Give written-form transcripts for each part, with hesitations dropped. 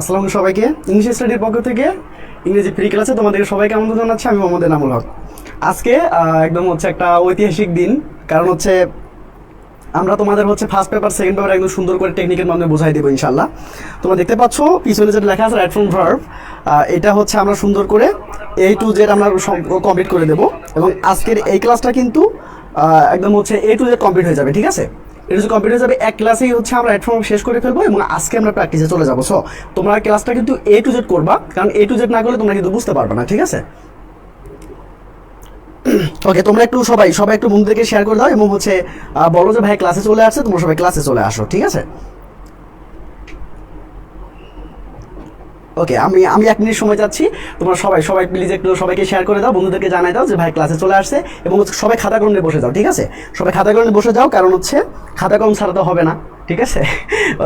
আসসালামু সবাইকে ইংলিশ স্টাডির পক্ষ থেকে ইংরেজি ফ্রি ক্লাসে তোমাদেরকে সবাইকে আমন্ত্রণ জানাচ্ছি। আমি মোহাম্মদ এনামুল হক। আজকে একদম হচ্ছে একটা ঐতিহাসিক দিন, কারণ হচ্ছে আমরা তোমাদের হচ্ছে ফার্স্ট পেপার সেকেন্ড পেপার একদম সুন্দর করে টেকনিকের মাধ্যমে বোঝাই দেবো ইনশাল্লাহ। তোমরা দেখতে পাচ্ছ পিছনে যেটা লেখা আছে রাইট ফ্রম ভার্ব, এটা হচ্ছে আমরা সুন্দর করে A to Z আমরা কমপ্লিট করে দেবো। এবং আজকের এই ক্লাসটা কিন্তু একদম হচ্ছে A to Z কমপ্লিট হয়ে যাবে, ঠিক আছে? এটা হচ্ছে কমপ্লিট হয়ে যাবে এক ক্লাসেই হচ্ছে আমরা রাইট ফ্রম শেষ করে ফেলবো এবং আজকে আমরা প্র্যাকটিসে চলে যাবো। সো তোমরা ক্লাসটা কিন্তু A to Z করবা, কারণ A to Z না করলে তোমরা কিন্তু বুঝতে পারবে না, ঠিক আছে? ওকে, তোমরা একটু সবাই একটু বন্ধুদেরকে শেয়ার করে দাও এবং হচ্ছে বলো যে ভাই ক্লাসে চলে আসছে, তোমরা সবাই ক্লাসে চলে আসো, ঠিক আছে? ওকে, আমি 1 মিনিট সময় যাচ্ছি। তোমরা সবাই প্লিজ একটু সবাইকে শেয়ার করে দাও, বন্ধুদেরকে জানাই দাও যে ভাই ক্লাসে চলে আসছে এবং সবাই খাতা কলম নিয়ে বসে যাও, ঠিক আছে? সবাই খাতা কলম নিয়ে বসে যাও, কারণ হচ্ছে খাতা কলম ছাড়া তো হবে না, ঠিক আছে?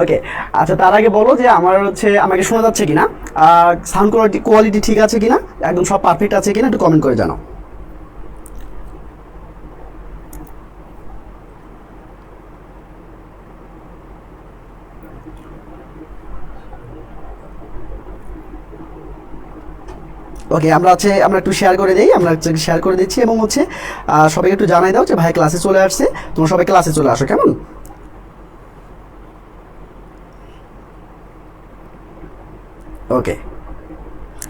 ওকে, আচ্ছা, তার আগে বলো যে আমাকে শোনা যাচ্ছে কিনা, সাউন্ড কোয়ালিটি ঠিক আছে কিনা, একদম সব পারফেক্ট আছে কিনা, একটু কমেন্ট করে জানাও। ওকে, আমরা একটু শেয়ার করে দিই, আমরা শেয়ার করে দিচ্ছি এবং হচ্ছে সবাইকে একটু জানাই দাও যে ভাই ক্লাসে চলে আসছে, তোমরা সবাই ক্লাসে চলে আসো, কেমন? ওকে,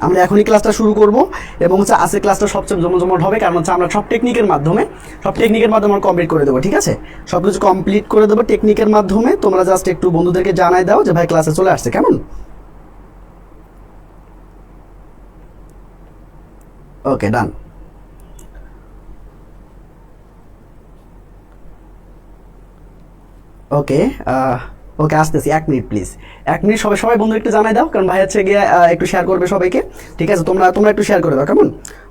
আমরা এখনই ক্লাসটা শুরু করব এবং হচ্ছে আজকের ক্লাসটা সবচেয়ে জমজমাট হবে, কারণ হচ্ছে আমরা সব টেকনিকের মাধ্যমে আমরা কমপ্লিট করে দেবো, ঠিক আছে? সব কিছু কমপ্লিট করে দেবো টেকনিকের মাধ্যমে। তোমরা জাস্ট একটু বন্ধুদেরকে জানাই দাও যে ভাই ক্লাসে চলে আসছে, কেমন? ওকে, ডান। ওকে, ওকে, আসতেছি, 1 মিনিট প্লিজ, 1 মিনিট। সবাই বন্ধু একটু জানাই দাও, কারণ ভাই হচ্ছে গিয়ে একটু শেয়ার করবে সবাইকে, ঠিক আছে? তোমরা একটু শেয়ার করে দাও, কেমন?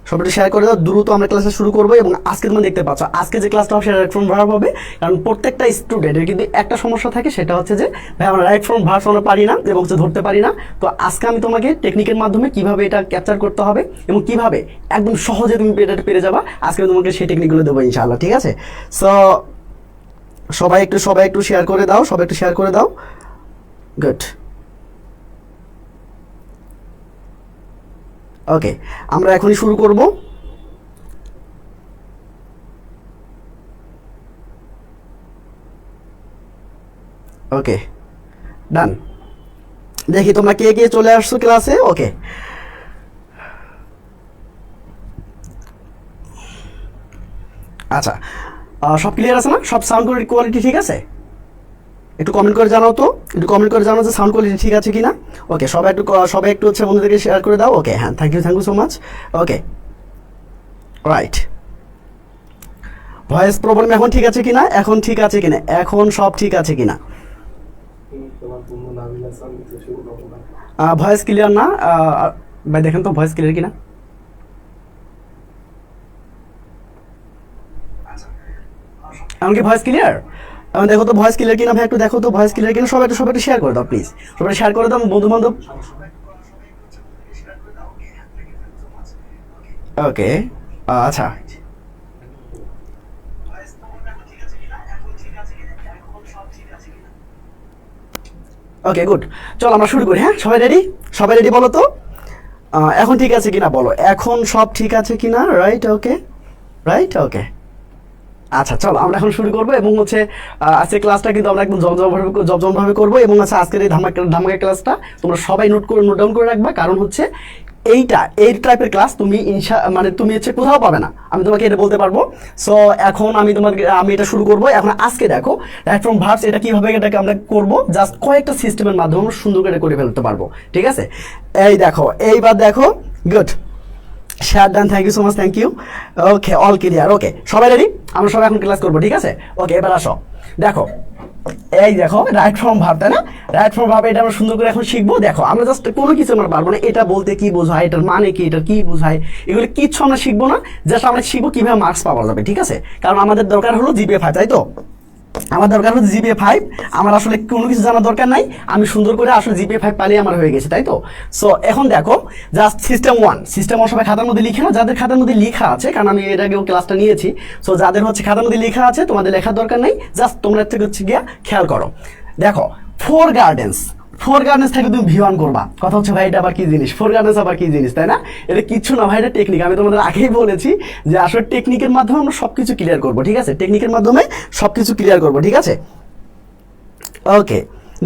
সবাই একটু শেয়ার করে দাও, দ্রুত আমরা ক্লাসটা শুরু করবো। এবং আজকে তোমরা দেখতে পাচ্ছ আজকে যে ক্লাসটা হবে সেটা রাইট ফ্রম ভার্ব হবে, কারণ প্রত্যেকটা স্টুডেন্টের কিন্তু একটা সমস্যা থাকে, সেটা হচ্ছে যে ভাই আমরা রাইট ফ্রম ভার্ব আমরা পারি না এবং হচ্ছে ধরতে পারি না। তো আজকে আমি তোমাকে টেকনিকের মাধ্যমে কিভাবে এটা ক্যাপচার করতে হবে এবং কিভাবে একদম সহজে তুমি এটা পেরে যাবা, আজকে আমি তোমাকে সেই টেকনিকগুলো দেবো ইনশাআল্লাহ, ঠিক আছে? সো সবাই একটু শেয়ার করে দাও, গুড। ওকে, আমরা এখনই শুরু করব। ওকে, ডান। দেখি তোমরা কে কে চলে আসছো ক্লাসে। ওকে, আচ্ছা, সব ক্লিয়ার আছে না? সব সাউন্ড কোয়ালিটি ঠিক আছে? একটু কমেন্ট করে জানাও তো, যে সাউন্ড কোয়ালিটি ঠিক আছে কিনা। ওকে, সবাই একটু হচ্ছে বন্ধুদেরকে শেয়ার করে দাও। ওকে, হ্যাঁ, thank you so much. Okay, right. Voice problem এখন ঠিক আছে কিনা, এখন সব ঠিক আছে কিনা? ভয়েস ক্লিয়ার না? ভাই দেখেন তো ভয়েস ক্লিয়ার কিনা। এমনকি ভয়েস ক্লিয়ার? দেখো তো ভয়েস ক্লিয়ার কিনা ভাই, একটু দেখো তো ভয়েস ক্লিয়ার কিনা। সবাই একটু শেয়ার করে দাও প্লিজ, সবাই শেয়ার করে দাও বন্ধু বান্ধব। ওকে, আচ্ছা, ওকে, গুড। চলো আমরা শুরু করি। হ্যাঁ, সবাই রেডি বলো তো, এখন ঠিক আছে কিনা বলো, এখন সব ঠিক আছে কিনা। রাইট, ওকে, ওকে। আচ্ছা, চলো আমরা এখন শুরু করবো এবং হচ্ছে আজকে ক্লাসটা কিন্তু আমরা একদম জমজমভাবে করবো এবং হচ্ছে আজকের এই ধামাকা ক্লাসটা তোমরা সবাই নোট ডাউন করে রাখবা, কারণ হচ্ছে এই টাইপের ক্লাস তুমি হচ্ছে কোথাও পাবে না, আমি তোমাকে এটা বলতে পারবো। সো এখন আমি এটা শুরু করবো। এখন আজকে দেখো রাইট ফ্রম ভার্বস এটা কিভাবে এটাকে আমরা করবো, জাস্ট কয়েকটা সিস্টেমের মাধ্যমে আমরা সুন্দর করে ফেলতে পারবো, ঠিক আছে? এইবার দেখো, good, share done, thank you so much, thank you. Okay, all clear. Okay, সবাই রেডি? আমরা সবাই এখন ক্লাস করবো, ঠিক আছে? ওকে, এবার আসো, দেখো রাইট ফ্রম ভার্ব, তাই না? রাইট ফ্রম ভার্ব এটা আমরা সুন্দর করে এখন শিখবো। দেখো আমরা জাস্ট কোনো কিছু আমরা পারবো না, এটা বলতে কি বোঝায়, এটার মানে কি, এটা কি বোঝায়, এগুলো কিচ্ছু আমরা শিখবো না। জাস্ট আমরা শিখবো কিভাবে মার্কস পাওয়া যাবে, ঠিক আছে? কারণ আমাদের দরকার হলো জিপিএ 5, তাই তো? আমার দরকার হচ্ছে জিপিএ 5। আমার আসলে কোনো কিছু জানার দরকার নাই, আমি সুন্দর করে আসলে জিপিএ 5 পালিয়ে আমার হয়ে গেছে, তাই তো? সো এখন দেখো জাস্ট সিস্টেম 1 সবাই খাতার মধ্যে লিখে না, যাদের খাতার মধ্যে লেখা আছে, কারণ আমি এর আগেও ক্লাসটা নিয়েছি। সো যাদের হচ্ছে খাতার মধ্যে লেখা আছে তোমাদের লেখার দরকার নেই, জাস্ট তোমরা হচ্ছে গিয়ে খেয়াল করো। দেখো, 4 গার্ডেন্স ফোর গার্ডেন্স থেকে তুমি ভি ওয়ান করবা। কথা হচ্ছে ভাই এটা আবার কি জিনিস, ফোর গার্ডেন্স আবার কি জিনিস, তাই না? এটা কিচ্ছু না ভাই, এটা টেকনিক। আমি তোমাদের আগেই বলেছি যে আসলে টেকনিকের মাধ্যমে আমরা সবকিছু ক্লিয়ার করবো, ঠিক আছে? টেকনিকের মাধ্যমে সবকিছু ক্লিয়ার করবো, ঠিক আছে? ওকে,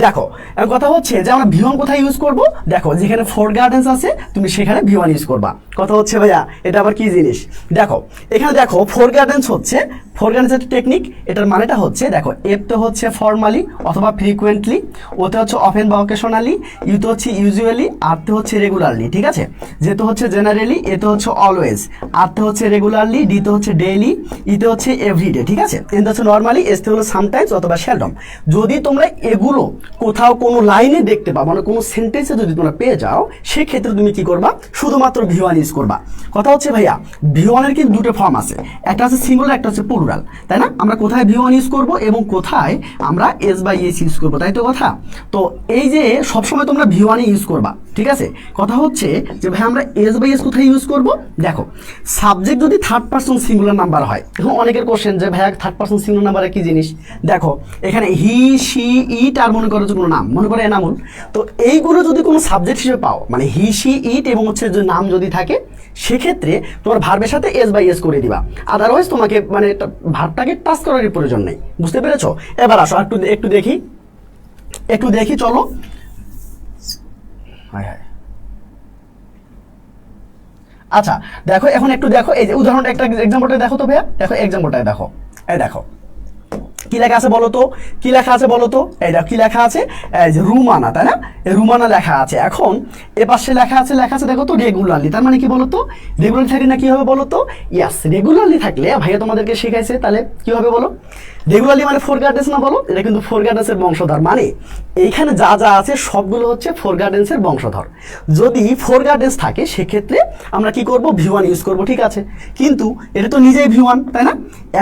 দেখো এখন কথা হচ্ছে যে আমরা ভি ওয়ান কোথায় ইউজ করব। দেখো যেখানে ফোর গার্ডেন্স আছে তুমি সেখানে ভি ওয়ান ইউজ করবা। কথা হচ্ছে ভাইয়া এটা আবার কি জিনিস, দেখো এখানে দেখো ফোর গার্ডেন্স হচ্ছে, ফোর গার্ডেন্স একটা টেকনিক। এটার মানেটা হচ্ছে দেখো এফতে হচ্ছে ফর্মালি অথবা ফ্রিকুয়েন্টলি, ওতে হচ্ছে অফেন বা অকেশনালি, ইউতে হচ্ছে ইউজুয়ালি, আরতে হচ্ছে রেগুলারলি, ঠিক আছে? যেতে হচ্ছে জেনারেলি, এতে হচ্ছে অলওয়েজ, আরতে হচ্ছে রেগুলারলি, ডিতে হচ্ছে ডেইলি, ইতে হচ্ছে এভরিডে, ঠিক আছে? এতে হচ্ছে নর্মালি, এসতে হলো সামটাইমস অথবা সেলডম। যদি তোমরা এগুলো কোথাও কোনো লাইনে দেখতে পাও, মানে কোনো সেন্টেন্সে যদি তোমরা পেয়ে যাও, সেক্ষেত্রে তুমি কি করবা, শুধুমাত্র ভি ওয়ান ইউজ করবা। কথা হচ্ছে ভাইয়া ভি ওয়ানের কিন্তু দুটো ফর্ম আছে, একটা হচ্ছে সিঙ্গুলার, একটা হচ্ছে প্লুরাল, তাই না? আমরা কোথায় ভি ওয়ান ইউজ করবো এবং কোথায় আমরা এস বাই এস ইউজ করবো, তাই তো কথা? তো এই যে সবসময় তোমরা ভি ওয়ানই ইউজ করবা, ঠিক আছে? কথা হচ্ছে যে ভাই আমরা এস বাই এস কোথায় ইউজ করবো। দেখো সাবজেক্ট যদি থার্ড পারসন সিঙ্গুলার নাম্বার হয়, এখন অনেকের কোশ্চেন যে ভাইয়া থার্ড পারসন সিঙ্গুলার নাম্বার কি জিনিস। দেখো এখানে হি, সি, ইট আর মনে করো যে কোনো নাম, মনে করো এনামুল, তো এইগুলো যদি কোনো সাবজেক্ট হিসেবে পাও, মানে হি, সি, ইট এবং হচ্ছে যে নাম যদি থাকে, সেক্ষেত্রে তোমার ভার্বের সাথে এস বাই এস করে দিবা। আদারওয়াইজ তোমাকে মানে ভার্বটাকে টাচ করার প্রয়োজন নেই। বুঝতে পেরেছো? এবার আসো একটু দেখি চলো। আচ্ছা দেখো এখন একটু দেখো, এই যে উদাহরণটা একটা এক্সাম্পলটা দেখো তো ভাইয়া, দেখো এক্সাম্পলটা দেখো, এই দেখো কি লেখা আছে বলো তো, কি লেখা আছে বলো তো, এই দেখো কি লেখা আছে, এই যে রুমানা, তাই না? এই রুমানা লেখা আছে। এখন এ পাশে লেখা আছে দেখো তো রেগুলারলি, তার মানে কি বলো তো, রেগুলারলি থাকলে না কি হবে বলো তো, ইয়াস রেগুলারলি থাকলে ভাইয়া তোমাদেরকে শেখাইছে, তাহলে কি হবে বলো, রেগুলারলি মানে ফোর গার্ডেন্স না বলো, এটা কিন্তু ফোর গার্ডেন্সের বংশধর, মানে এইখানে যা যা আছে সবগুলো হচ্ছে ফোর গার্ডেন্সের বংশধর। যদি ফোর গার্ডেন্স থাকে সেক্ষেত্রে আমরা কি করব, ভি ওয়ান ইউজ করবো, ঠিক আছে? কিন্তু এটা তো নিজেই ভি ওয়ান, তাই না?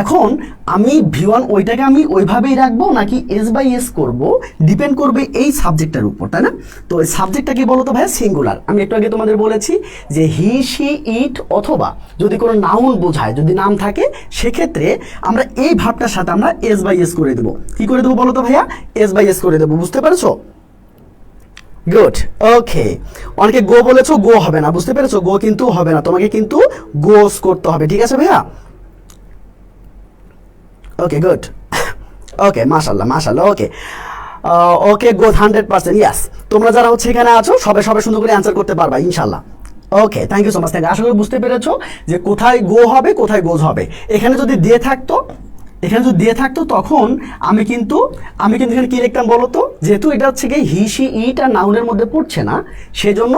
এখন আমি ভি ওয়ান ওইটাকে আমি ওইভাবেই রাখবো নাকি এস বাই এস করবো, ডিপেন্ড করবে এই সাবজেক্টের উপর, তাই না? তো এই সাবজেক্টটা কি বলতো ভাইয়া, সিঙ্গুলার। আমি একটু আগে তোমাদের বলেছি যে হি, সি, ইট অথবা যদি কোনো নাউন বোঝায়, যদি নাম থাকে, সেক্ষেত্রে আমরা এই ভাবটার সাথে আমরা এস বাই এস করে দেবো। কি করে দেবো বলো তো ভাইয়া, এস বাই এস করে দেবো। বুঝতে পেরেছো? গুড, ওকে। অনেকে গো বলেছো, গো হবে না, বুঝতে পেরেছো? গো কিন্তু হবে না, তোমাকে কিন্তু গোস করতে হবে, ঠিক আছে ভাইয়া? ওকে গুড, ওকে মাশাল্লাহ, ওকে ওকে গুড, 100%। ইয়াস, তোমরা যারা হচ্ছে এখানে আছো সবাই সুন্দর করে অ্যান্সার করতে পারবা ইনশাল্লাহ। ওকে, থ্যাংক ইউ সো মাচ, আশা করি বুঝতে পেরেছো যে কোথায় গো হবে, কোথায় গোজ হবে। এখানে যদি দিয়ে থাকতো তখন আমি কিন্তু এখানে কি লিখতাম বলো তো, যেহেতু এটা হচ্ছে কি হি, সি, ইট আর নাউনের মধ্যে পড়ছে না, সেজন্য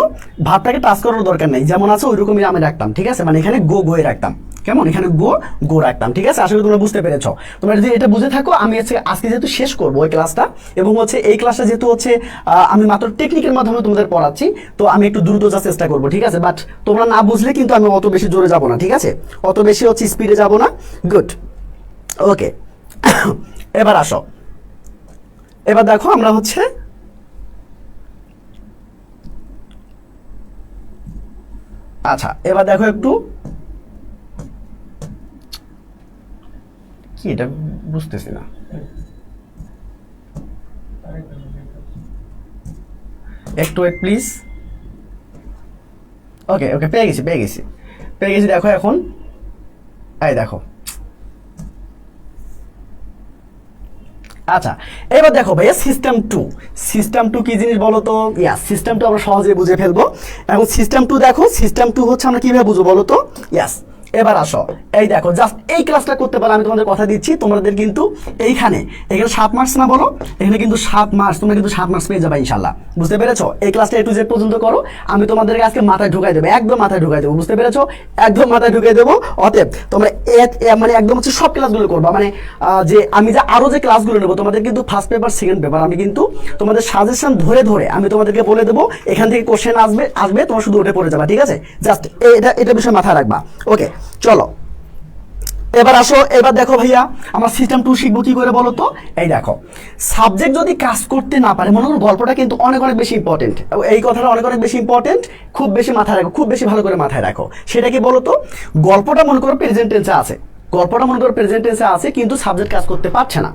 ভাবটাকে টাচ করার দরকার নেই, যেমন আছে ওই রকমই আমি রাখতাম, ঠিক আছে? মানে এখানে গোয়ে রাখতাম, কেমন, এখানে গো রাখতাম, ঠিক আছে? আশা করি তোমরা বুঝতে পেরেছো। তোমরা যদি এটা বুঝে থাকো, আমি আজকে যেহেতু শেষ করবো এই ক্লাসটা, এবং হচ্ছে এই ক্লাসটা যেহেতু হচ্ছে আমি মাত্র টেকনিকের মাধ্যমে তোমাদের পড়াচ্ছি, তো আমি একটু দ্রুত যাওয়ার চেষ্টা করবো, ঠিক আছে? বাট তোমরা না বুঝলে কিন্তু আমি অত বেশি জোরে যাবো না, ঠিক আছে? অত বেশি হচ্ছে স্পিডে যাবো না। গুড, ওকে। এবার আসো, এবার দেখো আমরা হচ্ছে আচ্ছা এবার দেখো একটু, কি এটা বুঝতেছি না, একটু প্লিজ। ওকে পেয়ে গেছি। দেখো এখন, এই দেখো, আচ্ছা এবার দেখো ভাইয়া সিস্টেম টু কি জিনিস বলো তো? ইয়াস, সিস্টেম টু আমরা সহজে বুঝে ফেলবো। এবং সিস্টেম টু দেখো, সিস্টেম টু হচ্ছে আমরা কিভাবে বুঝবো বলো তো? ইয়াস, এবার আসো, এই দেখো জাস্ট এই ক্লাসটা করতে পারো, আমি তোমাদের কথা দিচ্ছি, তোমাদের কিন্তু এখানে 7 মার্কস না বলো, এখানে কিন্তু 7 মার্কস, তোমরা কিন্তু 7 মার্কস পেয়ে যাবে ইনশাল্লাহ। বুঝতে পেরেছো? এই ক্লাসটা A to Z পর্যন্ত করো, আমি তোমাদেরকে আজকে মাথায় ঢুকাই দেবো, একদম মাথায় ঢুকাই দেবো। বুঝতে পেরেছো? একদম মাথায় ঢুকাই দেবো। অতএব তোমরা মানে একদম হচ্ছে সব ক্লাসগুলো করবা, মানে যে আমি যে আরো যে ক্লাসগুলো নেবো, তোমাদের কিন্তু ফার্স্ট পেপার, সেকেন্ড পেপার আমি কিন্তু তোমাদের সাজেশন ধরে আমি তোমাদেরকে বলে দেবো, এখান থেকে কোশ্চেন আসবে, তোমরা শুধু উঠে পড়ে যাবা, ঠিক আছে? জাস্ট এটা বিষয় মাথায় রাখবা। ওকে, চলো এবার আসো, এবার দেখো ভাইয়া আমরা সিস্টেম টু শিখবো কি করে বলো তো? এই দেখো, সাবজেক্ট যদি কাজ করতে না পারে, মনে করো গল্পটা কিন্তু অনেক বেশি ইম্পর্টেন্ট, এই কথাটা অনেক বেশি ইম্পর্টেন্ট, খুব বেশি মাথায় রাখো, খুব বেশি ভালো করে মাথায় রাখো। সেটা কি বলো তো? গল্পটা মনে করো প্রেজেন্ট টেন্সে আছে, গল্পটা মনে করো প্রেজেন্ট টেন্সে আছে কিন্তু সাবজেক্ট কাজ করতে পারছে না।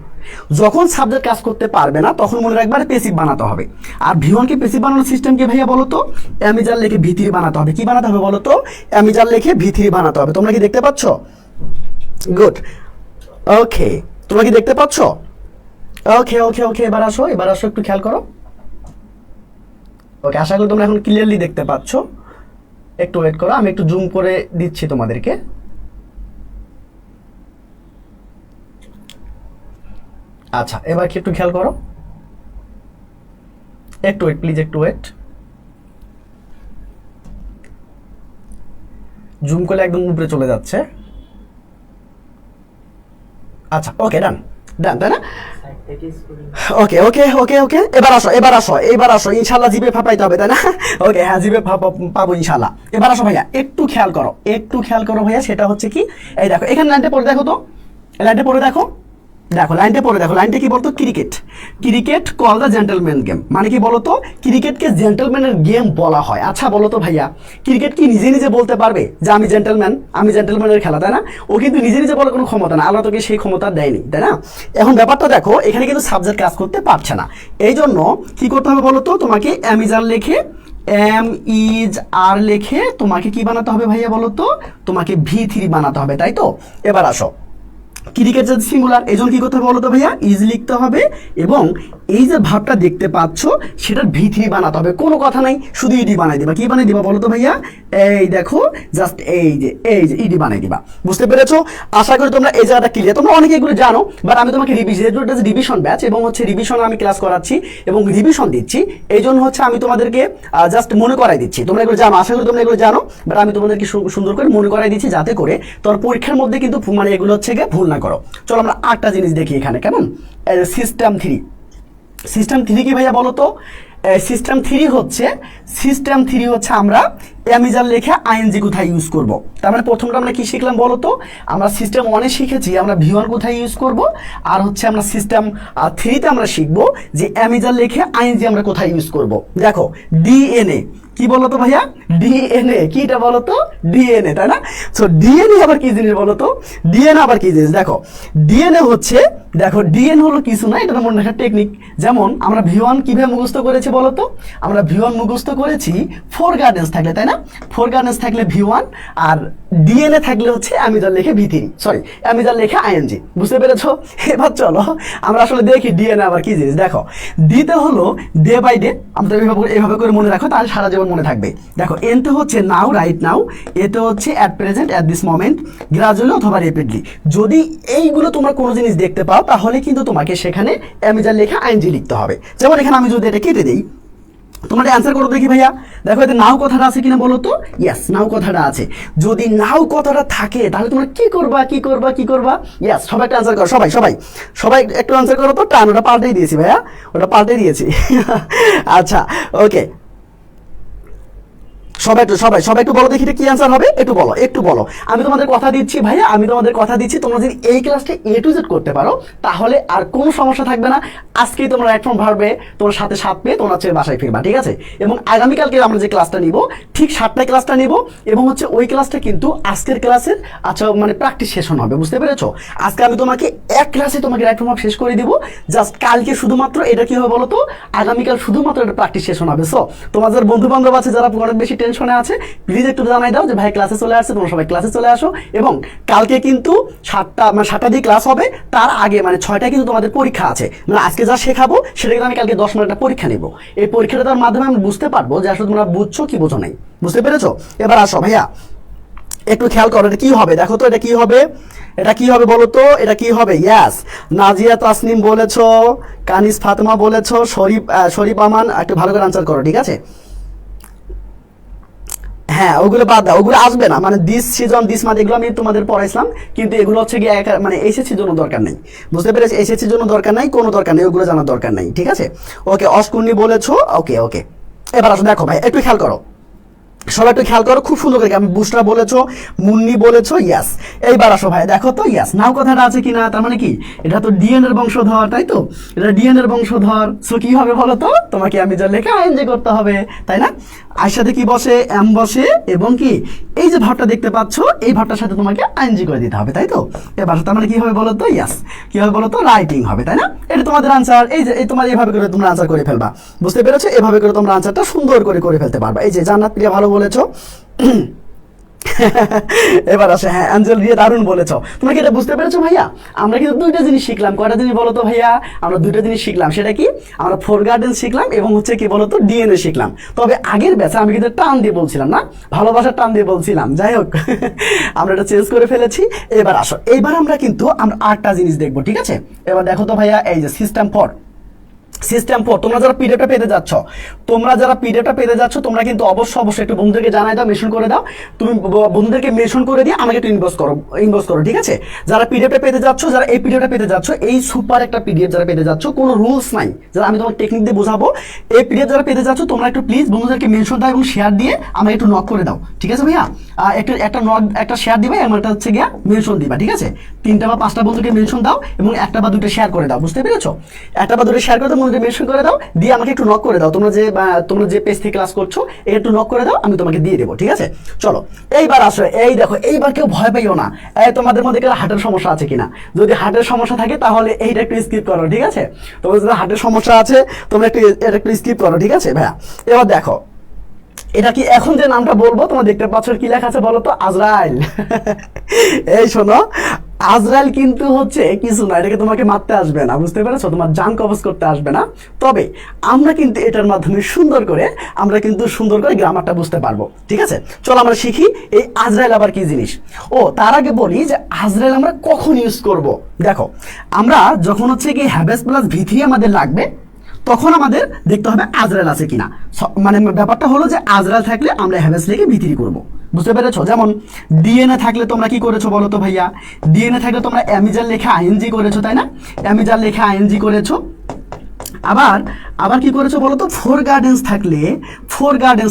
যখন সাবজেক্ট কাজ করতে পারবে না তখন মনে রাখবে পেসিভ বানাতে হবে। আর ভি1 কে পেসিভ বানানোর সিস্টেম কি ভাইয়া বলো তো? অ্যামিজার লিখে ভি3 বানাতে হবে। কি বানাতে হবে বলো তো? অ্যামিজার লিখে ভি3 বানাতে হবে। তোমরা কি দেখতে পাচ্ছ? গুড, ওকে, তোমরা কি দেখতে পাচ্ছ? ওকে ওকে ওকে, এবার আসো একটু খেয়াল করো। ওকে, আশা করি তোমরা এখন ক্লিয়ারলি দেখতে পাচ্ছ। একটু ওয়েট করো, আমি একটু জুম করে দিচ্ছি তোমাদেরকে। আচ্ছা, এবার কি একটু খেয়াল করো, একটু ওয়েট প্লিজ, একটু ওয়েট। জুম করলে একদম উপরে চলে যাচ্ছে। আচ্ছা, ওকে, ডান ডান, তাই না? ওকে ওকে ওকে ওকে, এবার আসো ইনশাল্লাহ জিভে ফাঁপাইতে হবে, তাই না? ওকে, হ্যাঁ, জিভে পাবো ইনশাল্লাহ। এবার আসো ভাইয়া, একটু খেয়াল করো ভাইয়া। সেটা হচ্ছে কি, এই দেখো এখানে লাইনটা পড়ে দেখো তো, লাইনটা পড়ে দেখো, লাইনটা কি বলতো? Cricket call the gentleman game. মানে কি বলতো? ক্রিকেটকে জেন্টলম্যানের গেম বলা হয়। আচ্ছা বলো তো ভাইয়া, ক্রিকেট কি নিজে নিজে বলতে পারবে যে আমি জেন্টলম্যানের খেলা, তাই না? ও কিন্তু নিজে নিজে বলার কোনো ক্ষমতা না, আল্লাহ তোকে সেই ক্ষমতা দেয়নি, তাই না? এখন ব্যাপারটা দেখো, এখানে কিন্তু সাবজেক্ট কাজ করতে পারছে না। এই জন্য কি করতে হবে বলো তো? তোমাকে অ্যামিজার লিখে লিখে তোমাকে কি বানাতে হবে ভাইয়া বলো তো? তোমাকে ভি3 বানাতে হবে, তাই তো? এবার আসো, ক্রিকেট যদি সিঙ্গুলার, এই জন্য কি করতে হবে বলো তো ভাইয়া? ইজ লিখতে হবে এবং এই যে ভাবটা দেখতে পাচ্ছ সেটার ভি3 বানাতে হবে। কোনো কথা নাই, শুধু ইডি বানাই দিবা। কি বানাই দিবা বলো তো ভাইয়া? এই দেখো, জাস্ট এই যে ইডি বানাই দিবা। বুঝতে পেরেছো? আশা করি তোমরা এই জায়গাটা ক্লিয়ার। তোমরা অনেকে এগুলো জানো, বাট আমি তোমাকে রিভিশন ব্যাচ এবং হচ্ছে রিভিশন আমি ক্লাস করাচ্ছি এবং রিভিশন দিচ্ছি। এই জন্য হচ্ছে আমি তোমাদেরকে জাস্ট মনে করাই দিচ্ছি। তোমরা এগুলো জানো, আশা করি তোমরা এগুলো জানো, বাট আমি তোমাদেরকে সুন্দর করে মনে করাই দিচ্ছি যাতে করে তোমার পরীক্ষার মধ্যে কিন্তু মানে এগুলো হচ্ছে গিয়ে ভুল না করো। চলো আমরা আটটা জিনিস দেখি এখানে, কেমন? সিস্টেম থ্রি কি ভাইয়া বলো তো? সিস্টেম থ্রি হচ্ছে আমরা অ্যামিজার লেখা আইএনজি কোথায় ইউজ করব। তার মানে প্রথমটা আমরা কি শিখলাম বলো তো? আমরা সিস্টেম 1-এ শিখেছি আমরা ভি1 কোথায় ইউজ করব, আর হচ্ছে আমরা সিস্টেম 3-তে আমরা শিখবো যে অ্যামিজার লেখে আইএনজি আমরা কোথায় ইউজ করব। দেখো, ডিএনএ কি বলতো ভাইয়া? ডিএনএ কিটা বলতো? ডিএনএ, তাই না? সো ডিএনএ আবার কি জিনিস বলতো? ডিএনএ আবার কি জিনিস? দেখো, ডিএনএ হলো কিছু না, এটা মনে রাখার টেকনিক। যেমন আমরা ভি1 কিভাবে মুখস্থ করেছি বলতো? আমরা ভি1 মুখস্থ করেছি 4 গার্ডেন্স থাকলে, তাই না? 4 গার্ডেন্স থাকলে ভি1, আর ডিএনএ থাকলে হচ্ছে অ্যামিজার লেখে ভি3, অ্যামিজার লেখে আইএনজি। বুঝতে পেরেছো? এবার চলো আমরা আসলে দেখি ডিএনএ আবার কি জিনিস। দেখো, ডিতে হলো ডে বাই ডে, আমরা এভাবে করে মনে রাখো, তাহলে সারা জীবন মনে থাকবে। দেখো, এনতে হচ্ছে নাও, রাইট নাও, এতে হচ্ছে at present, at this moment, gradually অথবা রেপিডলি। যদি এইগুলো তোমরা কোনো জিনিস দেখতে পাও তাহলে কিন্তু তোমাকে সেখানে অ্যামিজার লেখা আইএনজি লিখতে হবে। যেমন এখানে আমি যদি এটা কেটে দিই, তোমরা অ্যান্সার করো দেখি ভাইয়া। দেখো, এতে নাও কথাটা আছে কিনা বলো তো? ইয়েস, নাও কথাটা আছে। যদি নাও কথাটা থাকে তাহলে তোমরা কি করবা? ইয়েস, সবাই একটা অ্যান্সার করো, সবাই একটু অ্যান্সার করো তো। টান, ওটা পাল্টেই দিয়েছি ভাইয়া, আচ্ছা, ওকে, সবাই একটু বলো দেখি কি অ্যান্সার হবে। একটু বলো। আমি তোমাদের কথা দিচ্ছি ভাইয়া, তোমরা যদি এই ক্লাসটা A to Z করতে পারো তাহলে আর কোনো সমস্যা থাকবে না। আজকেই তোমরা রাইট ফ্রম ভার্বে তোমার সাথে 7 পেয়ে তোমরা হচ্ছে বাসায় ফিরবা, ঠিক আছে? এবং আগামীকালকে আমরা যে ক্লাসটা নিব ঠিক 7টায় ক্লাসটা নিব, এবং হচ্ছে ওই ক্লাসটা কিন্তু আজকের ক্লাসের মানে প্র্যাকটিস সেশন হবে। বুঝতে পেরেছো? আজকে আমি তোমাকে এক ক্লাসে তোমাকে রাইট ফ্রম ভার্ব শেষ করে দিব। জাস্ট কালকে শুধুমাত্র এটা কি হবে বলো তো? আগামীকাল শুধুমাত্র এটা প্র্যাকটিস সেশন হবে। সো তোমাদের বন্ধু বান্ধব আছে যারা অনেক বেশি টেনশনে আছে, প্লিজ একটু জানাই দাও যে ভাই ক্লাসে চলে আসছে, তোমরা সবাই ক্লাসে চলে আসো। এবং কালকে কিন্তু 7টা দিয়ে ক্লাস হবে, তার আগে মানে 6টায় কিন্তু তোমাদের পরীক্ষা আছে। মানে আজকে যা শেখাবো সেটা কিন্তু আমি কালকে 10 মিনিটের পরীক্ষা নেব। এই পরীক্ষাটার মাধ্যমে আমি বুঝতে পারবো যে আসলে তোমরা বুঝছো কি বোঝো নাই। বুঝতে পেরেছো? এবার আসো ভাইয়া, একটু খেয়াল করো, এটা কি হবে দেখো তো। এটা কি হবে বলো তো? এটা কি হবে? ইয়াস, নাজিয়া তাসনিম বলেছো, কানিস ফাতেমা বলেছো, শরীফ আমান। একটু ভালো করে আনসার করো, ঠিক আছে? হ্যাঁ, ওগুলো বাদ দাও, ওগুলো আসবে না। মানে দিস সিজন, দিস মান্থ এগুলো আমি তোমাদের পড়াইছিলাম, কিন্তু এগুলো হচ্ছে গিয়ে মানে এসএসসির জন্য দরকার নেই। বুঝতে পেরেছি? এসএসসির জন্য দরকার নাই, কোনো দরকার নেই, ওগুলো জানার দরকার নেই, ঠিক আছে? ওকে, অস্কুন্নি বলেছো, ওকে। এবার আসো, দেখো ভাই একটু খেয়াল করো, সবাই একটু খেয়াল করো, খুব সুন্দর করে, আমি বুসরা বলেছো, মুন্নি বলেছো, ইয়াস। এইবার আসো ভাই, দেখো তো, ইয়াস নাও কথাটা আছে কিনা, তার মানে কি এটা তো ডিএন এর বংশধর, তাই তো, এটা ডিএন এর বংশধর। সো কি হবে বলো তো, তোমাকে আমি যা লেখা আইএনজি করতে হবে, তাই না? আই সাথে কি বসে, এম বসে, এবং কি এই যে ভাবটা দেখতে পাচ্ছ, এই ভাবটার সাথে তোমাকে আইএনজি করে দিতে হবে, তাই তো। এবার তার মানে কি হবে বলো তো, ইয়াস, কি হবে বলো তো, রাইটিং হবে, তাই না? এটা তোমাদের আনসার, এই যে এই তোমার এইভাবে করে তোমরা আনসার করে ফেলবা, বুঝতে পেরেছো? এভাবে করে তোমরা আনসারটা সুন্দর করে ফেলতে পারবা। এই যে জান্নাত প্রিয়া ভালো বলেছো। এবার আসে, হ্যাঁ অ্যাঞ্জেল রিয়া দারুণ বলেছো। তোমরা কি এটা বুঝতে পেরেছো ভাইয়া? আমরা কিন্তু দুইটা জিনিস শিখলাম। কয়টা জিনিস বলো তো ভাইয়া? আমরা দুইটা জিনিস শিখলাম। সেটা কি? আমরা ফোর গার্ডেন শিখলাম এবং হচ্ছে কি বলতো, ডিএনএ শিখলাম। তবে আগের ব্যাচে আমি কিন্তু টান দিয়ে বলছিলাম না, ভালোবাসার টান দিয়ে বলছিলাম। যাই হোক, আমরা এটা চেঞ্জ করে ফেলেছি। এবার আসো, এইবার আমরা কিন্তু আমরা আটটা জিনিস দেখবো, ঠিক আছে? এবার দেখো তো ভাইয়া, এই যে সিস্টেম ফর, তোমরা যারা পিডিএফটা পেতে যাচ্ছ, তোমরা কিন্তু অবশ্যই একটু বন্ধুদেরকে জানাই দাও, মেনশন করে দাও। তুমি বন্ধুদেরকে মেনশন করে দিয়ে আমাকে একটু ইনবক্স করো, ঠিক আছে? যারা পিডিএফটা পেতে যাচ্ছ, যারা এই পিডিএফটা পেতে যাচ্ছ, এই সুপার একটা পিডিএফ যারা পেতে যাচ্ছ, কোনো রুলস নাই, যারা আমি তোমার টেকনিক দিয়ে বোঝাবো, এই পিডিএফ যারা পেতে যাচ্ছ, তোমরা একটু প্লিজ বন্ধুদেরকে মেনশন দাও এবং শেয়ার দিয়ে আমাকে একটু নক করে দাও, ঠিক আছে ভাইয়া? একটা শেয়ার দিবা এবং একটা হচ্ছে গিয়া মেনশন দিবা, ঠিক আছে? 3টা বা 5টা বন্ধুকে মেনশন দাও এবং 1টা বা 2টা শেয়ার করে দাও, বুঝতে পেরেছো? 1টা বা 2টা শেয়ার করে দাও, বন্ধুদের মেনশন করে দাও, দিয়ে আমাকে একটু নক করে দাও। তোমরা যে পেজ থেকে ক্লাস করছো, একটু নক করে দাও, আমি তোমাকে দিয়ে দেবো, ঠিক আছে? চলো এইবার আসো, এই দেখো, এইবার কেউ ভয় পাইও না। তোমাদের মধ্যে কেউ হার্টের সমস্যা আছে কিনা? যদি হার্টের সমস্যা থাকে তাহলে এইটা একটু স্কিপ করো, ঠিক আছে? তোমাদের যদি হার্টের সমস্যা আছে, তোমরা এটা একটু স্কিপ করো, ঠিক আছে ভাইয়া? এবার দেখো, এটা কি এখন যে নামটা বলবো, তোমরা দেখতে পাচ্ছ কি লেখা আছে বলো তো, আজরাইল। এই শোনো, আজরাইল কিন্তু হচ্ছে কিছু না, এটাকে তোমাকে মারতে আসবে না, বুঝতে পেরেছো? তোমার জান কবজ করতে আসবে না। তবে আমরা কিন্তু এটার মাধ্যমে সুন্দর করে গ্রামারটা বুঝতে পারবো, ঠিক আছে? চলো আমরা শিখি এই আজরাইল আবার কি জিনিস। ও তার আগে বলি যে আজরাইল আমরা কখন ইউজ করব। দেখো, আমরা যখন হচ্ছে কি হ্যাভেস প্লাস ভি3 আমাদের লাগবে, তখন আমাদের দেখতে হবে আজরাইল আছে কিনা। মানে ব্যাপারটা হলো যে আজরাইল থাকলে আমরা হ্যাভেস লিখে ভি3 করবো, বুঝতে পেরেছো? যেমন ডিএনএ থাকলে তোমরা কি করেছো বলো তো ভাইয়া? ডিএনএ থাকলে তোমরা অ্যামিজার লেখা আইএনজি করেছো, তাই না? অ্যামিজার লেখা আইএনজি করেছো। আবার কি করেছো বলতো, ফোর গার্ডেন্স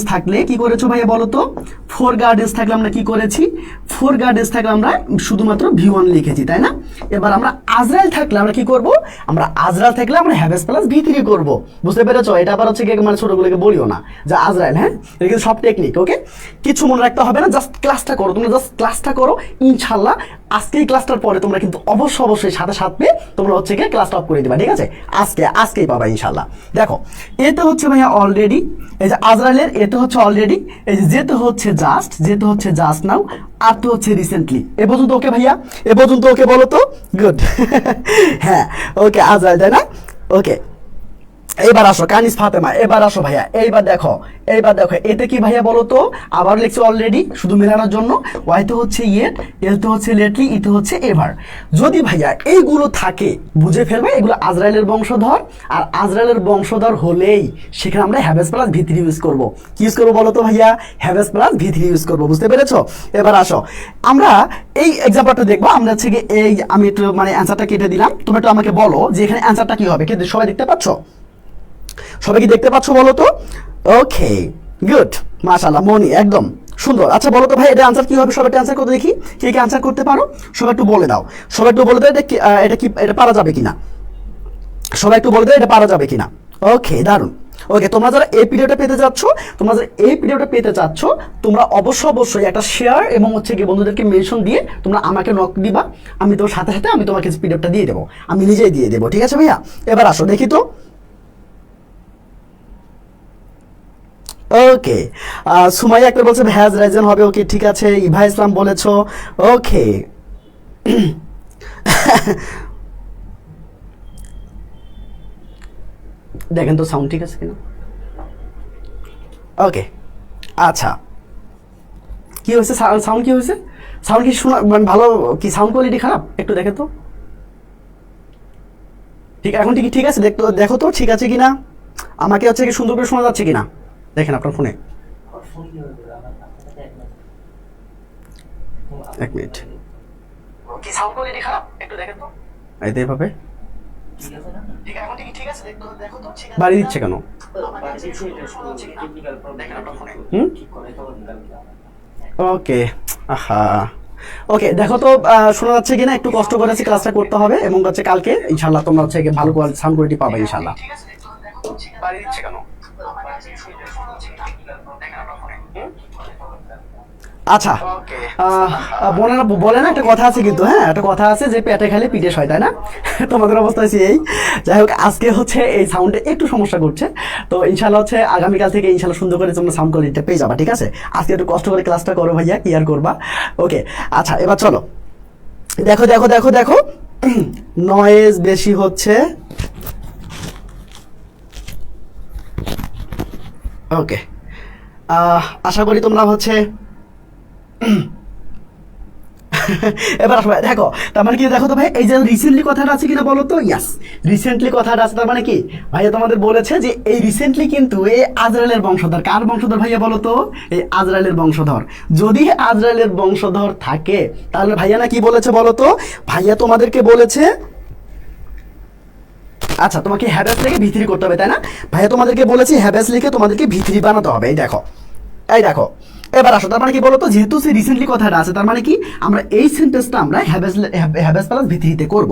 থাকলে কি করেছো ভাইয়া বলতো? ফোর গার্ডেন্স থাকলে আমরা কি করেছি? ফোর গার্ডেন্স থাকলে আমরা শুধুমাত্র ভি1 লিখেছি, তাই না? এবার আমরা আজরাইল থাকলে আমরা কি করব? আমরা হ্যাভেস প্লাস ভি3 করব, বুঝতে পেরেছো? এটা আবার হচ্ছে কি, মানে ছোটগুলোকে বলিও না যে আজরাইল, হ্যাঁ? এটা কিন্তু সব টেকনিক, ওকে? কিছু মনে রাখতে হবে না, জাস্ট ক্লাসটা করো, তোমরা জাস্ট ক্লাসটা করো। ইনশাল্লাহ আজকে এই ক্লাসটার পরে তোমরা কিন্তু অবশ্যই সাথে তোমরা হচ্ছে গিয়ে ক্লাস টপ করে দিবা, ঠিক আছে? আজকেই পাবা ইনশাল্লাহ। দেখো, এতে হচ্ছে ভাইয়া অলরেডি, এই যে আজরাইলের এতে হচ্ছে অলরেডি, এই যে যেতে হচ্ছে জাস্ট নাও, আর তো হচ্ছে রিসেন্টলি। এ পর্যন্ত ওকে ভাইয়া? এ পর্যন্ত ওকে বলো তো? গুড। হ্যাঁ ওকে, আজরাইল, তাই না? ওকে, এইবার আসো কানিস ফাতেমা, এবার আসো ভাইয়া, এইবার দেখো, এতে কি ভাইয়া বলো তো? আবার লিখছি অলরেডি, শুধু মেলানোর জন্য। ওয়াইতে হচ্ছে ইয়েট, এলতে হচ্ছে লেটলি, ইতে হচ্ছে এভার। যদি ভাইয়া এইগুলো থাকে, বুঝে ফেলবে এগুলো আজরাইলের বংশধর, আর আজরাইলের বংশধর হলেই সেখানে আমরা হ্যাভেস প্লাস ভি3 ইউজ করবো। কি ইউজ করবো বলো তো ভাইয়া? হ্যাভেস প্লাস ভি3 ইউজ করবো, বুঝতে পেরেছো? এবার আসো, আমরা এই এক্সাম্পলটা দেখবো। আমরা হচ্ছে এই, আমি একটু মানে অ্যান্সারটা কেটে দিলাম, তুমি একটু আমাকে বলো যে এখানে অ্যান্সারটা কি হবে। কিন্তু সবাই দেখতে পাচ্ছ? সবাই কি দেখতে পাচ্ছ বলো তো? ওকে, গুড, মাশাআল্লাহ, মনি একদম সুন্দর। আচ্ছা বলো তো ভাই, এটা আনসার কি হবে? সবাই একটা আনসার করতে দেখি, কে কে আনসার করতে পারো? সবাই একটু বলে দাও, এটা পারা যাবে কিনা? সবাই একটু বলে দাও এটা পারা যাবে কিনা। ওকে, দারুন। ওকে, তোমরা যারা এই পিডিএফটা পেতে চাচ্ছ, তোমরা অবশ্যই একটা শেয়ার এবং হচ্ছে কি বন্ধুদেরকে মেনশন দিয়ে তোমরা আমাকে নক দিবা। আমি তোর সাথে আমি তোমাকে পিডিএফটা দিয়ে দেবো, আমি নিজেই দিয়ে দেবো, ঠিক আছে ভাইয়া? এবার আসো দেখি তো। ওকে, সুমাইয়া একটা বলছে হ্যাজ রাইজেন হবে। ওকে, ঠিক আছে। ইভা ইসলাম বলেছো, ওকে। দেখেন তো সাউন্ড ঠিক আছে কিনা। ওকে, আচ্ছা, কি হয়েছে? সাউন্ড কি হয়েছে? সাউন্ড কি শোনা মানে ভালো কি? সাউন্ড কোয়ালিটি খারাপ? একটু দেখে তো। ঠিক, এখন ঠিক আছে? দেখো তো ঠিক আছে কিনা, আমাকে হচ্ছে কি সুন্দর করে শোনা যাচ্ছে কিনা দেখেন আপনার ফোনে। এক মিনিট, কি সাউন্ড কোয়ালিটি খারাপ? একটু দেখেন তো। এইভাবে বাড়ি দিচ্ছে কেন? ওকে, আহা, ওকে দেখো তো শোনা যাচ্ছে কিনা, একটু কষ্ট করে ক্লাসটা করতে হবে এবং হচ্ছে কালকে ইনশাল্লাহ তোমরা হচ্ছে ভালো সাউন্ড কোয়ালিটি পাবে ইনশাল্লাহ। বাড়ি দিচ্ছে কেন? আচ্ছা, বোনেরা বলে না একটা কথা আছে কিন্তু, হ্যাঁ একটা কথা আছে যে পেটে খেলে পিঠে হয়, তাই না? তোমাদের অবস্থা হচ্ছে এই। যাই হোক, আজকে হচ্ছে এই সাউন্ডে একটু সমস্যা করছে, তো ইনশাল্লাহ হচ্ছে আগামীকাল থেকে ইনশাল্লাহ সুন্দর করে তোমরা সাউন্ড কোয়ালিটিটা পেয়ে যাবা, ঠিক আছে? আজকে একটু কষ্ট করে ক্লাসটা করো ভাইয়া, ক্লিয়ার করবা। ওকে, আচ্ছা এবার চলো, দেখো দেখো দেখো দেখো, নয়েজ বেশি হচ্ছে। ওকে, আশা করি তোমরা হচ্ছে এবার আসবে। দেখো তার মানে কি, দেখো তো ভাই এই যে রিসেন্টলি কথাটা আছে কিনা বলো তো? ইয়াস, রিসেন্টলি কথাটা আছে, তার মানে কি ভাইয়া তোমাদের বলেছে যে এই রিসেন্টলি কিন্তু এই আজরাইলের বংশধর। কার বংশধর ভাইয়া বলো তো? এই আজরাইলের বংশধর। যদি আজরাইলের বংশধর থাকে তাহলে ভাইয়া না কি বলেছে বলো তো? ভাইয়া তোমাদেরকে বলেছে, আচ্ছা তোমাকে হ্যাবেস লিখে ভিতরি করতে হবে, তাই না? ভাইয়া তোমাদেরকে বলেছে হ্যাবেস লিখে তোমাদেরকে ভিতরি বানাতে হবে। এই দেখো, এই দেখো, এবার আসো, তার মানে কি বলতো? যেহেতু সে রিসেন্টলি কথাটা আছে, তার মানে কি আমরা এই সেন্টেন্সটা আমরা হ্যাবেস প্লাস ভিতরিতে করব।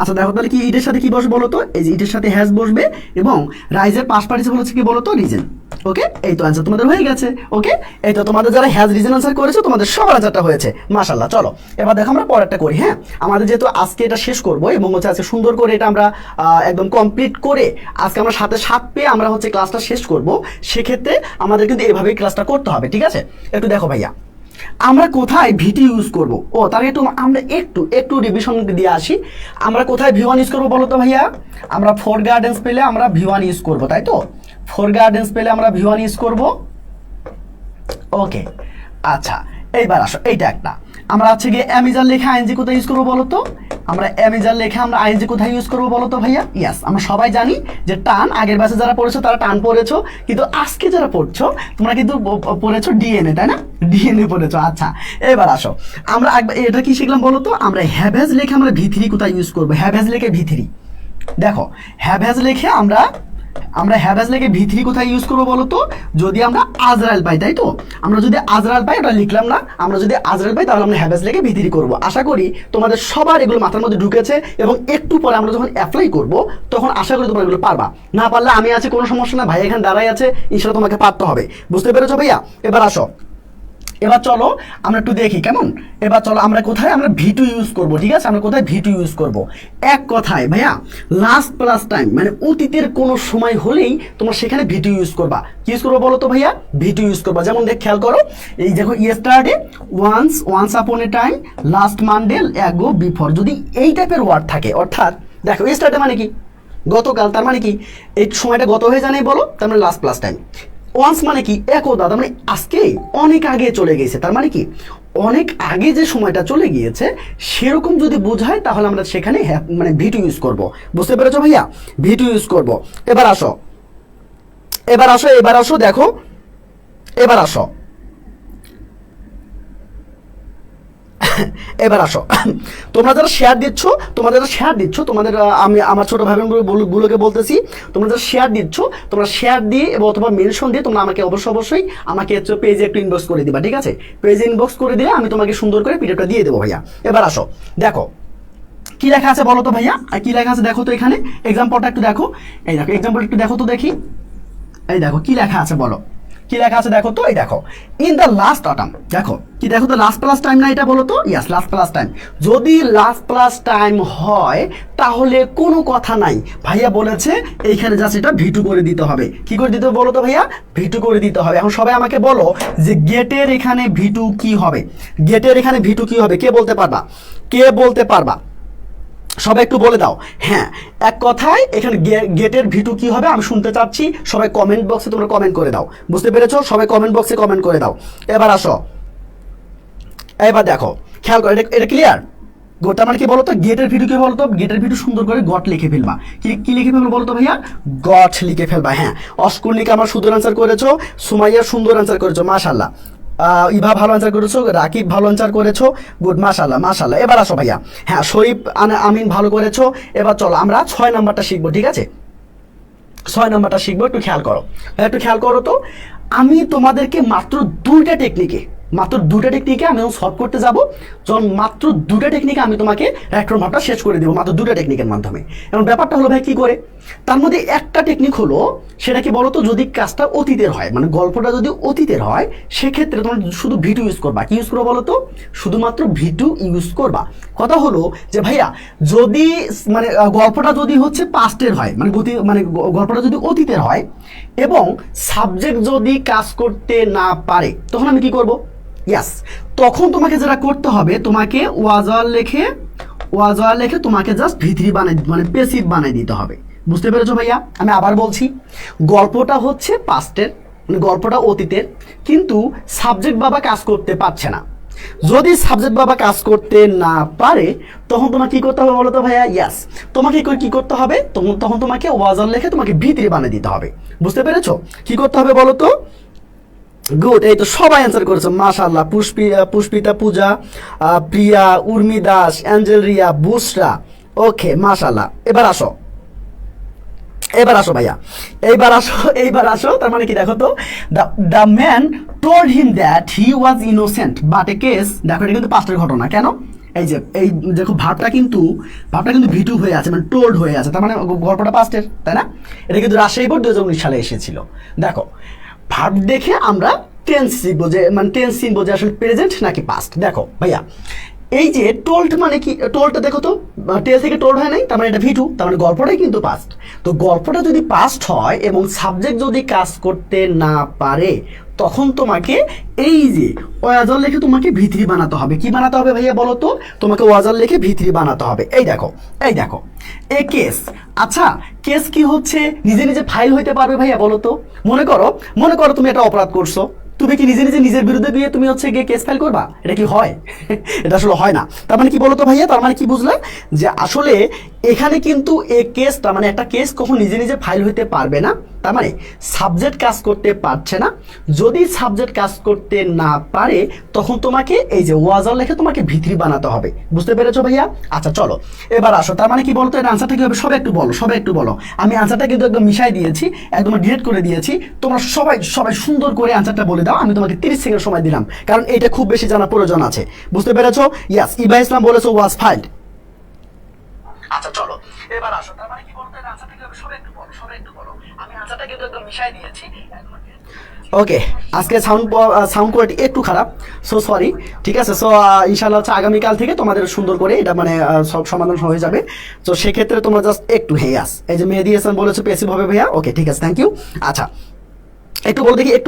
আচ্ছা দেখো তাহলে কি ইটের সাথে কি বসবে বলতো? এই যে ইটের সাথে হ্যাজ বসবে এবং রাইজের পাশ পার্টিসিপল হচ্ছে কি বলতো? রিজন। ওকে, এই তো অ্যান্সার তোমাদের হয়ে গেছে। ওকে, এই তো তোমাদের যারা হ্যাজ রিজন আনসার করেছো তোমাদের সবার আনসারটা হয়েছে, মাশাআল্লাহ। চলো এবার দেখো আমরা পরেরটা করি। হ্যাঁ, আমাদের যেহেতু আজকে এটা শেষ করব এবং হচ্ছে আজকে সুন্দর করে এটা আমরা একদম কমপ্লিট করে আজকে আমরা 7 পেয়ে আমরা হচ্ছে ক্লাসটা শেষ করব, সেক্ষেত্রে আমাদের কিন্তু এভাবেই ক্লাসটা করতে হবে, ঠিক আছে? একটু দেখো ভাইয়া, আমরা কোথায় ভিটি ইউজ করব? ও তাহলে একটু আমরা একটু রিভিশন দিয়ে আসি। আমরা কোথায় ভি ওয়ান ইউজ করবো বলো তো ভাইয়া? আমরা ফোর গার্ডেন্স পেলে আমরা ভি ওয়ান ইউজ করবো, তাই তো? ফোর গার্ডেন্স পেলে আমরা ভি ওয়ান ইউজ করবো। ওকে, আচ্ছা এইবার আসো, এইটা একটা আমরা হচ্ছে গিয়ে অ্যামেজার লেখা আইএনজি কোথায় ইউজ করবো বলো তো? আমরা অ্যামেজার লেখা আমরা আইএনজি কোথায় ইউজ করবো বলো তো ভাইয়া? ইয়াস, আমরা সবাই জানি যে টান, আগের ব্যাচে যারা পড়েছো তারা টান পড়েছো, কিন্তু আজকে যারা পড়ছো তোমরা কিন্তু পড়েছো ডিএনএ, তাই না? ডিএনএ পড়েছো। আচ্ছা এবার আসো, আমরা এটা কি শিখলাম বলো তো? আমরা হ্যাভেজ লেখে আমরা ভিথরি কোথায় ইউজ করবো? হ্যাভেজ লেখে ভিথরি, দেখো হ্যাভেজ লেখে আমরা হ্যাভেজ লেখে ভিথরি কোথায় ইউজ করবো বলো তো? যদি আমরা আজরাইল পাই, তাই তো? আমরা যদি আজরাইল পাই, ওটা লিখলাম না, আমরা যদি আজরাইল পাই তাহলে আমরা হ্যাভেজ লেখে ভিথরি করবো। আশা করি তোমাদের সবার এগুলো মাথার মধ্যে ঢুকেছে এবং একটু পরে আমরা যখন অ্যাপ্লাই করব তখন আশা করি তোমরা এগুলো পারবা। না পারলে আমি আছি, কোনো সমস্যা না, ভাই এখানে দাঁড়াই আছে, ইনশাল্লাহ তোমাকে পারতে হবে। বুঝতে পেরেছো ভাইয়া? এবার আসো, এবার চলো আমরা একটু দেখি কেমন। এবার চলো আমরা কোথায় আমরা ভি2 ইউজ করব, ঠিক আছে? আমরা কোথায় ভি2 ইউজ করব? এক কথায় ভাইয়া লাস্ট প্লাস টাইম, মানে অতীতের কোনো সময় হলেই তোমরা সেখানে ভি2 ইউজ করবা। কি ইউজ করবো বলো তো ভাইয়া? ভি2 ইউজ করবা। যেমন দেখ, খেয়াল করো, এই দেখো yesterday, once upon a time, last Monday, ago, before, যদি এই টাইপের ওয়ার্ড থাকে, অর্থাৎ দেখো ইয়েস্টারডে মানে কি গতকাল, তার মানে কি এই সময়টা গত হয়ে যায় নাই বলো, তার মানে লাস্ট প্লাস টাইম। ওয়ান্স মানে কি একদা, তার মানে আজকেই অনেক আগে চলে গেছে, তার মানে কি অনেক আগে যে সময়টা চলে গিয়েছে সেরকম যদি বোঝায় তাহলে আমরা সেখানে মানে ভি2 ইউজ করব। বুঝতে পেরেছো ভাইয়া? ভি2 ইউজ করব। এবার আসো, দেখো, এবার আসো, এবার আসো, তোমরা যারা শেয়ার দিচ্ছ, তোমাদের আমি আমার ছোট ভাই বোনগুলোকে বলতেছি, তোমরা যারা শেয়ার দিচ্ছ, তোমরা শেয়ার দিয়ে এবং অথবা মেনশন দিয়ে তোমরা আমাকে অবশ্যই আমাকে পেজে একটু ইনবক্স করে দিবা, ঠিক আছে? পেজে ইনবক্স করে দিলে আমি তোমাকে সুন্দর করে পিডিএফটা দিয়ে দেবো ভাইয়া। এবার আসো, দেখো কি লেখা আছে বলো তো ভাইয়া? কি লেখা আছে দেখো তো, এখানে এক্সাম্পলটা একটু দেখো। এই দেখো এক্সাম্পলটা একটু দেখো তো দেখি, এই দেখো কি লেখা আছে বলো, কি লেখা আছে দেখো তো? এই দেখো, ইন দ্য লাস্ট অটাম, দেখো কি দেখো তো, লাস্ট প্লাস টাইম না এটা বলো তো? ইয়াস, লাস্ট প্লাস টাইম। যদি লাস্ট প্লাস টাইম হয় তাহলে কোনো কথা নাই, ভাইয়া বলেছে এইখানে জাস্ট এটা ভি2 করে দিতে হবে। কি করে দিতে হবে বলো তো ভাইয়া? ভি2 করে দিতে হবে। এখন সবাই আমাকে বলো যে গেটের এখানে ভি2 কি হবে? গেটের এখানে ভি2 কি হবে? কে বলতে পারবা? সবাই একটু বলে দাও। হ্যাঁ, এক কথায় এখানে গেটের ভি2 কি হবে আমি শুনতে চাচ্ছি। সবাই কমেন্ট বক্সে তোমরা কমেন্ট করে দাও। বুঝতে পেরেছো? সবাই কমেন্ট বক্সে কমেন্ট করে দাও। এবার আসো, এবার দেখো, খেয়াল করো, এটা ক্লিয়ার? গোটা মানে কি বলতো? গেটের ভি2 কি বলতো? গেটের ভি2 সুন্দর করে গট লিখে ফেলবা। কি লিখে ফেলবো বলতো ভাইয়া? গট লিখে ফেলবা। হ্যাঁ, অস্কুর্ণিকা আমার সুন্দর অ্যান্সার করেছো, সুমাইয়া সুন্দর অ্যান্সার করেছো, মাশাআল্লাহ। ইভা ভালো অ্যান্সার করেছো, রাকিব ভালো অ্যান্সার করেছো, গুড, মাশাল্লাহ মাশাল্লাহ। এবার আসো ভাইয়া, হ্যাঁ শরীফ আমিন ভালো করেছো। এবার চলো আমরা 6 নাম্বারটা শিখবো, ঠিক আছে? 6 নাম্বারটা শিখবো, একটু খেয়াল করো, একটু খেয়াল করো তো। আমি তোমাদেরকে মাত্র 2টা টেকনিকে আমি সলভ করতে যাব। যখন মাত্র 2টা টেকনিকে আমি তোমাকে রাইট রং ভাবটা শেষ করে দেবো, মাত্র 2টা টেকনিকের মাধ্যমে। এবং ব্যাপারটা হলো ভাই কি করে, তার মধ্যে একটা টেকনিক হলো, সেটা কি বলতো, যদি কাজটা অতীতের হয়, মানে গল্পটা যদি অতীতের হয়, সেক্ষেত্রে তোমরা শুধু ভিটু ইউজ করবা। কি ইউজ করবো বলো তো? শুধুমাত্র ভিটু ইউজ করবা। কথা হলো যে ভাইয়া, যদি মানে গল্পটা যদি হচ্ছে পাস্টের হয়, মানে গল্পটা যদি অতীতের হয় এবং সাবজেক্ট যদি কাজ করতে না পারে, তখন আমি কি করব? ইয়াস, তখন তোমাকে যেটা করতে হবে, তোমাকে ওয়াজার লেখে তোমাকে জাস্ট ভিতরি বানাই, মানে পেসিভ বানাই দিতে হবে। বুঝতে পেরেছো ভাইয়া? আমি আবার বলছি, গল্পটা হচ্ছে পাস্টের, মানে গল্পটা অতীতের, কিন্তু সাবজেক্ট বাবা কাজ করতে পারছে না। যদি সাবজেক্ট বাবা কাজ করতে না পারে, তখন তোমাকে কি করতে হবে বলো তো ভাইয়া? ইয়াস, তোমাকে কি করতে হবে? তখন তোমাকে ওয়াজার লেখে তোমাকে ভিতরি বানিয়ে দিতে হবে। বুঝতে পেরেছো? কি করতে হবে বলো তো? গুড, এই তো সবাই অ্যান্সার করেছো, মাশাআল্লাহ। পুষ্পিতা, পূজা, প্রিয়া, উর্মি দাস, অ্যাঞ্জেল রিয়া, বুসরা, ওকে মাশাআল্লাহ। এবার আসো ভাইয়া, এইবার আসো। তার মানে কি দেখো তো, the man told him that he was innocent but A case, দেখো এটা কিন্তু পাস্টের ঘটনা। কেন? এই দেখো ভাবটা কিন্তু ভিটু হয়ে আছে, মানে টোল্ড হয়ে আছে, তার মানে গল্পটা পাস্টের, তাই না? এটা কিন্তু রাজশাহী বোর্ড 2019 সালে এসেছিল। দেখো ভার্ব দেখে আমরা টেন্স শিখবো, যে মানে টেন্স চিনবো যে আসলে প্রেজেন্ট নাকি পাস্ট। দেখো ভাইয়া, এই যে টোল্ড মানে কি, টোল্ডটা দেখো তো, টেল থেকে টোল্ড হয় নাই, তার মানে এটা ভিটু, তার মানে গল্পটাই কিন্তু পাস্ট। তো গল্পটা যদি পাস্ট হয় এবং সাবজেক্ট যদি কাজ করতে না পারে, তখন তোমাকে এই যে ওয়াজার লিখে তোমাকে ভিতরি বানাতে হবে। কি বানাতে হবে ভাইয়া বলো তো? তোমাকে ওয়াজার লিখে ভিতরি বানাতে হবে। এই দেখো এ কেস। আচ্ছা, কেস কি হচ্ছে? নিজে নিজে ফাইল হইতে পারবে ভাইয়া বলো তো? মনে করো তুমি একটা অপরাধ করছো, তুমি কি নিজে নিজের বিরুদ্ধে গিয়ে তুমি হচ্ছে গিয়ে কেস ফাইল করবা? এটা কি হয়? এটা আসলে হয় না। তার মানে কি বলতো ভাইয়া? তার মানে কি বুঝলে, যে আসলে এখানে কিন্তু এই কেসটা, মানে একটা কেস কখন নিজে ফাইল হইতে পারবে না, তার মানে সাবজেক্ট কাজ করতে পারছে না। যদি সাবজেক্ট কাজ করতে না পারে, তখন তোমাকে এই যে ওয়াজার লেখে তোমাকে ভিতরি বানাতে হবে। বুঝতে পেরেছো ভাইয়া? আচ্ছা চলো এবার আসো। তার মানে কি বলতো, এর আনসারটা কি হবে? সবাই একটু বলো। আমি আনসারটা কিন্তু একদম মিশাই দিয়েছি, একদম ডিরেক্ট করে দিয়েছি। তোমরা সবাই সুন্দর করে আনসারটা বলে দাও। আমি তোমাকে 30 সেকেন্ড সময় দিলাম, কারণ এটা খুব বেশি জানা প্রয়োজন আছে। বুঝতে পেরেছো? ইয়াস, ইবা ইসলাম বলেছো ওয়াজ ফাইল্ড। আচ্ছা চলো এবার আসো। তার মানে কি বলতো, এর আনসারটা কি হবে? সবাই একটু বলো। আমি আনসারটা কিন্তু একদম মিশাই দিয়েছি। ওকে, আজকে সাউন্ড কোয়ালিটি একটু খারাপ, সো সরি, ঠিক আছে? সো ইনশাআল্লাহ হচ্ছে আগামীকাল থেকে তোমাদের সুন্দর করে এটা মানে সব সমাধান হয়ে যাবে। তো সেক্ষেত্রে তোমরা জাস্ট একটু ইয়াস, এই যে মেহেদি হাসান বলেছো পেসিভ হবে ভাইয়া, ওকে ঠিক আছে, থ্যাংক ইউ। আচ্ছা একটু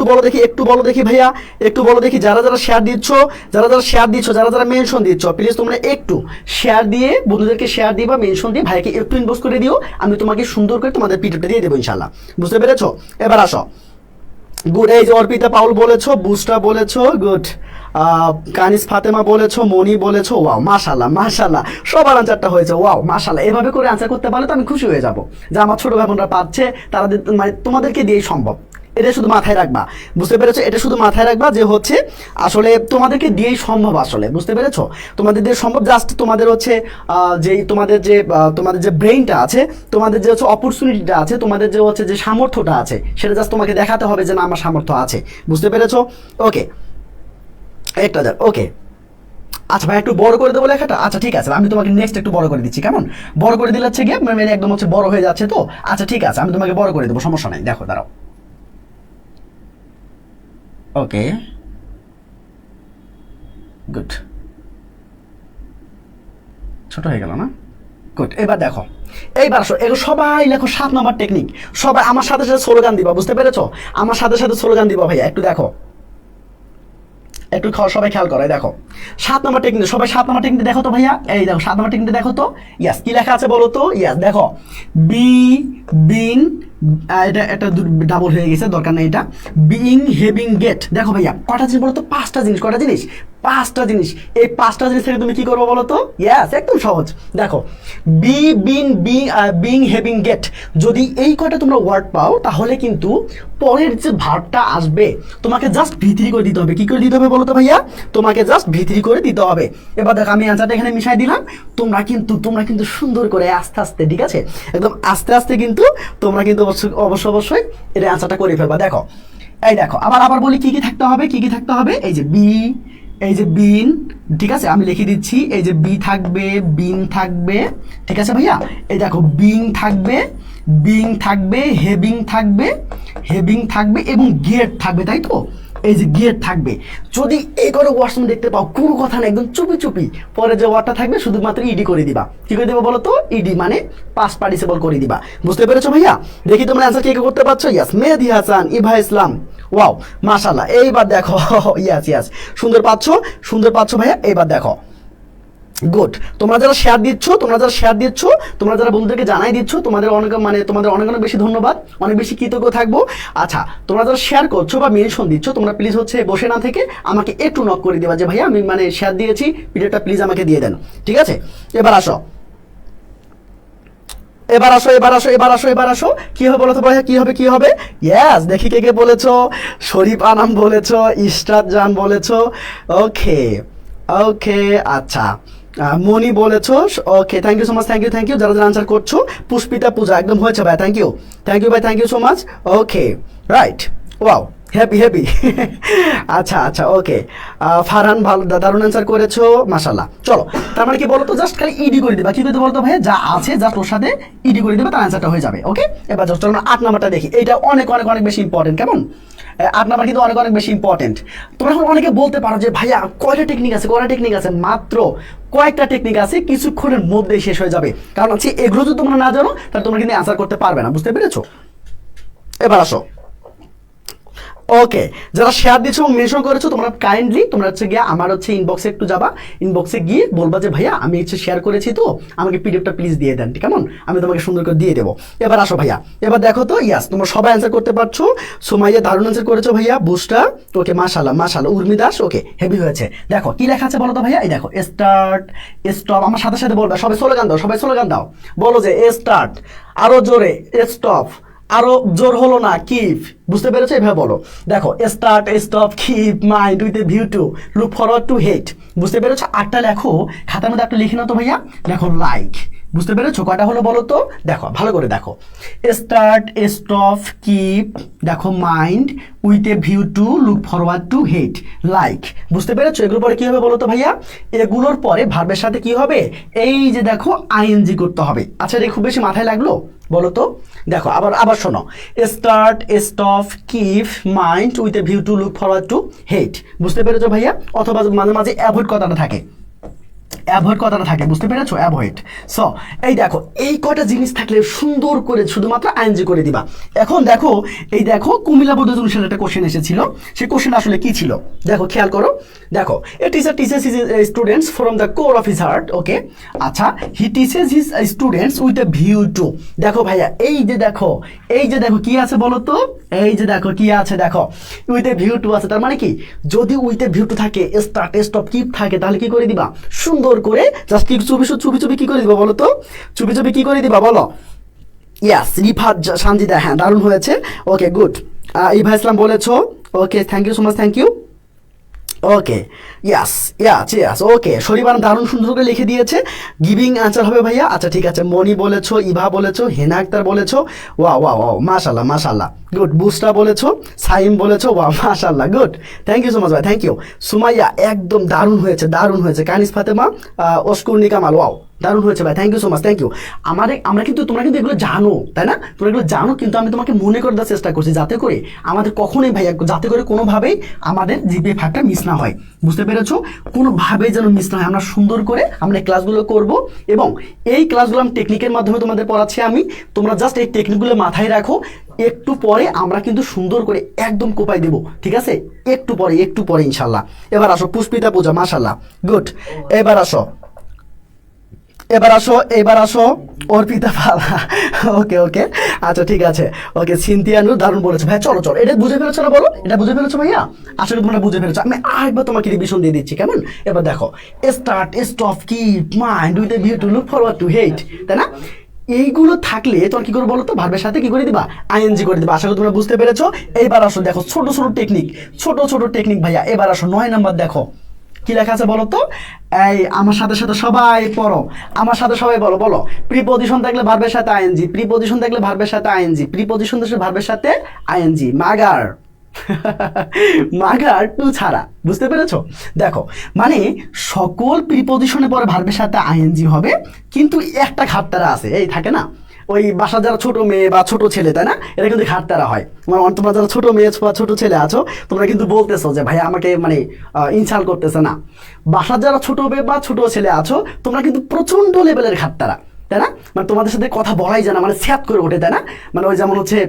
বলো দেখি ভাইয়া, একটু বলো দেখি, যারা শেয়ার দিচ্ছ, যারা মেনশন দিচ্ছ, প্লিজ তোমরা একটু শেয়ার দিয়ে বন্ধুদেরকে শেয়ার দিবা, মেনশন দিয়ে ভাইকে একটু ইনবক্স করে দিও। আমি তোমাকে সুন্দর করে তোমাদের পিডিএফটা দিয়ে দেবো ইনশাআল্লাহ। বুঝতে পেরেছো? এবার আসো। গুড, এই যে অর্পিতা পাউল বলেছো, বুস্টা বলেছো, গুড, কানিস ফাতেমা বলেছো, মনি বলেছো, ওয়াও মাশাআল্লাহ, সবার আনসারটা হয়েছে, ওয়াও মাশাআল্লাহ। এভাবে করে আনসার করতে পারলে তো আমি খুশি হয়ে যাব, যে আমার ছোট ভাই বোনরা পাচ্ছে, তারা মানে তোমাদেরকে দিয়েই সম্ভব। এটা শুধু মাথায় রাখবা। বুঝতে পেরেছো? এটা শুধু মাথায় রাখবা যে হচ্ছে আসলে তোমাদেরকে দিয়েই সম্ভব আসলে। বুঝতে পেরেছো? তোমাদের দিয়ে সম্ভব, জাস্ট তোমাদের হচ্ছে তোমাদের যে ব্রেইনটা আছে, তোমাদের যে হচ্ছে অপরচুনিটিটা আছে, তোমাদের যে হচ্ছে যে সামর্থ্যটা আছে, সেটা জাস্ট তোমাকে দেখাতে হবে যে না আমার সামর্থ্য আছে। বুঝতে পেরেছো? ওকে, একটা যাক, ওকে। আচ্ছা ভাই, একটু বড় করে দেবো লেখাটা? আচ্ছা ঠিক আছে, আমি তোমাকে নেক্সট একটু বড় করে দিচ্ছি। কেমন বড় করে দিলে হচ্ছে গিয়ে মানে একদম হচ্ছে বড় হয়ে যাচ্ছে তো। আচ্ছা ঠিক আছে, আমি তোমাকে বড় করে দেবো, সমস্যা নাই। দেখো দাঁড়াও, ওকে গুড, ছোট হয়ে গেল না? গুড, এবার দেখো, এইবার আসো, এগুলো সবাই লেখো 7 নম্বর টেকনিক। সবাই আমার সাথে স্লোগান দিবা। বুঝতে পেরেছো? আমার সাথে স্লোগান দিবা ভাইয়া। একটু দেখো, একটু সবাই খেয়াল করো। দেখো 7 নম্বর টেকনিক, সবাই 7 নম্বর টেকনিক দেখো তো ভাইয়া। এই দেখো 7 নম্বর টেকনিক দেখো তো। ইয়াস, কি লেখা আছে বলো তো? ইয়াস দেখো, বিন, এটা ডাবল হয়ে গেছে, দরকার নেই এটা। Being, having, get. দেখো ভাইয়া কটা জিনিস বলো তো? 5টা জিনিস। কটা জিনিস? 5টা জিনিস, এই 5টা জিনিস থেকে তুমি কি করবে বলো তো? ইয়েস, একদম সহজ। দেখো, বি, বিন, বিং, হ্যাভিং, গেট, যদি এই কয়টা তোমরা ওয়ার্ড পাও তাহলে কিন্তু পরের যে ভার্বটা আসবে তোমাকে জাস্ট ভিতরি করে দিতে হবে। কি করে দিতে হবে বলো তো ভাইয়া? তোমাকে জাস্ট ভিতরি করে দিতে হবে। এবার দেখো আমি অ্যান্সারটা এখানে মিশাই দিলাম, তোমরা কিন্তু সুন্দর করে আস্তে আস্তে, ঠিক আছে, একদম আস্তে আস্তে কিন্তু তোমরা কিন্তু অবশ্যই এটা অ্যান্সারটা করে ফেলবা। দেখো, এই দেখো, আবার বলি কি কি থাকতে হবে, কি কি থাকতে হবে। এই যে বি, এই যে বিন, ঠিক আছে, আমি লিখে দিচ্ছি, এই যে বি থাকবে, বিন থাকবে, ঠিক আছে ভাইয়া। এই দেখো বিং থাকবে, হেভিং থাকবে এবং গেট থাকবে, তাই তো? এই যে গেট থাকবে। যদি এই করে ওয়ার্ডস দেখতে পাও, কোনো কথা না, একদম চুপি পরে যে ওয়ার্ডটা থাকবে শুধুমাত্র ইডি করে দিবা। কি করে দিবা বলো তো? ইডি মানে পাস্ট পার্টিসিপল করে দিবা। বুঝতে পেরেছো ভাইয়া? দেখি তোমরা অ্যান্সার কে করতে পারছো। ইয়াস, মেহেদি হাসান, ইভা ইসলাম, ওয়াও, মাশাআল্লাহ। এইবার দেখো, ইয়াস, সুন্দর পাচ্ছ ভাইয়া। এইবার দেখো, গুড। তোমরা যারা শেয়ার দিচ্ছ, তোমরা যারা বন্ধুদেরকে জানাই দিচ্ছ, তোমাদের অনেক বেশি ধন্যবাদ, অনেক বেশি কৃতজ্ঞ থাকবো। আচ্ছা, তোমরা যারা শেয়ার করছো বা মেনশন দিচ্ছ, তোমরা প্লিজ হচ্ছে বসে না থেকে আমাকে একটু নক করে দেবা যে ভাইয়া আমি শেয়ার দিয়েছি, ভিডিওটা প্লিজ আমাকে দিয়ে দেন, ঠিক আছে? এবার আসো, কি হবে বলো তো ভাইয়া? কি হবে? ইয়েস, দেখি কে বলেছো। শরীফ আনাম বলেছো, ইশরাত জান বলেছো, ওকে, আচ্ছা, মনি বলেছো, okay, thank you so much, thank you যারা আনসার করছো। পুষ্পিতা পূজা, একদম হয়েছে ভাই, থ্যাংক ইউ ভাই, thank you so much. Okay, right, wow, happy আচ্ছা, ওকে। ফারহান, ভালো, দারুণ অ্যান্সার করেছো, মাশাআল্লাহ। চলো, তার মানে কি বলতো, জাস্ট খালি ইডি করে দিবা। কি করতে বলতো ভাইয়া? যা আছে জাস্ট ওর সাথে ইডি করে দিবা, তার অ্যান্সারটা হয়ে যাবে। ওকে, এবার চলো আমরা 8 নাম্বারটা দেখি। এটা অনেক বেশি ইম্পর্টেন্ট, কেমন? 8 নাম্বার কিন্তু অনেক বেশি ইম্পর্টেন্ট। তোমরা এখন অনেকে বলতে পারো যে ভাইয়া কয়টা টেকনিক আছে? মাত্র কয়েকটা টেকনিক আছে, কিছুক্ষণের মধ্যেই শেষ হয়ে যাবে। কারণ হচ্ছে এগুলো যদি তোমরা না জানো তাহলে তোমরা কিন্তু অ্যান্সার করতে পারবে না। বুঝতে পেরেছো? এবার আসো, ওকে, যারা শেয়ার দিচ্ছ এবং মেনশন করেছো, তোমরা কাইন্ডলি তোমরা হচ্ছে গিয়ে আমার হচ্ছে ইনবক্সে একটু যাবা, ইনবক্সে গিয়ে বলবা যে ভাইয়া আমি হচ্ছে শেয়ার করেছি, তো আমাকে পিডিএফটা প্লিজ দিয়ে দেন, কেমন? আমি তোমাকে সুন্দর করে দিয়ে দেবো। এবার আসো ভাইয়া, এবার দেখো তো, ইয়াস, তোমরা সবাই অ্যান্সার করতে পারছো। সুমাইয়া দারুণ অ্যান্সার করেছো ভাইয়া। বুস্টা, ওকে, মাশাআল্লাহ। উর্মি দাস, ওকে, হেভি হয়েছে। দেখো কি লেখা আছে বলো তো ভাইয়া? এই দেখো, স্টার্ট, স্টপ, আমার সাথে বলবে, সবাই স্লোগান দাও, বলো যে স্টার্ট, আরো জোরে স্টপ, আরো জোর হলো না, কিপ। বুঝতে পেরেছো? এভাবে বলো। দেখো, start, stop, keep, mind with a view to, look forward to, hate. বুঝতে পেরেছো? 8টা লেখো, খাতার মধ্যে একটা লিখে নাও তো ভাইয়া। দেখো, লাইক। বুঝতে পেরেছো? কয়টা হলো বলো তো? দেখো, ভালো করে দেখো, স্টার্ট, স্টপ, কিপ, দেখো, mind with a view to, look forward to, hate, like. বুঝতে পেরেছো? এগুলোর পরে কি হবে বলো তো ভাইয়া? এগুলোর পরে ভার্বের সাথে কি হবে? এই যে দেখো, আইএনজি করতে হবে। আচ্ছা, এটা খুব বেশি মাথায় লাগলো বলো তো? দেখো, আবার শোনো, start, stop, keep, mind with a view to, look forward to, hate. বুঝতে পেরেছো ভাইয়া? অথবা মাঝে অ্যাভয়েড কথাটা থাকে, বুঝতে পেরেছো? অ্যাভয়েড। সো এই দেখো, এই কয়টা জিনিস থাকলে সুন্দর করে শুধুমাত্র আইএনজি করে দিবা। এখন দেখো, এই দেখো, কুমিল্লা বোর্ড রেজলিউশনের একটা কোশ্চেন এসেছিল। সেই কোশ্চেন আসলে কি ছিল দেখো, খেয়াল করো। দেখো, a teacher teaches his students from the core of his heart, okay. আচ্ছা, he teaches his students with a view to. দেখো ভাইয়া, এই যে দেখো কি আছে বলো তো? এই যে দেখো কি আছে, দেখো, উইথ এ ভিউ টু আছে। তার মানে কি, যদি উইথ এ ভিউ টু থাকে, স্টার্ট, স্টপ, কিপ থাকে, তাহলে কি করে দিবা? সুন্দর করে জাস্ট কি চুপি কি করে দিবা বলো তো? চুপি কি করে দিবা বলো? ইয়াস, রিফাত সানজিদা, হ্যাঁ, দারুণ হয়েছে। ওকে, গুড। ইভা ইসলাম বলেছো, okay, thank you so much, thank you. Okay, yes, okay, Sharifan দারুণ সুন্দর করে লিখে দিয়েছে। গিভিং অ্যান্সার হবে ভাইয়া। আচ্ছা, ঠিক আছে, মনি বলেছো, ইভা বলেছো, হেনা আক্তার বলেছো, ওয়াও, মাশাআল্লাহ, গুড। বুস্টা বলেছো, সাইম বলেছো, ওয়াও, মাশাআল্লাহ, good. Thank you so much ভাই, থ্যাংক ইউ। সুমাইয়া, একদম দারুণ হয়েছে। কানিস ফাতেমা, অস্কুরনি কামাল, ওয়াও, দারুণ হয়েছে ভাই, thank you so much, thank you. তোমরা কিন্তু এগুলো জানো, তাই না? তোমরা এগুলো জানো, কিন্তু আমি তোমাকে মনে করে দেওয়ার চেষ্টা করছি, যাতে করে আমাদের কখনোই ভাইয়া, যাতে করে কোনোভাবেই আমাদের জিপিএ ভাগটা মিস না হয়। বুঝতে পেরেছো? কোনোভাবেই যেন মিস না হয়। আমরা সুন্দর করে আমরা এই ক্লাসগুলো করব, এবং এই ক্লাসগুলো আমি টেকনিকের মাধ্যমে তোমাদের পড়াচ্ছি আমি। তোমরা জাস্ট এই টেকনিকগুলো মাথায় রাখো। একটু পরে আমরা কিন্তু সুন্দর করে একদম কোপাই দেবো, ঠিক আছে? একটু পরে ইনশাল্লাহ। এবার আসো, পুষ্পিতা পূজা, মাশাআল্লাহ, গুড। এবার আসো, এবার আসো অর্পিতা পালা। ওকে ওকে, আচ্ছা ঠিক আছে। ওকে, সিনথিয়া নূর দারুণ বলেছো ভাই। চলো চলো, এটা বুঝে ফেলেছো না বলো? এটা বুঝে ফেলেছো ভাইয়া? আসলে তোমরা বুঝে ফেলেছো। আমি আরেকবার তোমাকে রিভিশন দিয়ে দিচ্ছি, কেমন? এবার দেখো, start, stop, keep, mind, with a view to look forward to, hate, তাই না? এইগুলো থাকলে তোমার কি করে বলো তো? ভার্বের সাথে কি করে দিবা? আইএনজি করে দিবা। আশা করি তোমরা বুঝতে পেরেছো। এইবার আসো দেখো, ছোট ছোট টেকনিক, ছোট ছোট টেকনিক ভাইয়া। এবার আসো 9 নাম্বার দেখো কি লেখা আছে বলো তো? এই আমার সাথে সাথে সবাই পড়ো, আমার সাথে সবাই বলো, বলো। প্রিপজিশন থাকলে ভার্বের সাথে আইএনজি, প্রিপজিশন থাকলে ভার্বের সাথে আইএনজি, প্রিপজিশন থাকলে ভার্বের সাথে আইএনজি। মাগার মাগার টু ছাড়া, বুঝতে পেরেছো? দেখো, মানে সকল প্রিপজিশনের পরে ভার্বের সাথে আইএনজি হবে, কিন্তু একটা ঘাটতারা আছে, এই থাকে না ওই বাসার যারা ছোট মেয়ে বা ছোট ছেলে, তাই না? এটা কিন্তু ঘাটতারা হয়। তোমরা যারা ছোট মেয়ে বা ছোট ছেলে আছো, তোমরা কিন্তু বলতেছো যে ভাই আমাকে মানে ইনসাল্ট করতেছে না। বাসার যারা ছোট মেয়ে বা ছোট ছেলে আছো, তোমরা কিন্তু প্রচন্ড লেভেলের ঘাটতারা, তাই না? মানে তোমাদের সাথে কথা বলাই যায় না, মানে স্যাত করে ওঠে, তাই না? মানে ওই যেমন হচ্ছে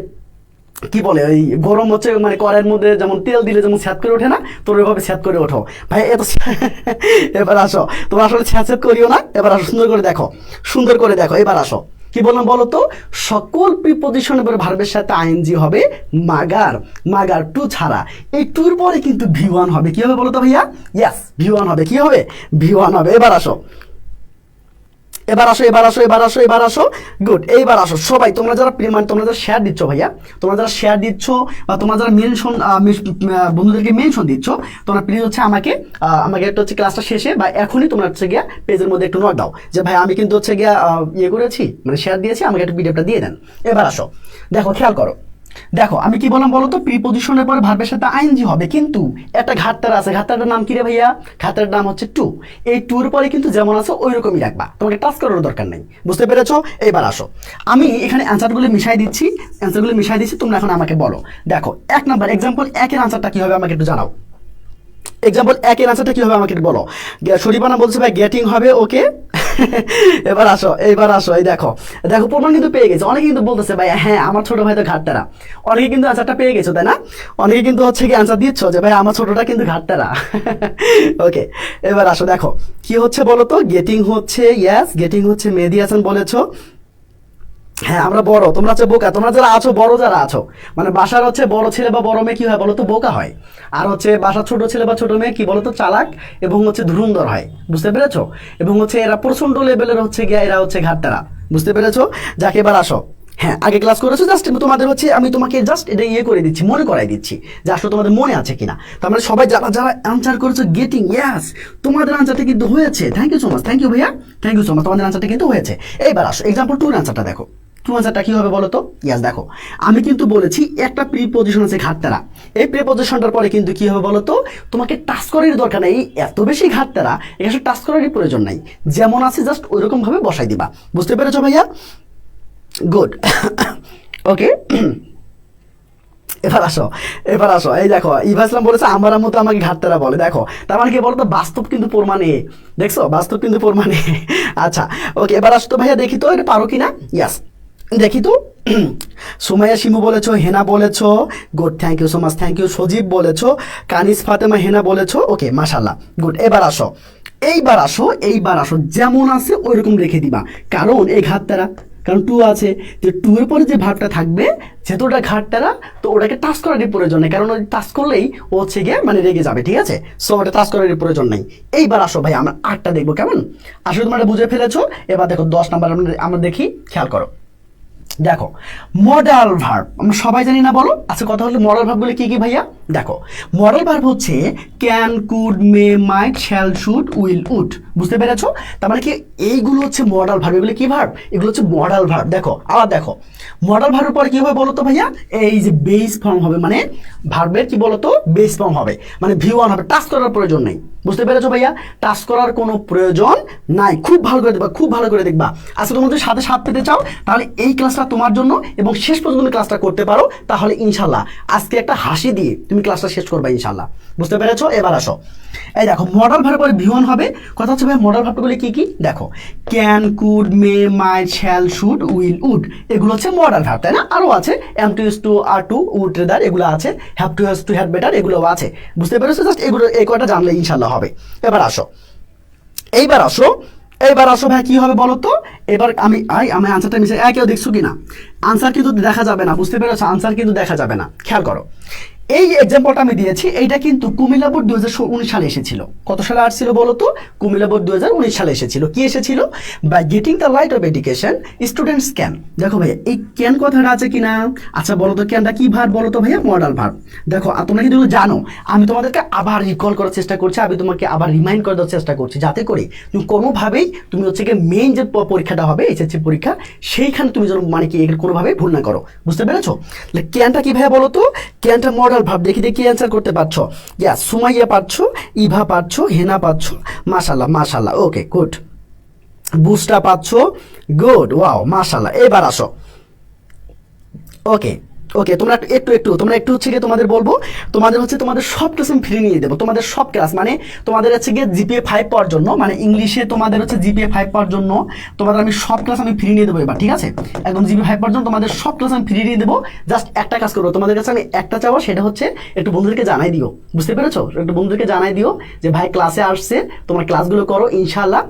কি বলে, ওই গরম হচ্ছে মানে কড়াইয়ের মধ্যে যেমন তেল দিলে যেমন স্যাত করে ওঠে না, তোর ওইভাবে স্যাত করে ওঠো ভাই। এত এবার আসো, তোমরা আসলে স্যাত স্যাত করিও না। এবার আসো, সুন্দর করে দেখো, সুন্দর করে দেখো। এবার আসো, কি বললাম বলো তো? সকল প্রিপজিশনের পরে ভার্বের সাথে আইএনজি হবে, মাগার, মাগার টু ছাড়া। এই টুর পরে কিন্তু ভি1 হবে। কি হবে বলো তো ভাইয়া? ইয়েস, ভি1 হবে। কি হবে? ভি1 হবে। এবার আসো, এবার আসো, এবার আসো, এবার আসো, এবার আসো। গুড। এইবার আসো সবাই, তোমরা যারা মানে তোমরা যারা শেয়ার দিচ্ছ ভাইয়া, তোমরা যারা শেয়ার দিচ্ছ বা তোমরা যারা মেনশন বন্ধুদেরকে মেনশন দিচ্ছ, তোমরা প্লিজ হচ্ছে আমাকে আমাকে একটা হচ্ছে ক্লাসটা শেষে বা এখনই তোমরা হচ্ছে গিয়া পেজের মধ্যে একটু নোট দাও যে ভাই আমি কিন্তু হচ্ছে গিয়া ইয়ে করেছি, মানে শেয়ার দিয়েছি, আমাকে একটু পিডিএফটা দিয়ে দেন। এবার আসো দেখো, খেয়াল করো, দেখো আমি কি বললাম বলো তো? প্রিপজিশনের পরে ভার্বের সাথে আইএনজি হবে, কিন্তু একটা ঘাটতারা আছে। ঘাটতারার নাম কি রে ভাইয়া? ঘাটতারার নাম হচ্ছে টু। এই টুর পরে কিন্তু যেমন আছে ওই রকমই রাখবা, তোমাকে টাচ করার দরকার নেই। বুঝতে পেরেছো? এইবার আসো, আমি এখানে অ্যান্সারগুলো মিশাই দিচ্ছি, অ্যান্সারগুলো মিশাই দিচ্ছি, তোমরা এখন আমাকে বলো। দেখো, 1 নাম্বার এক্সাম্পল 1-এর আনসারটা কি হবে আমাকে একটু জানাও। এক্সাম্পল 1-এর আনসারটা কি হবে আমাকে একটু বলো। শরীফানা বলছে ভাই গেটিং হবে। ওকে, এবার আসো, এইবার আসো। এই দেখো, দেখো প্রমাণ কিন্তু পেয়ে গেছে। অনেকে কিন্তু বলতেছে ভাই হ্যাঁ আমার ছোট ভাই তো ঘাটতারা। অনেকে কিন্তু আনসারটা পেয়ে গেছো, তাই না? অনেকে কিন্তু হচ্ছে কি আনসার দিচ্ছ যে ভাই আমার ছোটটা কিন্তু ঘাটতারা। ওকে, এবার আসো দেখো কি হচ্ছে বলো তো? গেটিং হচ্ছে, ইয়েস গেটিং হচ্ছে, মেহেদী হাসান বলেছো। হ্যাঁ আমরা বড়, তোমরা হচ্ছে বোকা। তোমরা যারা আছো, বড় যারা আছো, মানে বাসার হচ্ছে বড় ছেলে বা বড় মেয়ে কি হয় বলো তো? বোকা হয়। আর হচ্ছে বাসার ছোট ছেলে বা ছোট মেয়ে কি বলো তো? চালাক এবং হচ্ছে ধুরন্ধর হয়। বুঝতে পেরেছো? এবং হচ্ছে এরা প্রচন্ড লেভেলের হচ্ছে গিয়া এরা হচ্ছে ঘাটতারা। বুঝতে পেরেছো? যাকে এবার আসো, হ্যাঁ আগে ক্লাস করেছো, জাস্ট তোমাদের হচ্ছে আমি তোমাকে জাস্ট এটা ইয়ে করে দিচ্ছি, মনে করাই দিচ্ছি যে আসলে তোমাদের মনে আছে কিনা। তার মানে সবাই যারা যারা আনসার করেছো গেটিং, ইয়েস তোমাদের আনসারটা কিন্তু হয়েছে। Thank you so much, thank you ভাইয়া, থ্যাংক ইউ সো মাচ, তোমাদের আনসারটা কিন্তু হয়েছে। এইবার আসো এক্সাম্পল 2-এর আনসারটা দেখো। টু আনসারটা কি হবে বলো তো? ইয়াস দেখো, আমি কিন্তু বলেছি একটা প্রিপজিশন আছে ঘাটতারা। এই প্রিপজিশনটার পরে কিন্তু কি হবে বলো তো? তোমাকে টাচ করার দরকার নেই, এত বেশি ঘাটতারা এখানে টাচ করারই প্রয়োজন নাই। যেমন আছে জাস্ট ওইরকম ভাবে বসাই দিবা। বুঝতে পেরেছো ভাইয়া? গুড। ওকে, এবার আসো, এবার আসো। এই দেখো ইভা ইসলাম বলেছে আমার মতো আমাকে ঘাটতারা বলে। দেখো তার মানে কি বলতো? বাস্তব কিন্তু প্রমাণে, দেখছো বাস্তব কিন্তু প্রমাণে। আচ্ছা ওকে, এবার আসো তো ভাইয়া, দেখি তো এটা পারো কিনা। ইয়াস দেখি তো। সুমাইয়া শিমু বলেছো, হেনা বলেছো, good, thank you so much, thank you. Sajib বলেছো, কানিস ফাতেমা, হেনা বলেছো। ওকে মাশাল্লাহ, গুড। এবার আসো, এইবার আসো, এইবার আসো, যেমন আছে ওই রকম রেখে দিবা, কারণ এই ঘাটতারা, কারণ টু আছে, তো টু এর পরে যে ভাবটা থাকবে যেহেতু ওটা ঘাটতারা, তো ওটাকে টাচ করারই প্রয়োজন নেই, কারণ ওই টাচ করলেই ও হচ্ছে গিয়ে মানে রেগে যাবে। ঠিক আছে, সো ওটা টাচ করারই প্রয়োজন নেই। এইবার আসো ভাই, আমরা 8টা দেখবো, কেমন? আসলে তোমরা বুঝে ফেলেছো। এবার দেখো 10 নাম্বার আমরা দেখি, খেয়াল করো। দেখো মডাল ভার্ব আমরা সবাই জানি না বলো? আচ্ছা কথা হলো মডাল ভার্বগুলো কি কি ভাইয়া? দেখো মডাল ভার্ব হচ্ছে can, could, may, might, shall, should, will, would. বুঝতে পেরেছো? তার মানে কি এইগুলো হচ্ছে মডাল ভার্ব। এগুলো কি ভার্ব? এগুলো হচ্ছে মডাল ভার্ব। দেখো আবার দেখো, মডাল ভার্বের পরে কি হবে বলো তো ভাইয়া? এই যে বেস ফর্ম হবে, মানে ভার্বের কি বলতো? বেস ফর্ম হবে, মানে ভি1 হবে, টাচ করার প্রয়োজন নেই। বুঝতে পেরেছো ভাইয়া? টাচ করার কোনো প্রয়োজন নাই। খুব ভালো করে দেখবা, খুব ভালো করে দেখবা। আচ্ছা তোমরা যদি সাথে সাথ পেতে চাও তাহলে এই ক্লাসটা তোমার জন্য, এবং শেষ পর্যন্ত তুমি ক্লাসটা করতে পারো, তাহলে ইনশাল্লাহ আজকে একটা হাসি দিয়ে তুমি ক্লাসটা শেষ করবে ইনশাল্লাহ। বুঝতে পেরেছো? এবার আসো, এই দেখো মডাল ভার্বের পরে ভি1 হবে। কথা হচ্ছে ভাই মডাল ভার্বগুলো কি কি? দেখো can, could, may, might, shall, should, will, would, এগুলো হচ্ছে মডাল ভার্ব, তাই না? আরও আছে am to use to, are to, would rather, এগুলো আছে, have to has to, had better, এগুলো আছে। বুঝতে পেরেছো? জাস্ট এগুলো এই কয়টা জানলে ইনশাল্লাহ হবে। এবার আসো, এইবার আসো, এইবার আসো ভাই কি হবে বলো তো, এবার আমি আনসারটা মিশে কেউ দেখছো কিনা, আনসার কিন্তু দেখা যাবে না, বুঝতে পেরেছো, আনসার কিন্তু দেখা যাবে না, খেয়াল করো। এই এক্সাম্পলটা আমি দিয়েছি, এইটা কিন্তু কুমিল্লা বোর্ড 2019 সালে এসেছিল। কত সালে আসছিল বলো তো? কুমিল্লা বোর্ড 2019 সালে এসেছিল। কি এসেছিল? By getting the right of education students can. দেখো ভাইয়া এই ক্যান কথাটা আছে কিনা? আচ্ছা বলো তো ক্যানটা কি ভার্ব বলো তো ভাইয়া? Modal verb. দেখো তোমরা কিন্তু জানো, আমি তোমাদেরকে আবার রিকল করার চেষ্টা করছি, আমি তোমাকে আবার রিমাইন্ড করে দেওয়ার চেষ্টা করছি, যাতে করে তুমি কোনোভাবেই তুমি হচ্ছে গিয়ে মেইন যে পরীক্ষাটা হবে এইচএসসি পরীক্ষা, সেইখানে তুমি যেন মানে কি এর কোনোভাবেই ভুল না করো, বুঝতে পেরেছো? ক্যানটা কি ভাইয়া বলো তো? ক্যানটা মডাল ভার্ব। দেখি দেখি অ্যান্সার করতে পারছো? ইয়া সুমাইয়া পারছো, ইভা পারছো, হেনা পাচ্ছ, মাশাল্লাহ মাশাল্লাহ, ওকে গুড। বুস্টা পাচ্ছো, গুড, ওয়াও মাশাল্লাহ। এবার আসো, ওকে ওকে, তোমরা তোমরা একটু হচ্ছে গিয়ে তোমাদের বলবো, তোমাদের হচ্ছে তোমাদের সব ক্লাস আমি ফ্রি নিয়ে দেবো, তোমাদের সব ক্লাস মানে তোমাদের হচ্ছে গিয়ে জিপিএ 5 পাওয়ার জন্য, মানে ইংলিশে তোমাদের হচ্ছে জিপিএ 5 পাওয়ার জন্য তোমাদের আমি সব ক্লাস আমি ফ্রি নিয়ে দেবো এবার, ঠিক আছে? একদম জিপিএ 5 পাওয়ার জন্য তোমাদের সব ক্লাস আমি ফ্রি নিয়ে দেবো। জাস্ট একটা কাজ করবো, তোমাদের কাছে আমি একটা চাবো, সেটা হচ্ছে একটু বন্ধুদেরকে জানাই দিও, বুঝতে পেরেছো? একটু বন্ধুদেরকে জানাই দিও যে ভাই ক্লাসে আসছে, তোমরা ক্লাসগুলো করো ইনশাআল্লাহ।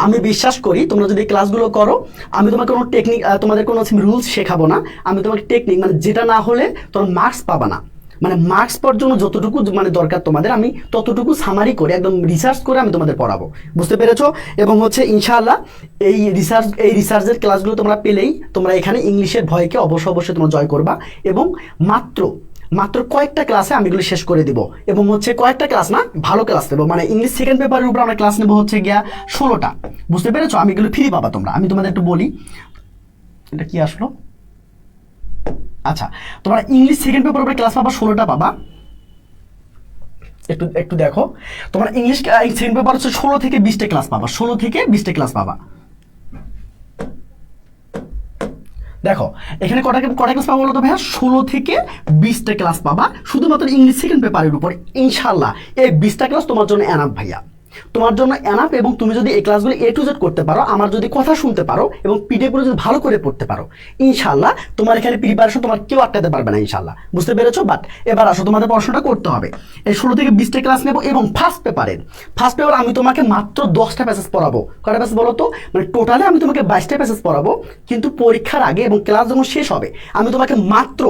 আমি বিশ্বাস করি তোমরা যদি ক্লাসগুলো করো, আমি তোমাকে কোনো টেকনিক, তোমাদের কোনো রুলস শেখাবো না, আমি তোমাকে টেকনিক মানে যেটা না হলে তোমরা মার্কস পাবা না, মানে মার্কস পাওয়ার জন্য যতটুকু মানে দরকার তোমাদের, আমি ততটুকু সামারি করে একদম রিসার্চ করে আমি তোমাদের পড়াবো, বুঝতে পেরেছো? এবং হচ্ছে ইনশাআল্লাহ এই রিসার্চের ক্লাসগুলো তোমরা পেলেই তোমরা এখানে ইংলিশের ভয়কে অবশ্যই তোমরা জয় করবা। এবং মাত্র কয়েকটা ক্লাসে আমি এগুলো শেষ করে দিব, এবং হচ্ছে কয়েকটা ক্লাস না, ভালো ক্লাস নেবো, মানে ইংলিশ সেকেন্ড পেপারের উপর আমরা ক্লাস নেবো হচ্ছে গিয়া 16টা, বুঝতে পেরেছো? আমি এগুলো ফ্রি পাবা তোমরা। আমি তোমাদের একটু বলি, এটা কি আসলো, আচ্ছা তোমরা ইংলিশ সেকেন্ড পেপার উপরে ক্লাস পাবা 16টা পাবা। একটু দেখো, তোমরা ইংলিশ সেকেন্ড পেপার হচ্ছে 16 থেকে 20টা ক্লাস পাবা, 16 থেকে 20টা ক্লাস পাবা। দেখো এখানে কটা ক্লাস পাবো বলো তো ভাইয়া? 16 থেকে 20টা ক্লাস পাবা শুধুমাত্র ইংলিশ সেকেন্ড পেপারের উপর। ইনশাআল্লাহ এই 20টা ক্লাস তোমার জন্য এনাফ ভাইয়া, তোমার জন্য এনাফ। এবং তুমি যদি এই ক্লাসগুলো A to Z করতে পারো, আমার যদি কথা শুনতে পারো এবং পিডিএফ গুলো যদি ভালো করে পড়তে পারো, ইনশাআল্লাহ তোমার এখানে প্রিপারেশন তোমার কেউ আটকাতে পারবে না ইনশাআল্লাহ, বুঝতে পেরেছো? বাট এবার আসো, তোমাদের পড়াশোনাটা করতে হবে। এই 16 থেকে 20টা ক্লাস নেবো, এবং ফার্স্ট পেপার আমি তোমাকে মাত্র 10টা প্যাসেজ পড়াবো। কয়টা প্যাসেজ বলো তো? মানে টোটালে আমি তোমাকে 22টা প্যাসেজ পড়াবো, কিন্তু পরীক্ষার আগে এবং ক্লাস যখন শেষ হবে আমি তোমাকে মাত্র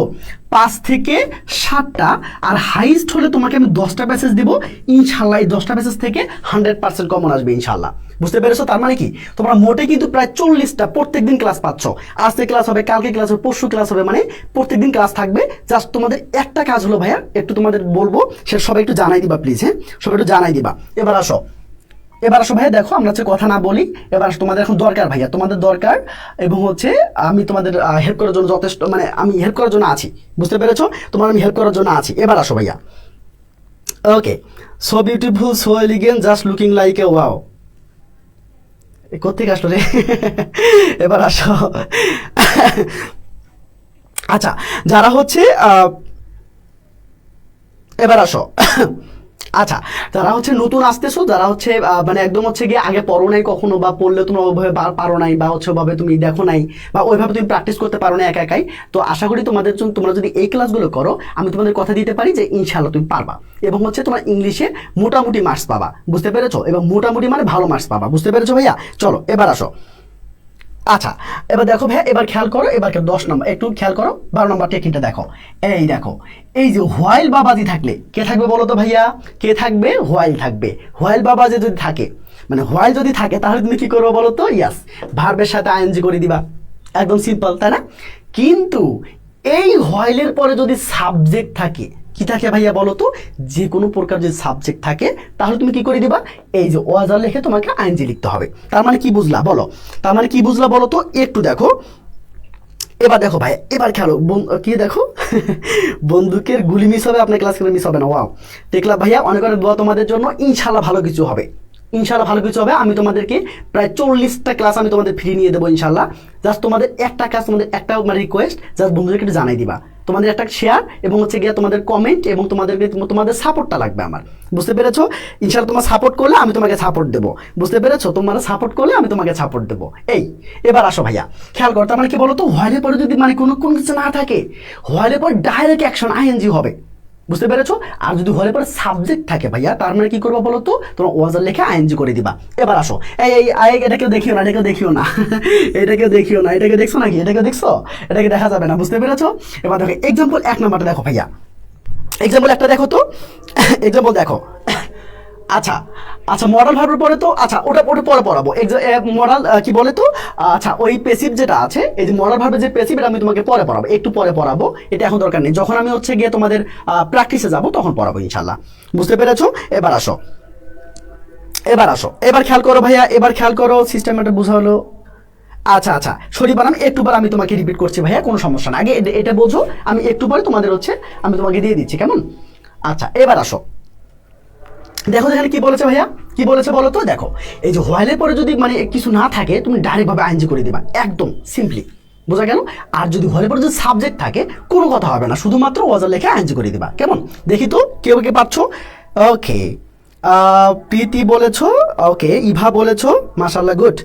5 থেকে 7টা, আর হাইস্ট হলে তোমাকে আমি 10টা প্যাসেজ দেবো ইনশাআল্লাহ। এই 10টা প্যাসেজ থেকে 100% কমন আসবে ইনশাআল্লাহ, বুঝতে পেরেছো? তার মানে কি তোমরা মোটে কিন্তু প্রায় 40টা প্রত্যেকদিন ক্লাস পাচ্ছ। আজকে ক্লাস হবে, কালকে ক্লাস হবে, পরশু ক্লাস হবে, মানে প্রত্যেকদিন ক্লাস থাকবে। জাস্ট তোমাদের একটা কাজ হলো ভাইয়া, একটু তোমাদের বলবো, সে সবাই একটু জানাই দিবা প্লিজ, হ্যাঁ সবাই একটু জানাই দিবা। এবার আসো ভাইয়া, দেখো আমরা হচ্ছে কথা না বলি, এবার তোমাদের এখন দরকার ভাইয়া, তোমাদের দরকার। এবং হচ্ছে আমি তোমাদের হেল্প করার জন্য যথেষ্ট, মানে আমি হেল্প করার জন্য আছি, বুঝতে পেরেছো? তোমার আমি হেল্প করার জন্য আছি। এবার আসো ভাইয়া, okay. So beautiful, so elegant, just looking like a wow. কোথেকে আসলো রে? এবার আসো, আচ্ছা যারা হচ্ছে এবার আসো, আচ্ছা যারা হচ্ছে নতুন আসতেছো, যারা হচ্ছে মানে একদম হচ্ছে গিয়ে আগে পড়ো নাই কখনো, বা পড়লে তোমরা ওইভাবে পারো নাই, বা হচ্ছে ওইভাবে তুমি দেখো নাই, বা ওইভাবে তুমি প্র্যাকটিস করতে পারো না একাই, তো আশা করি তোমাদের জন্য, তোমরা যদি এই ক্লাসগুলো করো, আমি তোমাদের কথা দিতে পারি যে ইনশাআল্লাহ তুমি পারবা। এবং হচ্ছে তোমার ইংলিশে মোটামুটি মার্কস পাবা, বুঝতে পেরেছো? এবং মোটামুটি মানে ভালো মার্কস পাবা, বুঝতে পেরেছো ভাইয়া? চলো এবার আসো, আচ্ছা এবার দেখো ভাইয়া, এবার খেয়াল করো, এবার 10 নম্বর একটু খেয়াল করো, 12 নম্বর টেকনিকটা দেখো। এই দেখো, এই যে হোয়াইল বাবাজি থাকলে কে থাকবে বলো তো ভাইয়া? কে থাকবে? হোয়াইল থাকবে। হোয়াইল বাবাজি যদি থাকে, মানে হোয়াইল যদি থাকে, তাহলে তুমি কি করবো বলো তো? ইয়াস, ভার্বের সাথে আইএনজি করে দিবা, একদম সিম্পল, তাই না? কিন্তু এই হোয়াইলের পরে যদি সাবজেক্ট থাকে, কি থাকে ভাইয়া বলো তো? যে কোনো প্রকার যদি সাবজেক্ট থাকে, তাহলে তুমি কি করে দিবা? এই যে ওয়াজার লিখে তোমাকে আইএনজি লিখতে হবে। তার মানে কি বুঝলা বলো? তার মানে কি বুঝলা বলো তো? একটু দেখো, এবার দেখো ভাই, এবার খেলো, কি দেখো, বন্দুকের গুলি মিস হবে, আপনার ক্লাস মিস হবে না। ওয়াও, দেখলাম ভাইয়া, অনেক অনেক দোয়া তোমাদের জন্য, ইনশাআল্লাহ ভালো কিছু হবে, ইনশাআল্লাহ ভালো কিছু হবে। আমি তোমাদেরকে প্রায় 40টা ক্লাস আমি তোমাদের ফ্রি নিয়ে দেবো ইনশাআল্লাহ। জাস্ট তোমাদের একটা কাজ, তোমাদের একটা রিকোয়েস্ট, জাস্ট বন্ধুদেরকে একটু জানাই দিবা, তোমাদের একটা শেয়ার এবং হচ্ছে গিয়ে তোমাদের কমেন্ট, এবং তোমাদের সাপোর্টটা লাগবে আমার, বুঝতে পেরেছো? ইনশাআল্লাহ তোমার সাপোর্ট করলে আমি তোমাকে সাপোর্ট দেবো, বুঝতে পেরেছো? তোমরা সাপোর্ট করলে আমি তোমাকে সাপোর্ট দেবো। এই এবার আসো ভাইয়া, খেয়াল করো, তার মানে কি বলো তো? হোয়াইলের পরে যদি মানে কোনো কিছু না থাকে, হোয়াইলের পর ডাইরেক্ট অ্যাকশন আইএনজি হবে, বুঝতে পেরেছো? আর যদি হলে পরে সাবজেক্ট থাকে ভাইয়া, তার মানে কি করবা বলো তো, তোমরা ওয়াজার লেখা আইএনজি করে দিবা। এবার আসো, এটাকে দেখিও না, এটাকে দেখিও না এটাকে দেখিও না, এটাকে দেখছো নাকি? এটাকে দেখছো? এটাকে দেখা যাবে না, বুঝতে পেরেছো? এবার দেখো এক্সাম্পল 1 নাম্বারটা দেখো ভাইয়া, এক্সাম্পল একটা দেখো তো এক্সাম্পল দেখো। আচ্ছা আচ্ছা, মডাল ভার্বের পরে তো আচ্ছা ওটা ওটা পরে পড়াবো। মডাল কি বলে তো, আচ্ছা ওই পেসিভ যেটা আছে, এই যে মডাল ভার্বের যে পেসিভ, এটা আমি তোমাকে পরে পড়াবো, একটু পরে পড়াবো, এটা এখন দরকার নেই, যখন আমি হচ্ছে গিয়ে তোমাদের প্র্যাকটিসে যাব তখন পড়াবো ইনশাল্লাহ। বুঝতে পেরেছো? এবার আসো, এবার আসো, এবার খেয়াল করো ভাইয়া, এবার খেয়াল করো, সিস্টেমটা বোঝা হলো? আচ্ছা আচ্ছা, শরীফ বানাম একটু পর আমি তোমাকে রিপিট করছি ভাইয়া, কোনো সমস্যা না, আগে এটা বোঝো, আমি একটু পরে তোমাদের হচ্ছে আমি তোমাকে দিয়ে দিচ্ছি, কেমন? আচ্ছা এবার আসো, দেখো এখানে কি বলেছে ভাইয়া, কি বলেছে বলো তো? দেখো এই যে হোয়াইলের পরে যদি মানে কিছু না থাকে, তুমি ডাইরেক্ট ভাবে আইএনজি করে দিবা, একদম সিম্পলি, বোঝা গেল? আর যদি হোয়াইলের পরে যদি সাবজেক্ট থাকে, কোনো কথা হবে না, শুধুমাত্র ওয়াজার লেখা আইএনজি করে দিবা, কেমন? দেখি তো কেউ কে পাচ্ছো? ওকে, প্রীতি বলেছো, ওকে, ইভা বলেছো, মাশাল্লাহ, গুড।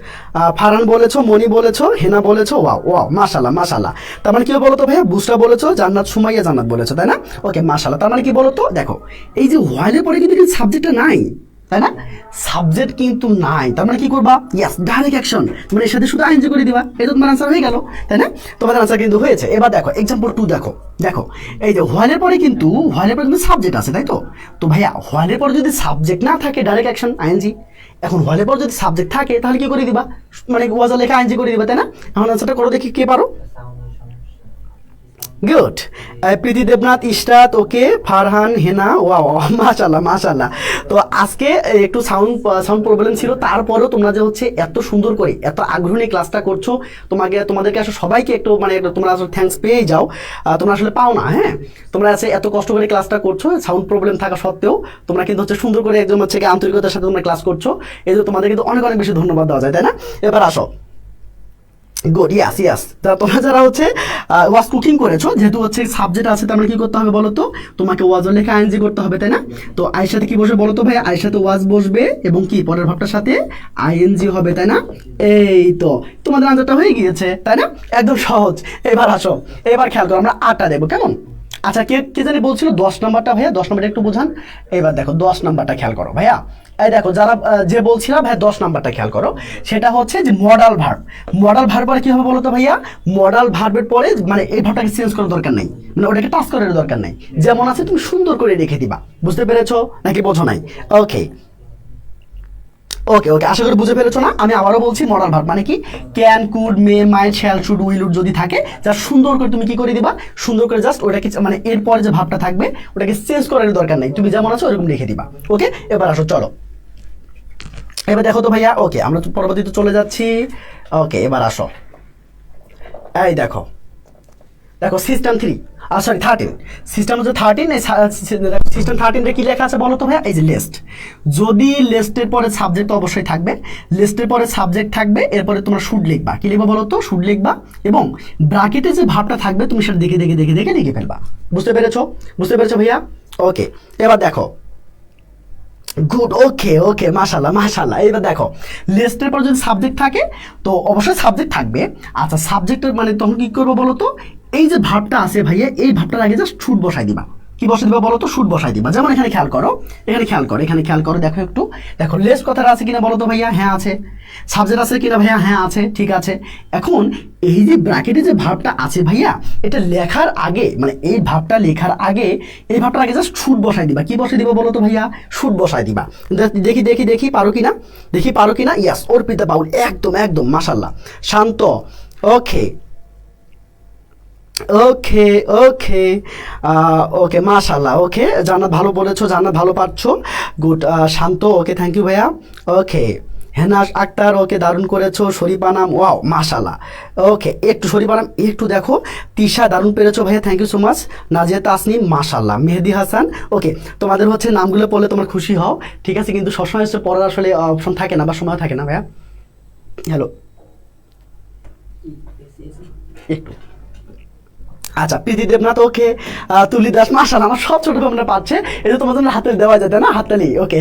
ফারহান বলেছো, মনি বলেছো, হেনা বলেছো, ওয়াও ওয়াও, মাশাল্লাহ মাশাল্লাহ। তার মানে কি বলো তো ভাইয়া? বুসরা বলেছো, জান্নাত, সুমাইয়া জান্নাত বলেছো, তাই না? ওকে, মাশাল্লাহ। তার মানে কি বলো তো? দেখো এই যে হোয়াইলের পরে কিন্তু সাবজেক্টটা নাই, তাই না? সাবজেক্ট কিন্তু নাই, তার মানে কি করবা? ইয়েস, ডাইরেক্ট অ্যাকশন, মানে এর সাথে শুধু আইএনজি করে দিবা, এটা তোমার আনসার হয়ে গেল, তাই না? তোমাদের আনসার কিন্তু হয়েছে। এবার দেখো এক্সাম্পল 2 দেখো, দেখো এই যে হোয়াইলের পরে কিন্তু সাবজেক্ট আছে, তাই তো? তো ভাইয়া হোয়াইলের পরে যদি সাবজেক্ট না থাকে, ডাইরেক্ট অ্যাকশন আইএনজি। এখন হোয়াইলের পর যদি সাবজেক্ট থাকে, তাহলে কি করে দিবা? মানে ওয়াজার লেখা আইএনজি করে দিবা, তাই না? এখন আনসারটা করো দেখি, কে পারো? গুড। প্রীতি দেবনাথ, ইশরাত, ওকে, ফারহান, হেনা, ওয়াও, মাশাল্লাহ মাশাল্লাহ। তো আজকে একটু সাউন্ড প্রবলেম ছিল, তারপরেও তোমরা যে হচ্ছে এত সুন্দর করে এত আগ্রহী ক্লাসটা করছো, তোমাদেরকে আসলে সবাইকে একটু মানে তোমরা আসলে থ্যাঙ্কস পেয়ে যাও, তোমরা আসলে পাও না, হ্যাঁ? তোমরা আছে এত কষ্ট করে ক্লাসটা করছো, সাউন্ড প্রবলেম থাকা সত্ত্বেও তোমরা কিন্তু হচ্ছে সুন্দর করে একদম হচ্ছে আন্তরিকতার সাথে তোমরা ক্লাস করছো, এই যে তোমাদের কিন্তু অনেক অনেক বেশি ধন্যবাদ দেওয়া যায়, তাই না? এবার আসো, গুড, ইয়াস ইয়াস। তা তোমরা যারা হচ্ছে ওয়াজ কুকিং করেছো, যেহেতু হচ্ছে সাবজেক্ট আছে, তার মানে কি করতে হবে বলো তো? তোমাকে ওয়াজের লেখা আইএনজি করতে হবে, তাই না? তো আয়ের সাথে কি বসবে বলো তো ভাই? আয়ের সাথে ওয়াজ বসবে এবং কি পরের ভাবটার সাথে আইএনজি হবে, তাই না? এই তো তোমাদের আনসারটা হয়ে গিয়েছে, তাই না? একদম সহজ। এবার আসো, এবার খেয়াল করো, আমরা 8টা দেবো, কেমন? আচ্ছা, কে কে জানি বলছিল 10 নাম্বারটা ভাইয়া, 10 নাম্বারটা একটু বোঝান। এবার দেখো 10 নাম্বারটা খেয়াল করো ভাইয়া, এই দেখো যারা যে বলছিলাম ভাই 10 নাম্বারটা খেয়াল করো, সেটা হচ্ছে যে মডাল ভার্ব। মডাল ভার্ব পরে কি হবে বলো তো ভাইয়া? মডাল ভার্বের পরে মানে এই ভার্বটাকে চেঞ্জ করার দরকার নাই, মানে ওটাকে টাচ করার দরকার নাই, যেমন আছে তুমি সুন্দর করে রেখে দিবা। বুঝতে পেরেছো নাকি বোঝো নাই? ওকে ওকে ওকে, আশা করি বুঝে ফেলেছো না? আমি আবারও বলছি, মডাল ভার্ব মানে কি? Can, could, may, might, shall, should, will, would যদি থাকে, যা সুন্দর করে তুমি কি করে দিবা? সুন্দর করে জাস্ট ওটাকে মানে এরপরে যে ভাবটা থাকবে ওটাকে চেঞ্জ করার দরকার নেই, তুমি যেমন আছো ওরকম রেখে দিবা। ওকে, এবার আসো, চলো এবার দেখো তো ভাইয়া। ওকে, আমরা তো পরবর্তীতে চলে যাচ্ছি। ওকে, এবার আসো, এই দেখো, দেখো সিস্টেম 3, সরি 13, সিস্টেম হচ্ছে 13। এই সিস্টেম 13 কি লেখা আছে বলো তো ভাইয়া? এই যে লিস্ট, যদি লিস্টের পরে সাবজেক্ট অবশ্যই থাকবে, লিস্টের পরে সাবজেক্ট থাকবে, এরপরে তোমরা শুড লিখবা। কি লিখবা বলো তো? শুড লিখবা, এবং ব্র্যাকেটে যে ভাবটা থাকবে তুমি সেটা দেখে দেখে দেখে দেখে লিখে ফেলবা। বুঝতে পেরেছো? বুঝতে পেরেছো ভাইয়া? ওকে, এবার দেখো, গুড, ওকে ওকে, মাশাল্লাহ মাশাল্লাহ। এবার দেখো লিস্টের পর যদি সাবজেক্ট থাকে, তো অবশ্যই সাবজেক্ট থাকবে। আচ্ছা, সাবজেক্টের মানে তখন কি করবো বলো তো? এই যে ভাবটা আছে ভাইয়া, এই ভাবটার আগে জাস্ট শুড বসাই দিবা। কি বসাই দিবা বলো তো? শুড বসাই দিবা। যেমন এখানে খেয়াল করো, এখানে খেয়াল করো, এখানে খেয়াল করো, দেখো একটু, দেখো লেস কথাটা আছে কিনা বলো তো ভাইয়া? হ্যাঁ আছে। সাবজেক্ট আছে কিনা ভাইয়া? হ্যাঁ আছে, ঠিক আছে। এখন এই যে ব্র্যাকেটে যে ভাবটা আছে ভাইয়া, এটা লেখার আগে মানে এই ভাবটা লেখার আগে, এই ভাবটার আগে জাস্ট শুড বসাই দিবা। কি বসাই দিবা বলো তো ভাইয়া? শুড বসাই দিবা। দেখি দেখি দেখি পারো কিনা, দেখি পারো কিনা। ইয়াস, অর্পিতা পাউল, একদম একদম, মাশাল্লাহ। শান্ত, ওকে ওকে ওকে ওকে, মাশাল্লাহ। ওকে, জান্নাত ভালো বলেছো, জান্নাত ভালো পারছো, good. Shanto, okay, thank you ভাইয়া। ওকে, হেনাস আক্তার, ওকে, দারুণ করেছো। শরীফানাম, ওয়াও, মাশাল্লাহ। ওকে, একটু শরীফানাম একটু দেখো। তিশা, দারুণ পেরেছো ভাইয়া, thank you so much. Nazia Tasnim, মাশাল্লাহ। মেহেদি হাসান, ওকে, তোমাদের হচ্ছে নামগুলো পড়লে তোমার খুশি হও, ঠিক আছে, কিন্তু সবসময় হচ্ছে পড়ার আসলে অপশন থাকে না বা সময় থাকে না ভাইয়া। হ্যালো, একটু আচ্ছা, প্রীতি দেবনাথ ওকে, তুলি দাস মাশাআল্লাহ, আমার সব ছোট ভাবনা পাচ্ছে, এটা তোমাদের হাতে দেওয়া যেত না, হাততালি ওকে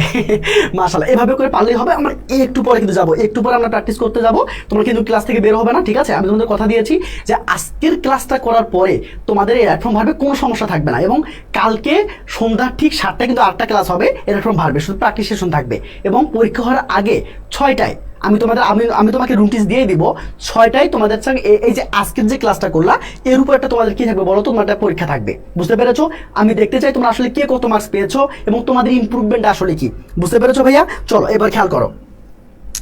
মাশাআল্লাহ, এভাবে করে পারলেই হবে। আমরা একটু পরে কিন্তু যাবো, একটু পরে আমরা প্র্যাকটিস করতে যাবো, তোমরা কিন্তু ক্লাস থেকে বের হবে না, ঠিক আছে? আমি তোমাদের কথা দিয়েছি যে আজকের ক্লাসটা করার পরে তোমাদের এই এরকম ভাবে কোনো সমস্যা থাকবে না, এবং কালকে সন্ধ্যা ঠিক 7টায় কিন্তু আরেকটা ক্লাস হবে এরকম ভাবে, শুধু প্র্যাকটিস সেশন থাকবে, এবং পরীক্ষা হওয়ার আগে 6টায় আমি তোমাকে রুটিন দিয়ে দিব, 6টায় তোমাদের সঙ্গে এই যে আজকের যে ক্লাসটা করলা এর উপর একটা তোমাদের কি থাকবে বলো তো, তোমার একটা পরীক্ষা থাকবে, বুঝতে পেরেছো? আমি দেখতে চাই তোমরা আসলে কে কত মার্কস পেয়েছো এবং তোমাদের ইমপ্রুভমেন্ট আসলে কি, বুঝতে পেরেছো ভাইয়া? চলো এবার খেয়াল করো,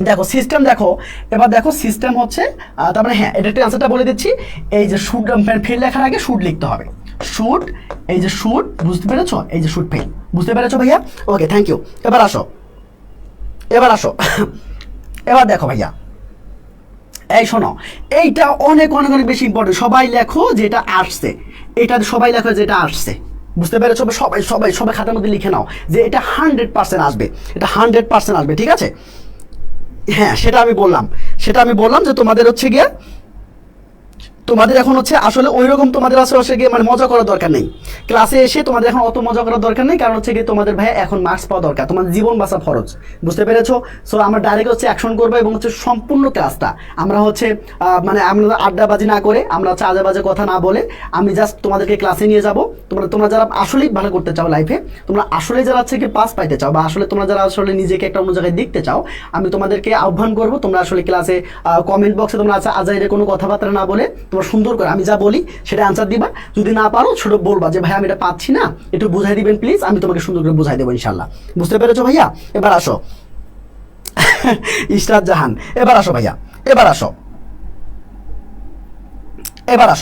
দেখো সিস্টেম, দেখো এবার দেখো সিস্টেম হচ্ছে, তারপরে হ্যাঁ এটা অ্যান্সারটা বলে দিচ্ছি, এই যে শুড ফেল লেখার আগে শুড লিখতে হবে, শুড, এই যে শুড, বুঝতে পেরেছো? এই যে শুড ফেল, বুঝতে পেরেছো ভাইয়া? ওকে, থ্যাংক ইউ। এবার আসো, এবার আসো এবার দেখো ভাইয়া, এই শোনো, এইটা অনেক অনেক অনেক বেশি ইম্পর্টেন্ট, সবাই লেখো যেটা আসছে, এটা সবাই লেখো যেটা আসছে, বুঝতে পেরেছো? সবাই সবাই সবাই খাতার মধ্যে লিখে নাও যে এটা 100% আসবে, এটা 100% আসবে, ঠিক আছে? হ্যাঁ সেটা আমি বললাম যে তোমাদের হচ্ছে গিয়ে, তোমাদের এখন হচ্ছে আসলে ওই রকম তোমাদের আসলে গিয়ে মানে মজা করার দরকার নেই, ক্লাসে এসে তোমাদের এখন অত মজা করার দরকার নেই, কারণ হচ্ছে গিয়ে তোমাদের ভাইয়া এখন মার্কস পাওয়া দরকার, তোমাদের জীবন বাঁচা ফরজ, বুঝতে পেরেছো? সো আমরা ডাইরেক্ট হচ্ছে অ্যাকশন করবো, এবং হচ্ছে সম্পূর্ণ ক্লাসটা আমরা হচ্ছে মানে আমরা আড্ডাবাজি না করে, আমরা হচ্ছে আজে বাজে কথা না বলে, আমি জাস্ট তোমাদেরকে ক্লাসে নিয়ে যাবো, তোমরা যারা আসলেই ভালো করতে চাও লাইফে, তোমরা আসলে যারা হচ্ছে কি পাস পাইতে চাও, বা আসলে তোমরা যারা আসলে নিজেকে একটা অন্য জায়গায় দেখতে চাও, আমি তোমাদেরকে আহ্বান করবো, তোমরা আসলে ক্লাসে কমেন্ট বক্সে তোমরা আজাইরে কোনো কথাবার্তা না বলে তোমরা সুন্দর করে আমি যা বলি সেটা আনসার দিবা, যদি না পারো ছোট বলবা যে ভাই আমি এটা পাচ্ছি না, একটু বুঝাই দিবেন প্লিজ, আমি তোমাকে সুন্দর করে বুঝাই দেবো ইনশাল্লাহ, বুঝতে পেরেছো ভাইয়া? এবার আসো ইশরাত জাহান, এবার আসো ভাইয়া, এবার আসো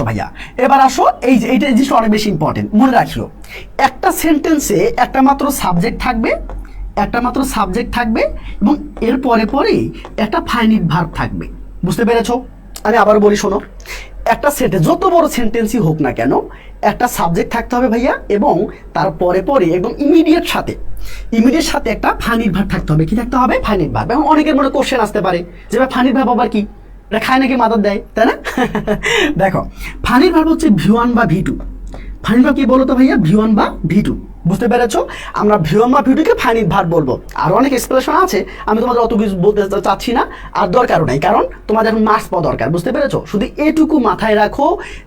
ভাইয়া, এবার আসো, এই যে এইটা জিনিসটা অনেক বেশি ইম্পর্টেন্ট, মনে রাখিও, একটা সেন্টেন্সে একটা মাত্র সাবজেক্ট থাকবে, এবং এর পরে পরেই একটা ফাইনিট ভার্ব থাকবে, বুঝতে পেরেছো? আমি আবার বলি শোনো, একটা সেন্টেন্স যত বড় সেন্টেন্সই হোক না কেন, একটা সাবজেক্ট থাকতে হবে ভাইয়া, এবং তার পরে পরে একদম ইমিডিয়েট সাথে একটা ফাইনিট ভার্ব থাকতে হবে, কি থাকতে হবে? Finite verb. এবং অনেকের মনে কোশ্চেন আসতে পারে যে ভাই ফাইনিট ভার্ব আবার কি, এটা খায় নাকি মাদার দেয়, তাই না? দেখো ফাইনিট ভার্ব হচ্ছে V1 বা V2, ফাইনিট ভার্ব কি বলো তো ভাইয়া? V1 বা V2, বুঝতে পেরেছো? আমরা V1 বা V2 কে ফাইনিট ভার্ব বলবো, আর অনেক এক্সপ্রেশন আছে, আমি তোমাদের অত কিছু বলতে চাচ্ছি না, আর দরকারও নাই, কারণ তোমাদের এখন মার্কস পাওয়া দরকার, বুঝতে পেরেছো? শুধু এটুকু মাথায় রাখো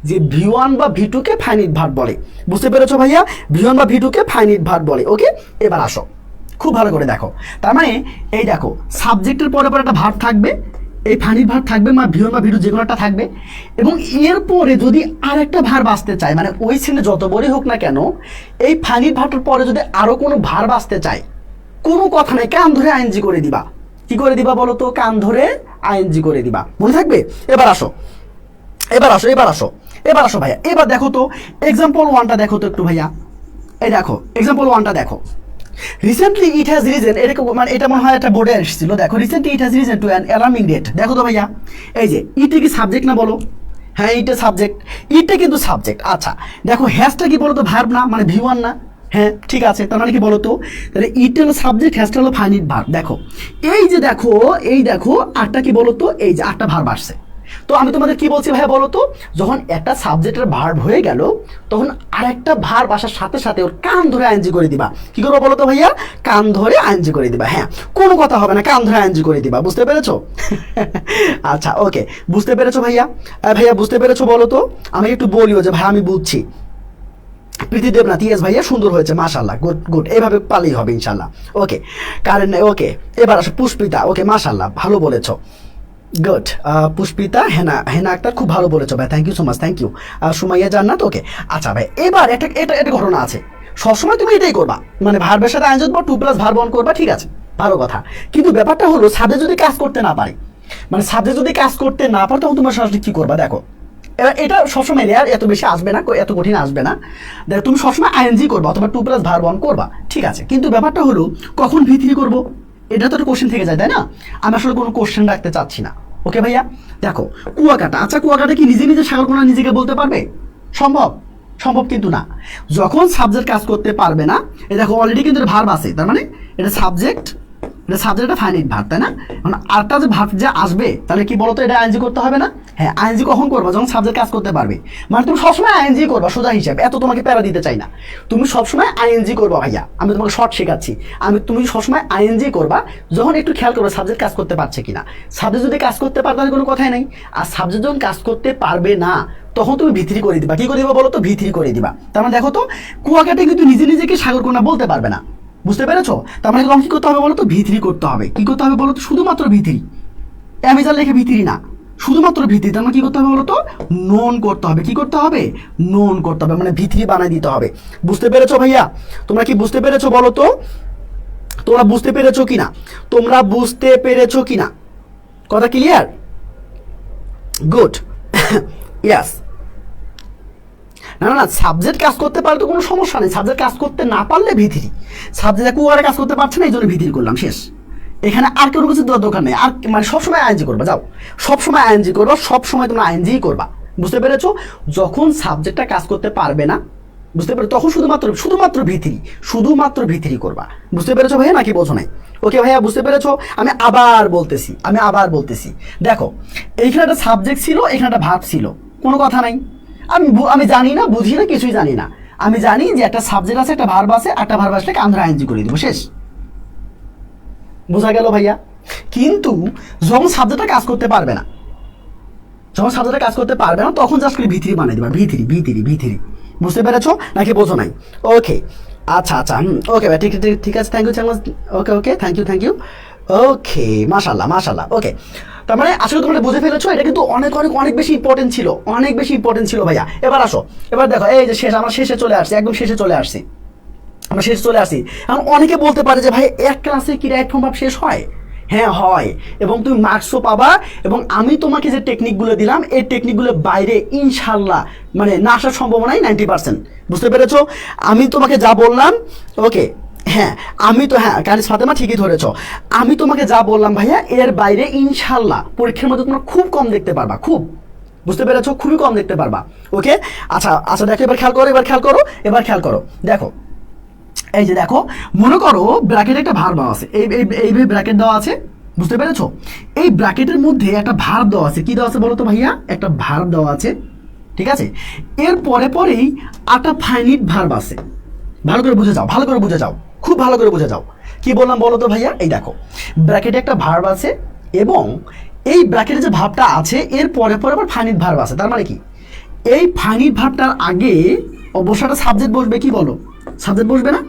যে V1 বা V2 কে ফাইনিট ভার্ব বলে, বুঝতে পেরেছো ভাইয়া? V1 বা V2 কে ফাইনিট ভার্ব বলে, ওকে? এবার আসো, খুব ভালো করে দেখো, তার মানে এই দেখো সাবজেক্টের পরে পরে একটা ভার্ব থাকবে, এই ফাইনিট ভার্ব থাকবে, বা V1 বা V2 যে কোনো একটা থাকবে, এবং এরপরে যদি আরেকটা ভার্ব আসতে চায়, মানে ওই সিনে যত বড়ই হোক না কেন, এই ফাইনিট ভার্বটার পরে যদি আরো কোনো ভার্ব আসতে চায়, কোনো কথা নাই, কান ধরে আইএনজি করে দিবা, কি করে দিবা বলো তো? কান ধরে আইএনজি করে দিবা, মনে থাকবে? এবার আসো ভাইয়া, এবার দেখো তো এক্সাম্পল 1টা দেখো তো একটু ভাইয়া, এই দেখো এক্সাম্পল 1টা দেখো, রিসেন্টলি ইট হ্যাজ রিজন, মানে এটা মনে হয় একটা বোর্ডে এসেছিল, দেখো recently it has risen to an alarming date, দেখো তো ভাইয়া, এই যে ইটে কি সাবজেক্ট না বলো? হ্যাঁ ইটে সাবজেক্ট, ইটে কিন্তু সাবজেক্ট। আচ্ছা দেখো হ্যাজটা কি বলো তো? ভার্ব না, মানে V1 না? হ্যাঁ ঠিক আছে, তার মানে কি বলো তো? তাহলে ইট হলো সাবজেক্ট, হ্যাজটা হলো ফাইনিট ভার্ব। দেখো এই দেখো আটটা কি বলো তো? এই যে আটটা ভার্ব আসছে। তো আমি তোমাদের কি বলছি ভাইয়া বলো তো, যখন একটা সাবজেক্টের ভার্ব হয়ে গেল, তখন আরেকটা ভার্ব আসার সাথে সাথে ওর কান ধরে আইএনজি করে দিবা। কি করবো বলো তো ভাইয়া? কান ধরে আইএনজি করে দিবা। হ্যাঁ কোনো কথা হবে না, কান ধরে আইএনজি করে দিবা, বুঝতে পেরেছো? আচ্ছা ওকে, বুঝতে পেরেছো ভাইয়া? ভাইয়া বুঝতে পেরেছো বলো তো? আমি একটু বলিও যে ভাই আমি বুঝছি। প্রীতি দেবনাথ, ইয়েস ভাইয়া সুন্দর হয়েছে, মাশাল্লাহ, গুড গুড, এভাবে পালেই হবে ইনশাল্লাহ। ওকে কারণ ওকে, এবার আসো পুষ্পিতা, ওকে মাশাল্লাহ ভালো বলেছো, গুড। পুষ্পিতা, হেনা আক্তার খুব ভালো বলেছো ভাই, thank you so much, thank you. Sumaiya Jannat, okay. আচ্ছা ভাই এবার এটা ঘটনা আছে, সবসময় তুমি এটাই করবা, মানে ভার্বের সাথে আইনজ বা 2+ ভার্ব অন করবা, ঠিক আছে ভালো কথা, কিন্তু ব্যাপারটা হলো সাবজেক্ট যদি কাজ করতে না পারে, মানে সাবজেক্ট যদি কাজ করতে না পারে, তখন তোমার সরাসরি কি করবা? দেখো এবার এটা সবসময় রেয়ার, এত বেশি আসবে না, এত কঠিন আসবে না। দেখো তুমি সবসময় আইএনজি করবা অথবা 2+ ভার্ব অন করবা, ঠিক আছে, কিন্তু ব্যাপারটা হলো কখন V3 করবো, এটা তো একটা কোশ্চেন থেকে যায়, তাই না? আমি আসলে কোনো কোশ্চেন রাখতে চাচ্ছি না, ওকে ভাইয়া? দেখো কুয়াকাটা, আচ্ছা কুয়াকাটা কি নিজে নিজে সাগরকোনা নিজেকে বলতে পারবে? সম্ভব কিন্তু না। যখন সাবজেক্ট কাজ করতে পারবে না, এই দেখো অলরেডি কিন্তু ভার্ব আছে, তার মানে এটা সাবজেক্ট, এটা ফাইনাইট ভার্ব, তাই না? মানে আরেকটা যে ভার্ব যে আসবে, তাহলে কি বলতো? এটা আইএনজি করতে হবে না? হ্যাঁ, আইএনজি কখন করবা? যখন সাবজেক্ট কাজ করতে পারবে। মানে তুমি সবসময় আইএনজি করবা, সোজা হিসাব, এত তোমাকে প্যারা দিতে চাই না। তুমি সবসময় আইএনজি করবা ভাইয়া, আমি তোমাকে শর্ট শেখাচ্ছি। তুমি সবসময় আইএনজি করবা যখন একটু খেয়াল করবে সাবজেক্ট কাজ করতে পারছে কিনা। সাবজেক্ট যদি কাজ করতে পারে তাহলে কোনো কথাই নাই। আর সাবজেক্ট যখন কাজ করতে পারবে না তখন তুমি ভিত্রি করে দিবা। কি করে দিবা বলো তো? ভিত্রি করে দিবা। তার মানে দেখো তো, কুয়াকাটা কিন্তু নিজে নিজেকে সাগরকন্যা বলতে পারবে না, বুঝতে পেরেছো? তার মানে তখন কি করতে হবে বলো তো? ভিত্রি করতে হবে। কি করতে হবে বলো তো? শুধুমাত্র ভিত্রি, অ্যামেজান লেখে ভিত্রি না, শুধুমাত্র ভিত্রি। তার মানে কি করতে হবে বলতো? নোন করতে হবে। কি করতে হবে? নোন করতে হবে, মানে ভিত্রি বানাই দিতে হবে। বুঝতে পেরেছো ভাইয়া? তোমরা কি বুঝতে পেরেছো বলো তো? তোমরা বুঝতে পেরেছো কিনা? তোমরা বুঝতে পেরেছো কিনা? কথা ক্লিয়ার? গুড। ইয়াস। না না না, সাবজেক্ট কাজ করতে পারলে তো কোনো সমস্যা নেই। সাবজেক্ট কাজ করতে না পারলে ভিত্রি। সাবজেক্ট কুয়ারে কাজ করতে পারছে না, এই জন্য ভিত্রি করলাম, শেষ। এখানে আর কোনো কিছু দেওয়ার দরকার নেই। আর মানে সবসময় আইএনজি করবা, যাও সবসময় আইএনজি করবা, সবসময় তোমরা আইএনজিই করবা। বুঝতে পেরেছো? যখন সাবজেক্টটা কাজ করতে পারবে না, বুঝতে পেরেছো, তখন শুধুমাত্র ভিত্রি, শুধুমাত্র ভিত্রি করবা। বুঝতে পেরেছো ভাইয়া, নাকি বোঝো নাই? ওকে ভাইয়া, বুঝতে পেরেছো? আমি আবার বলতেছি, দেখো এইখানে একটা সাবজেক্ট ছিল, এখানে একটা ভার্ব ছিল, কোনো কথা নাই। আমি জানি না, বুঝি না, কিছুই জানি না। আমি জানি যে একটা সাবজেক্ট আছে, একটা ভার্ব আছে, একটা ভার্ব আসলে আমরা আইএনজি করে দিব, শেষ। বোঝা গেল ভাইয়া? কিন্তু যখন সাবজেক্টটা কাজ করতে পারবে না, তখন জাস্ট করে ভিত্রি বানিয়ে দেবা। ভিত্রি। বুঝতে পেরেছো নাকি বোঝো নাই? ওকে, আচ্ছা ওকে ভাই, ঠিক আছে, thank you. Okay thank you. Okay, মাশাল্লাহ। ওকে, তার মানে আসলে তোমরা বুঝে ফেলেছো, এটা কিন্তু অনেক বেশি ইম্পর্টেন্ট ছিল ভাইয়া। এবার আসো, এবার দেখো, এই যে আমরা শেষে চলে আসছি, একদম শেষে চলে আসছি। এখন অনেকে বলতে পারে যে ভাই, এক ক্লাসে কি রাইট ফর্ম ভার্ব শেষ হয়? হ্যাঁ হয়, এবং তুমি মার্কসও পাবা। এবং আমি তোমাকে যে টেকনিকগুলো দিলাম, এই টেকনিকগুলোর বাইরে ইনশাল্লাহ মানে না আসার সম্ভাবনাই 90%। বুঝতে পেরেছো? আমি তোমাকে যা বললাম, ওকে, হ্যাঁ কানিস ফাতেমা ঠিকই ধরেছ। আমি তোমাকে যা বললাম ভাইয়া, এর বাইরে ইনশাল্লাহ পরীক্ষার মধ্যে তোমরা খুব কম দেখতে পারবা, খুব। বুঝতে পেরেছো? খুবই কম দেখতে পারবা। ওকে, আচ্ছা দেখো, এবার খেয়াল করো, দেখো এই যে দেখো, মনে করো ব্র্যাকেটে একটা ভার্ব দেওয়া আছে, এইভাবে ব্র্যাকেট দেওয়া আছে, বুঝতে পেরেছো? এই ব্র্যাকেটের মধ্যে একটা ভার্ব দেওয়া আছে। কি দেওয়া আছে বলো তো ভাইয়া? একটা ভার্ব দেওয়া আছে, ঠিক আছে? এর পরেই একটা ফাইনিট ভার্ব আছে। ভালো করে বুঝে যাও, খুব ভালো করে বুঝে যাও। কি বললাম বলো তো ভাইয়া? এই দেখো, ব্র্যাকেটে একটা ভার্ব আছে, এবং এই ব্র্যাকেটে যে ভার্বটা আছে এর পরে আবার ফাইনিট ভার্ব আছে। তার মানে কি, এই ফাইনিট ভার্বটার আগে অবশ্যই একটা সাবজেক্ট বসবে। কি বলো? সাবজেক্ট বসবে না?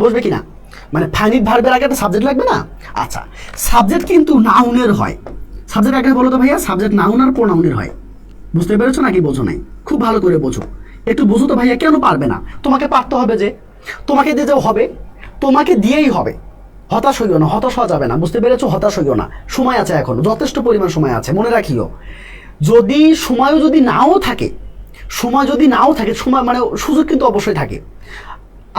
বসবে কিনা? মানে ফাইনিট ভার্বের আগে একটা সাবজেক্ট লাগবে না? আচ্ছা, সাবজেক্ট কিন্তু নাউনের হয়। সাবজেক্ট আগে বলো তো ভাইয়া? সাবজেক্ট নাউন আর প্রোনাউনের হয়। বুঝতে পেরেছো নাকি বোঝো নাই? খুব ভালো করে বোঝো, একটু বোঝো তো ভাইয়া। কেন পারবে না? তোমাকে পারতে হবে, যে তোমাকে দিয়েই হবে। হতাশ হওয়া যাবে না। বুঝতে পেরেছো? হতাশ হইও না, সময় আছে, এখন যথেষ্ট পরিমাণ সময় আছে। মনে রাখিও, সময়ও যদি নাও থাকে, সময় মানে সুযোগ কিন্তু অবশ্যই থাকে।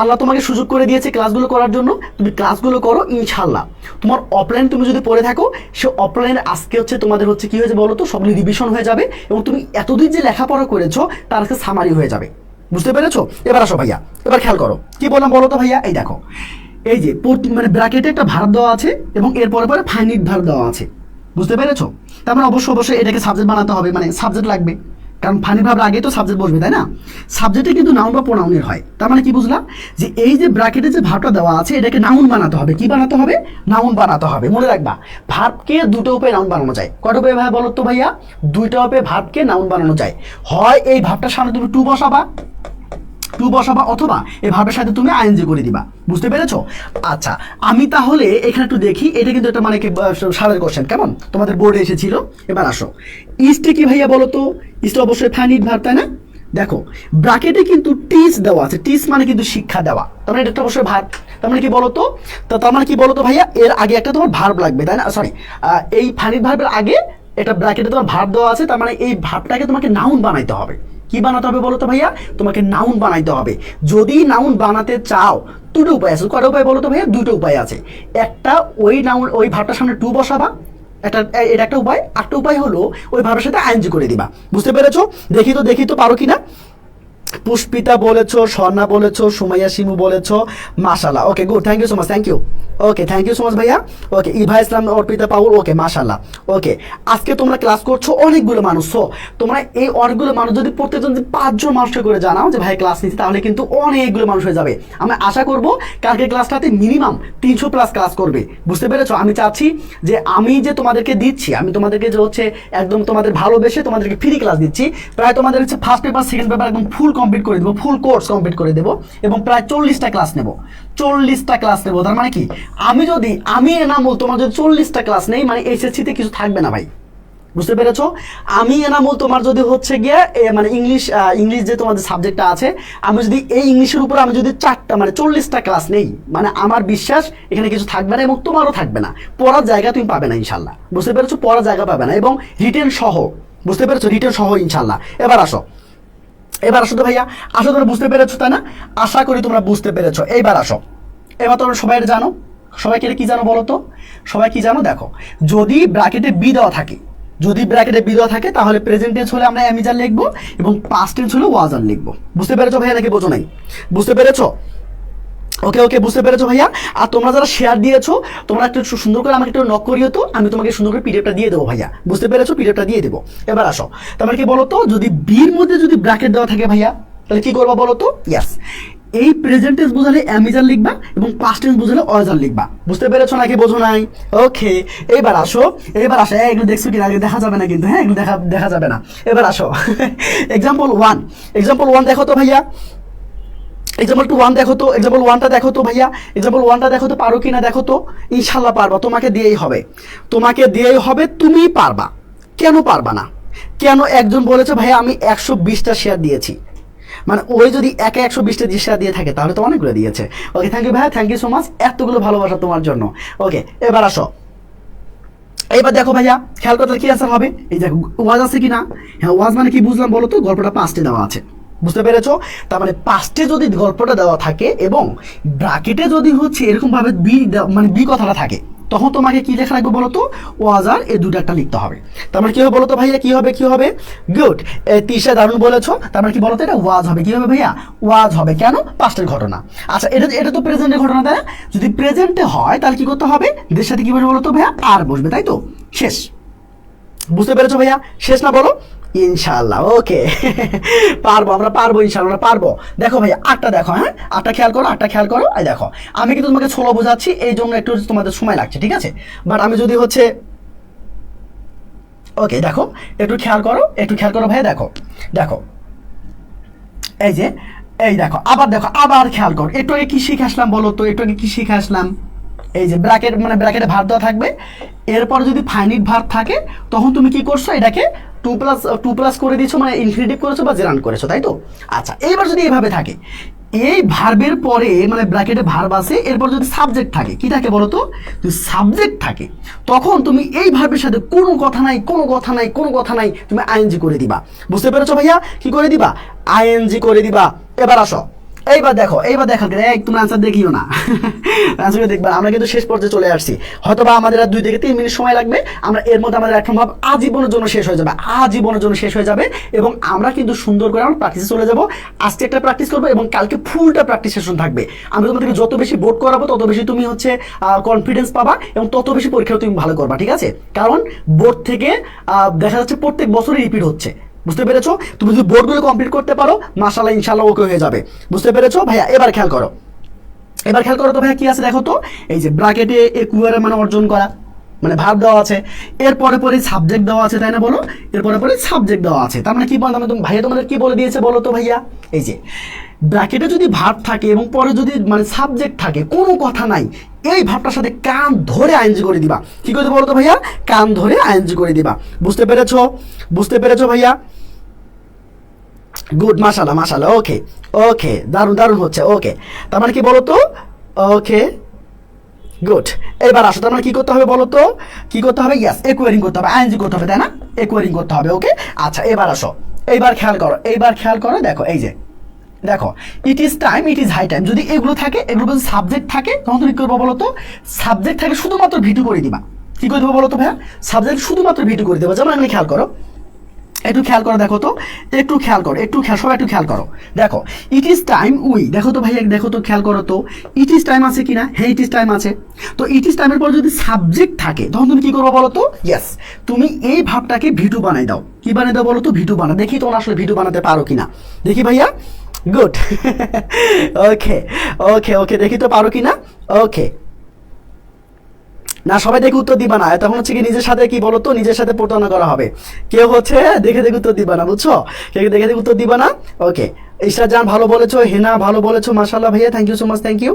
আল্লাহ তোমাকে সুযোগ করে দিয়েছে ক্লাসগুলো করার জন্য, তুমি ক্লাসগুলো করো ইনশাল্লাহ। তোমার অফলাইন তুমি যদি পড়ে থাকো, সে অফলাইনের আজকে তোমাদের কি হয়েছে বলো তো? সবগুলো রিভিশন হয়ে যাবে, এবং তুমি এতদিন যে লেখাপড়া করেছো তার আজকে সামারি হয়ে যাবে। বুঝতে পেরেছো? এবার আসো ভাইয়া, এবার খেয়াল করো, কি বললাম বলো তো ভাইয়া? এই দেখো, এই যে মানে ব্র্যাকেটে একটা ভার্ব দেওয়া আছে, এবং এর পরে ফাইনিট ভার্ব দেওয়া আছে। বুঝতে পেরেছো? তার মানে অবশ্যই এটাকে সাবজেক্ট বানাতে হবে, মানে সাবজেক্ট লাগবে, কারণ ফাইনিট ভার্বের আগে তো সাবজেক্ট বসবে, তাই না? সাবজেক্টে কিন্তু নাউন বা প্রোনাউনের হয়। তার মানে কি বুঝলাম? যে এই যে ব্র্যাকেটে যে ভার্বটা দেওয়া আছে, এটাকে নাউন বানাতে হবে। কি বানাতে হবে? নাউন বানাতে হবে। মনে রাখবা, ভার্বকে দুটো উপায়ে নাউন বানানো যায়। কয়টা উপায়ে ভাই বলো তো ভাইয়া? দুইটা উপায়ে ভার্বকে নাউন বানানো যায়। হয় এই ভার্বটার সামনে তুমি টু বসাবা, অথবা এই ভার্বের সাথে তুমি আইএনজি করে দিবা। বুঝতে পেরেছো? আচ্ছা, আমি তাহলে এখানে একটু দেখি, এটা কিন্তু একটা মানে কি সারের কোশ্চেন, কেমন তোমাদের বোর্ডে এসেছিল। এবার আসো, ইস্টে কি ভাইয়া বলো তো? ইস্টে অবশ্যই ফাইনিট ভার্ব, তাই না? দেখো, ব্র্যাকেটে কিন্তু টিচ দেওয়া আছে। টিচ মানে কিন্তু শিক্ষা দেওয়া, তার মানে এটা অবশ্যই ভার্ব। তার মানে কি বলতো? তার মানে কি বলতো ভাইয়া? এর আগে একটা তোমার ভার্ব লাগবে, তাই না? সরি, এই ফাইনিট ভার্বের আগে এটা ব্র্যাকেটে তোমার ভার্ব দেওয়া আছে। তার মানে এই ভার্বটাকে তোমাকে নাউন বানাইতে হবে। কি বানাতে হবে বলো তো ভাইয়া? তোমাকে নাউন বানাইতে হবে। যদি নাউন বানাতে চাও, দুটো উপায় আছে। কয়টা উপায় বলো তো ভাইয়া? দুটো উপায় আছে। একটা, ওই ভার্বটার সামনে টু বসাবা, এটা একটা উপায়। একটা উপায় হলো ওই ভার্বের সাথে আইএনজি করে দিবা। বুঝতে পেরেছো? দেখি তো পারো কিনা। পুষ্পিতা বলেছো, স্বর্ণা বলেছো, সুমাইয়া শিমু বলেছো, মাশাআল্লাহ। Okay good, thank you so much, thank you. Okay thank you so much ভাইয়া। ওকে ইভা ইসলাম, অর্পিতা পাউল, ওকে মাশাআল্লাহ। ওকে আজকে তোমরা ক্লাস করছো অনেকগুলো মানুষ, সো তোমরা এই অনেকগুলো মানুষ যদি প্রত্যেকজন যদি 5 জন মানুষকে করে জানাও যে ভাই ক্লাস নিচ্ছি, তাহলে কিন্তু অনেকগুলো মানুষ হয়ে যাবে। আমি আশা করব কালকে ক্লাসটাতে মিনিমাম 300 প্লাস ক্লাস করবে, বুঝতে পেরেছো? আমি চাচ্ছি যে আমি যে তোমাদেরকে দিচ্ছি, আমি তোমাদেরকে যে হচ্ছে একদম তোমাদের ভালোবেসে তোমাদেরকে ফ্রি ক্লাস দিচ্ছি, প্রায় তোমাদের হচ্ছে ফার্স্ট পেপার সেকেন্ড পেপার একদম ফুল কমপ্লিট করে দেবো, ফুল কোর্স কমপ্লিট করে দেবো, এবং প্রায় 40টা ক্লাস নেব, 40টা ক্লাস নেবো। তার মানে কি, আমি এনামুল তোমার যদি 40টা ক্লাস নেই, মানে এইচএসসিতে কিছু থাকবে না ভাই, বুঝতে পেরেছো? আমি এনামুল তোমার যদি হচ্ছে গিয়ে মানে ইংলিশ যে তোমাদের সাবজেক্টটা আছে, আমি যদি এই ইংলিশের উপর আমি যদি 4টা মানে 40টা ক্লাস নেই, মানে আমার বিশ্বাস এখানে কিছু থাকবে না এবং তোমারও থাকবে না, পড়ার জায়গা তুমি পাবে না ইনশাল্লাহ, বুঝতে পেরেছো? পড়ার জায়গা পাবে না, এবং রিটেন সহ, বুঝতে পেরেছো? রিটেন সহ ইনশাল্লাহ। এবার আসো তো ভাইয়া, আসো, তোমরা বুঝতে পেরেছো তাই না? আশা করি তোমরা বুঝতে পেরেছো। এইবার আসো, এবার তোমরা সবাই জানো, সবাইকে কি জানো বলো তো? সবাই কি জানো? দেখো, যদি ব্র্যাকেটে বি দেওয়া থাকে, তাহলে প্রেজেন্ট টেন্স হলে আমরা অ্যামিজার লিখবো এবং পাস্ট টেন্স হলে ওয়াজার লিখবো। বুঝতে পেরেছো ভাইয়া নাকি বোঝো নাই? বুঝতে পেরেছো? ওকে বুঝতে পেরেছো ভাইয়া? আর তোমরা যারা শেয়ার দিয়েছো, তোমরা একটু সুন্দর করে আমাকে একটু নক করিও তো, আমি তোমাকে সুন্দর করে পিডিএফটা দিয়ে দেবো ভাইয়া, বুঝতে পেরেছো? পিডিএফটা দিয়ে দেবো। এবার আসো, তোমরা কি বলো তো, যদি বির মধ্যে যদি ব্র্যাকেট দেওয়া থাকে ভাইয়া, তাহলে কি করবো বলো তো? ইয়াস, এই প্রেজেন্ট টেন্স বোঝালে অ্যামিজার লিখবা এবং পাস্ট টেন্স বোঝালে অয়াজার লিখবা। বুঝতে পেরেছো নাকি বোঝো নাই? ওকে, এবার আসো, এগুলো দেখছো কিনা দেখা যাবে না কিন্তু, হ্যাঁ এগুলো দেখা যাবে না। এবার আসো এক্সাম্পল 1 দেখো তো ভাইয়া, এক্সাম্পল 1 দেখো তো, এক্সাম্পল 1টা দেখো তো ভাইয়া, এক্সাম্পল 1টা দেখো তো, পারো কিনা দেখো তো। ইনশাল্লাহ পারবা, তোমাকে দিয়েই হবে, তুমি পারবা। কেন পারবা না? কেন? একজন বলেছে ভাইয়া আমি 120টা শেয়ার দিয়েছি, মানে ওই যদি 120টা শেয়ার দিয়ে থাকে তাহলে তো অনেকগুলো দিয়েছে। ওকে থ্যাংক ইউ ভাইয়া, থ্যাংক ইউ সো মাচ, এতগুলো ভালোবাসা তোমার জন্য। ওকে এবার আসো, এইবার দেখো ভাইয়া, খেয়াল করতে কি আনসার হবে? এই দেখো ওয়াজ আছে কিনা? হ্যাঁ ওয়াজ মানে কি বুঝলাম বলো তো? গল্পটা পাস্টে দেওয়া আছে, বুঝতে পেরেছো? তার মানে পাস্টে যদি গল্পটা দেওয়া থাকে এবং ব্র্যাকেটে যদি হচ্ছে এরকম ভাবে বি কথাটা থাকে, তখন তোমাকে কি লেখা রাখবে বলো তো? ওয়াজ আর এই দুটো একটা লিখতে হবে। তার মানে কি হবে বলো তো ভাইয়া? কি হবে? গুড, তিশা দারুণ বলেছো। তার মানে কি বলো তো? এটা ওয়াজ হবে। কি হবে ভাইয়া? ওয়াজ হবে। কেন? পাস্টের ঘটনা। আচ্ছা, এটা তো প্রেজেন্টের ঘটনা, তাই না? যদি প্রেজেন্টে হয় তাহলে কি করতে হবে? এদের সাথে কি বলবে বলো তো ভাইয়া? আর বসবে, তাই তো? শেষ। বুঝতে পেরেছো ভাইয়া? শেষ না বলো? ইনশাআল্লাহ। ওকে আমরা পারবো ইনশাআল্লাহ, আমরা পারবো। দেখো ভাই, আটটা দেখো, হ্যাঁ আটটা খেয়াল করো। এই দেখো, আমি কিন্তু তোমাকে ছোলো বোঝাচ্ছি, এই জন্য একটু তোমাদের সময় লাগছে, ঠিক আছে? বাট আমি যদি হচ্ছে, ওকে দেখো, একটু খেয়াল করো ভাই, দেখো এই দেখো, আবার খেয়াল করো। একটু আগে কি শিখে আসলাম বলো তো? এই যে ব্র্যাকেটে ভার দেওয়া থাকবে, এরপর যদি ফাইনিট ভার থাকে, তখন তুমি কি করছো? এটাকে 2+ করে দিয়েছো, মানে ইনফিনিটিভ করেছো বা জেরান করেছো, তাই তো? আচ্ছা, এইবার যদি এইভাবে থাকে, এই ভার্বের পরে মানে ব্র্যাকেটে ভার্ব আছে, এরপর যদি সাবজেক্ট থাকে, কি থাকে বলো তো? যদি সাবজেক্ট থাকে, তখন তুমি এই ভার্বের সাথে কোনো কথা নাই তুমি আইএনজি করে দিবা। বুঝতে পেরেছো ভাইয়া? কি করে দিবা? আইএনজি করে দিবা। এবার আসো, এইবার দেখো তুমি আনসার দেখিও না আনসার দেখবা। আমরা কিন্তু শেষ পর্যায়ে চলে আসছি, হয়তো বা আমাদের আর 2 থেকে 3 মিনিট সময় লাগবে। আমরা এর মধ্যে আমাদের একটা ভাব আজীবনের জন্য শেষ হয়ে যাবে, এবং আমরা কিন্তু সুন্দর করে আমরা প্র্যাকটিসে চলে যাব। আজকে একটা প্র্যাকটিস করবো এবং কালকে ফুলটা প্র্যাকটিস সেশন থাকবে। আমি তোমাদেরকে যত বেশি বোর্ড করাবো, তত বেশি তুমি হচ্ছে কনফিডেন্স পাবা এবং তত বেশি পরীক্ষা তুমি ভালো করবা, ঠিক আছে? কারণ বোর্ড থেকে দেখা যাচ্ছে প্রত্যেক বছরই রিপিট হচ্ছে। বুঝতে পেরেছো? তুমি যদি বোর্ডগুলো কমপ্লিট করতে পারো, মাশাআল্লাহ ইনশাআল্লাহ ওকে হয়ে যাবে। বুঝতে পেরেছো ভাইয়া? এবার খেয়াল করো তো ভাইয়া, কি আছে দেখো তো? এই যে ব্র্যাকেটে একুয়ারে মানে অর্জন করা, মানে ভার্ব দেওয়া আছে, এরপরে সাবজেক্ট দেওয়া আছে, তাই না বলো? এরপরে সাবজেক্ট দেওয়া আছে। তার মানে কি বললাম ভাইয়া? তোমাদের কি বলে দিয়েছে বলো তো ভাইয়া? এই যে ব্র্যাকেটে যদি ভার্ব থাকে এবং পরে যদি মানে সাবজেক্ট থাকে, কোনো কথা নাই, এই ভাবটার সাথে কান ধরে আইএনজি করে দিবা। কি করে বলো তো ভাইয়া? কান ধরে আইএনজি করে দিবা। বুঝতে পেরেছো ভাইয়া? গুড, মাশাআল্লাহ। ওকে দারুণ হচ্ছে। ওকে, তার মানে কি বলো তো? Okay good. এবার আসো, তার মানে কি করতে হবে বলো তো? ইয়েস, একুয়ারিং করতে হবে, আইএনজি করতে হবে, তাই না? একুয়ারিং করতে হবে। ওকে আচ্ছা, এবার আসো, এইবার খেয়াল করো। দেখো it is time, it is high time, যদি এগুলো থাকে, এগুলো যদি সাবজেক্ট থাকে, তখন তুমি কি করবো বলো তো? সাবজেক্ট থাকে শুধুমাত্র ভিটু করে দিবা। কি করে দেবো বলো তো ভাইয়া? সাবজেক্ট শুধুমাত্র ভিটু করে দেবো। যেমন এখানে খেয়াল করো, একটু খেয়াল করো, দেখো তো, একটু খেয়াল করো, একটু খেয়াল, সবাই একটু খেয়াল করো। দেখো ইট ইজ টাইম উই, দেখো তো ভাইয়া, দেখো তো, খেয়াল করো তো, ইট ইজ টাইম আছে কিনা? হ্যাঁ ইট ইজ টাইম আছে। তো ইট ইজ টাইমের পর যদি সাবজেক্ট থাকে তখন তুমি কি করবো বলো তো? ইয়েস, তুমি এই ভাবটাকে ভিটু বানাই দাও। কি বানাই দাও বলো তো? ভিটু বানা। দেখি তোমরা আসলে ভিটু বানাতে পারো কিনা, দেখি ভাইয়া। গুড। ওকে ওকে ওকে, দেখি তো পারো কিনা। ওকে, না সবাই দেখে উত্তর দিবা না, তখন হচ্ছে কি নিজের সাথে কি বলতো, নিজের সাথে প্রতারণা করা হবে। কেউ হচ্ছে দেখে দেখে উত্তর দিবা না, বুঝছো? কেউ দেখে দেখে উত্তর দিবা না। ওকে, ইশরা জান ভালো বলেছো, হেনা ভালো বলেছো, মাশাআল্লাহ ভাইয়া, thank you so much, thank you.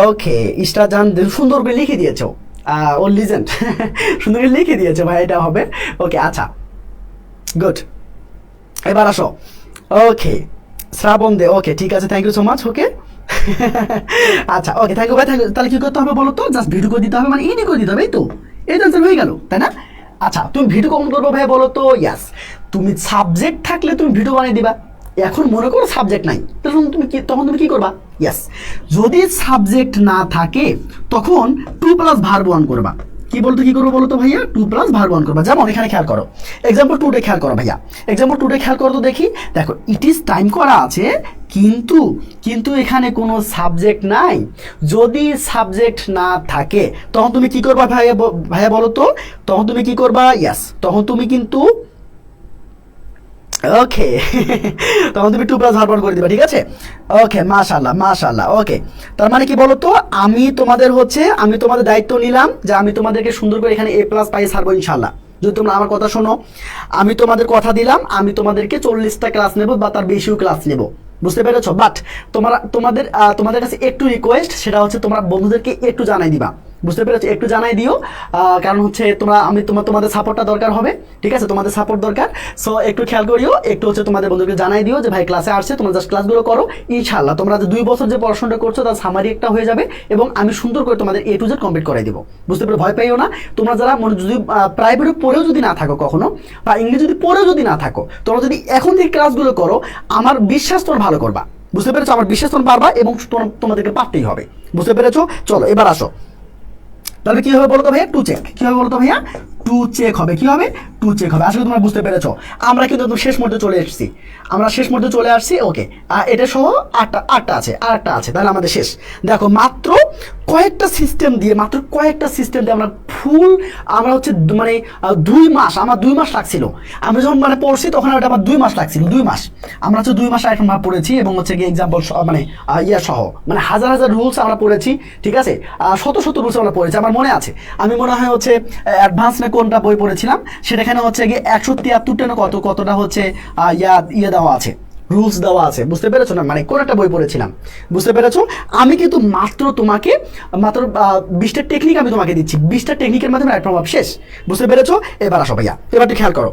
Okay, Ishra Jan সুন্দর করে লিখে দিয়েছো, ও লিজেন্ড। সুন্দর করে লিখে দিয়েছো ভাই, এটা হবে। ওকে আচ্ছা, গুড। এবার আসো। ওকে, শ্রাবণ দে, ওকে ঠিক আছে, থ্যাংক ইউ সো মাচ। ওকে, আচ্ছা ওকে, থ্যাংক ইউ ভাই। তাহলে কি করতে হবে বলো তো? জাস্ট ভিডিও করে দিতে হবে, মানে ইডি করে দিতে হবে, এই তো, এই তো হয়ে গেল, তাই না? আচ্ছা, তুমি ভিডিও কখন করবো ভাই বলো তো? ইয়াস, তুমি সাবজেক্ট থাকলে তুমি ভিডিও বানিয়ে দিবা। এখন মনে করো সাবজেক্ট নাই, তখন তুমি কি করবা? ইয়াস, যদি সাবজেক্ট না থাকে তখন 2+ভার্ব 1 করবা। কি বলতো, কি করবো বলতো ভাইয়া? 2+ভার্ব 1 করবা। যেমন এখানে খেয়াল করো, এক্সাম্পল 2 খেয়াল করো ভাইয়া, এক্সাম্পল 2 খেয়াল করো তো দেখি। দেখো ইট ইজ টাইম করা আছে, কিন্তু কিন্তু এখানে কোনো সাবজেক্ট নাই। যদি সাবজেক্ট না থাকে তখন তুমি কি করবা ভাইয়া? ভাইয়া বলো তো, তখন তুমি কি করবা? ইয়াস, তখন তুমি কিন্তু ওকে, তখন তুমি 2+ভার্ব 1 করে দিবা, ঠিক আছে? ওকে, মাশাআল্লাহ মাশাআল্লাহ। ওকে, তার মানে কি বলো তো, আমি তোমাদের দায়িত্ব নিলাম যে আমি তোমাদেরকে সুন্দর করে এখানে A+ পাই ছাড়বো ইনশাআল্লাহ, যদি তোমরা আমার কথা শোনো। আমি তোমাদের কথা দিলাম, আমি তোমাদেরকে 40টা ক্লাস নেব বা তার বেশিও ক্লাস নেব, বুঝতে পেরেছো? বাট তোমাদের কাছে একটু রিকোয়েস্ট, সেটা হচ্ছে তোমরা বন্ধুদেরকে একটু জানাই দিবা, বুঝতে পেরেছো? একটু জানাই দিও, কারণ হচ্ছে তোমাদের সাপোর্টটা দরকার হবে, ঠিক আছে? তোমাদের সাপোর্ট দরকার। সো একটু খেয়াল করিও, একটু হচ্ছে তোমাদের বন্ধুকে জানাই দিও যে ভাই ক্লাসে আসছে, তোমরা জাস্ট ক্লাসগুলো করো। ইনশাআল্লাহ তোমরা যে 2 বছর যে পড়াশোনাটা করছো তার সামারি একটা হয়ে যাবে, এবং আমি সুন্দর করে তোমাদের A to Z কমপ্লিট করাই দেবো, বুঝতে পেরে? ভয় পাইও না। তোমরা যারা যদি প্রাইভেটে পড়েও যদি না থাকো কখনো, বা ইংলিশ যদি পড়েও যদি না থাকো, তোমরা যদি এখন থেকে ক্লাসগুলো করো, আমার বিশ্বাস তোমরা ভালো করবা, বুঝতে পেরেছো? আমার বিশ্বাস তোমরা পারবা, এবং তোমাদেরকে পারতেই হবে, বুঝতে পেরেছো? চলো এবার আসো। তাহলে কি হবে বলতো ভাইয়া? 2 চেক। কি হবে বলতো ভাইয়া? 2 চেক হবে। কি হবে? 2 চেক হবে। আসলে তোমরা বুঝতে পেরেছো। আমরা কিন্তু শেষ মুহূর্তে চলে এসেছি, ওকে, এটা সহ 8টা আছে, আর একটা আছে, তাহলে আমাদের শেষ। দেখো মাত্র কয়েকটা সিস্টেম দিয়ে আমরা আমরা হচ্ছে মানে 2 মাস, আমার 2 মাস লাগছিল। আমি যখন মানে পড়ছি তখন ওটা আমার 2 মাস লাগছিল, 2 মাস। আমরা হচ্ছে 2 মাস এখন পড়েছি, এবং হচ্ছে গিয়ে এক্সাম্পল মানে সহ মানে হাজার হাজার রুলস আমরা পড়েছি, ঠিক আছে? শত শত রুলস আমরা পড়েছি, আমার মনে আছে। আমি মনে হয় হচ্ছে অ্যাডভান্স না কোনটা বই পড়েছিলাম, সেটাখানে হচ্ছে গিয়ে 173টা না কতটা হচ্ছে দেওয়া আছে, রুলস দেওয়া আছে, বুঝতে পেরেছো না? মানে কোন একটা বই পড়েছিলাম, বুঝতে পেরেছো? আমি কিন্তু মাত্র 20টা টেকনিক আমি তোমাকে দিচ্ছি, 20টা টেকনিকের মাধ্যমে রাইট প্রভাব শেষ, বুঝতে পেরেছো? এবার আসো ভাইয়া, এবার একটু খেয়াল করো,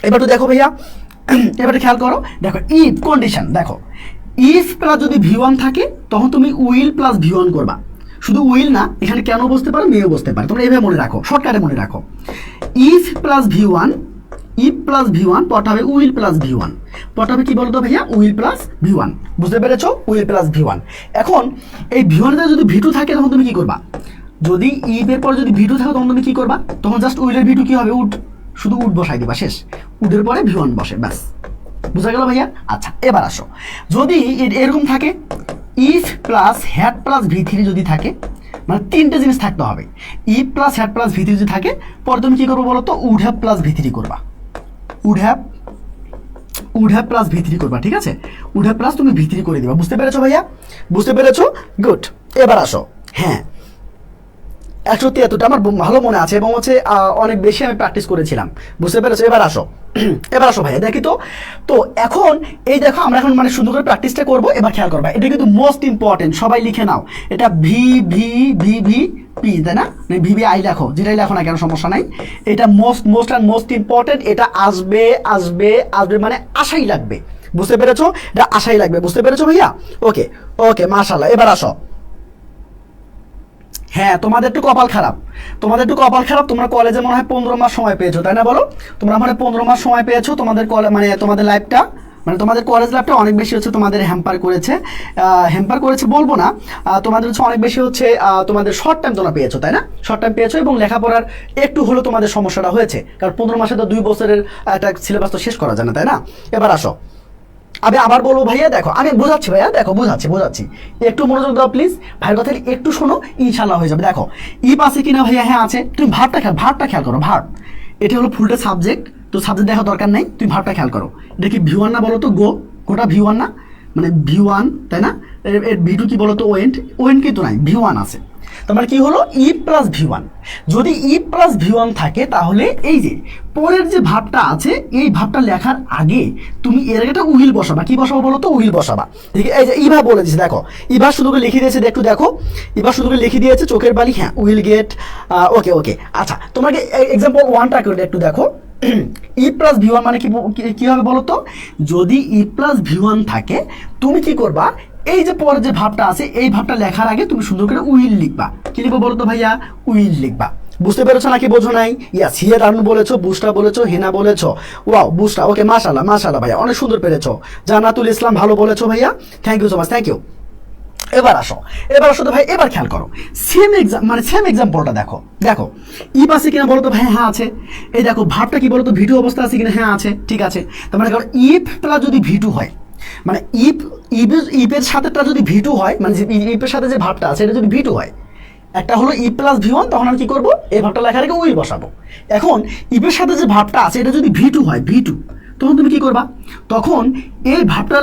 এবার একটু দেখো ভাইয়া, এবার খেয়াল করো। দেখো ইফ কন্ডিশন, দেখো ইফ প্লাস যদি V1 থাকে তখন তুমি উইল প্লাস V1 করবা। শুধু উইল না, এখানে কেন বসতে পারো, মেয়েও বসতে পারে, তোমরা এইভাবে মনে রাখো, শর্টকাটে মনে রাখো। ইফ প্লাস V1 পট হবে উইল প্লাস V1, পট হবে কি বলতো ভাইয়া? উইল প্লাস V1, বুঝতে পেরেছো? Will plus V1। এখন এই V1 এর যদি V2 থাকে তখন তুমি কি করবা? যদি ইফ এর পরে যদি V2 থাকে তখন তুমি কি করবা? তখন জাস্ট উইলের V2 কি হবে? উড, শুধু উড বসাই দিবা, শেষ। উডের পরে V1 বসে, ব্যাস, বুঝা গেল ভাইয়া? আচ্ছা এবার আসো, যদি এরকম থাকে if plus had plus V3 যদি থাকে, মানে 3টে জিনিস থাকতে হবে। If plus had plus V3 যদি থাকে, পরে তুমি কি করবো বলো তো? উড হ্যাভ প্লাস V3 করবা, উড হ্যাভ প্লাস V3 করবা, ঠিক আছে? উড হ্যাভ প্লাস তুমি V3 করে দিবা, বুঝতে পেরেছো ভাইয়া? বুঝতে পেরেছো? গুড। এবার আসো, হ্যাঁ 173টা আমার ভালো মনে আছে, এবং হচ্ছে অনেক বেশি আমি প্র্যাকটিস করেছিলাম, বুঝতে পেরেছো? এবার আসো, এবার আসো ভাইয়া, দেখি তো। তো এখন এই দেখো, আমরা এখন মানে সুন্দর করে প্র্যাকটিসটা করবো। এবার খেয়াল করবা, এটা কিন্তু মোস্ট ইম্পর্টেন্ট, সবাই লিখে নাও। এটা VVP, তাই না? VVI লেখো, যেটাই লেখো না কেন, সমস্যা নাই। এটা মোস্ট ইম্পর্টেন্ট। এটা আসবে মানে আশাই লাগবে, বুঝতে পেরেছো? এটা আশাই লাগবে, বুঝতে পেরেছো ভাইয়া? ওকে ওকে, মাশাআল্লাহ। এবার আসো, হ্যাঁ তোমাদের একটু কপাল খারাপ, তোমরা কলেজে মনে হয় 15 মাস সময় পেয়েছো, তাই না? বলো, তোমরা মানে 15 মাস সময় পেয়েছো তোমাদের মানে তোমাদের লাইফটা মানে তোমাদের কলেজ লাইফটা অনেক বেশি হচ্ছে তোমাদের হ্যাম্পার করেছে বলবো না, তোমাদের হচ্ছে অনেক বেশি হচ্ছে তোমাদের শর্ট টাইম তোমরা পেয়েছো, তাই না? শর্ট টাইম পেয়েছো এবং লেখাপড়ার একটু হলেও তোমাদের সমস্যাটা হয়েছে, কারণ 15 মাসে তো 2 বছরের একটা সিলেবাস তো শেষ করা যায় না, তাই না? এবার আসো, আমি আবার বলবো ভাইয়া, দেখো আমি বোঝাচ্ছি ভাইয়া, দেখো বোঝাচ্ছি, একটু মনোযোগ দাও প্লিজ, ভাইয়ের কথা একটু শোনো, ইনশাল্লাহ হয়ে যাবে। দেখো ইফ আছে কিনা ভাইয়া, হ্যাঁ আছে। তুমি ভার্বটা খেয়াল করো, ভার্ব এটা হলো ফুলটা সাবজেক্ট, তো সাবজেক্ট দেখা দরকার নাই, তুমি ভার্বটা খেয়াল করো। এটা কি V1 না বলো তো? গোটা V1 না, মানে V1, তাই না? V2 কি বলো তো? ওয়েন্ট কিন্তু নাই, V1 আছে। তার মানে কি হলো? ই প্লাস V1। যদি ই প্লাস V1 থাকে তাহলে এই যে পরের যে ভাবটা আছে, এই ভাবটা লেখার আগে তুমি এর একটা উইল বসাবা। কি বসাবো বলো তো? উইল বসাবা। ঠিক আছে, এই যে ইভা বলে দিয়েছে, দেখো ইভা শুধু করে লিখে দিয়েছে, একটু দেখো, ইভা শুধু করে লিখে দিয়েছে চোখের বালি, হ্যাঁ উইল গেট। ওকে আচ্ছা, তোমাকে এক্সাম্পল 1টা করে একটু দেখো। ই প্লাস V1 মানে কি হবে বলো তো? যদি ই প্লাস V1 থাকে, তুমি কি করবা? এই যে পরে যে ভাবটা আছে, এই ভাবটা লেখার আগে তুমি সুন্দর করে উইল লিখবা। কি লিখবো বলো তো ভাইয়া? উইল লিখবা। বুঝতে পেরেছো নাকি বোঝো নাই? ইয়াস, হিয়া দারুন বলেছো, বুস্টা বলেছো, হেনা বলেছো, ওয়াও বুস্টা, ওকে মাশাআল্লাহ ভাইয়া, অনেক সুন্দর পেরেছো। জান্নাতুল ইসলাম ভালো বলেছো ভাইয়া, thank you so much, thank you. এবার আসো তো ভাই, এবার খেয়াল করো, সেম এক্সাম্পলটা দেখো ইফ আছে কিনা বলো তো? ভাই হ্যাঁ আছে। এই দেখো ভাবটা কি বলো তো? V2 অবস্থা আছে কিনা? হ্যাঁ আছে, ঠিক আছে। তার মানে ইফ প্লাস যদি V2 হয়, মানে ইফের সাথেটা যদি V2 হয়, মানে ইফের সাথে যে ভাবটা আছে এটা যদি V2 হয়, একটা হলো ই প্লাস V1, তখন আমি কি করবো? এই ভাবটা লেখার আগে উইল বসাবো। এখন ইফের সাথে যে ভাবটা আছে এটা যদি V2 হয়, তখন তুমি কি করবা? তখন এই ভাবটা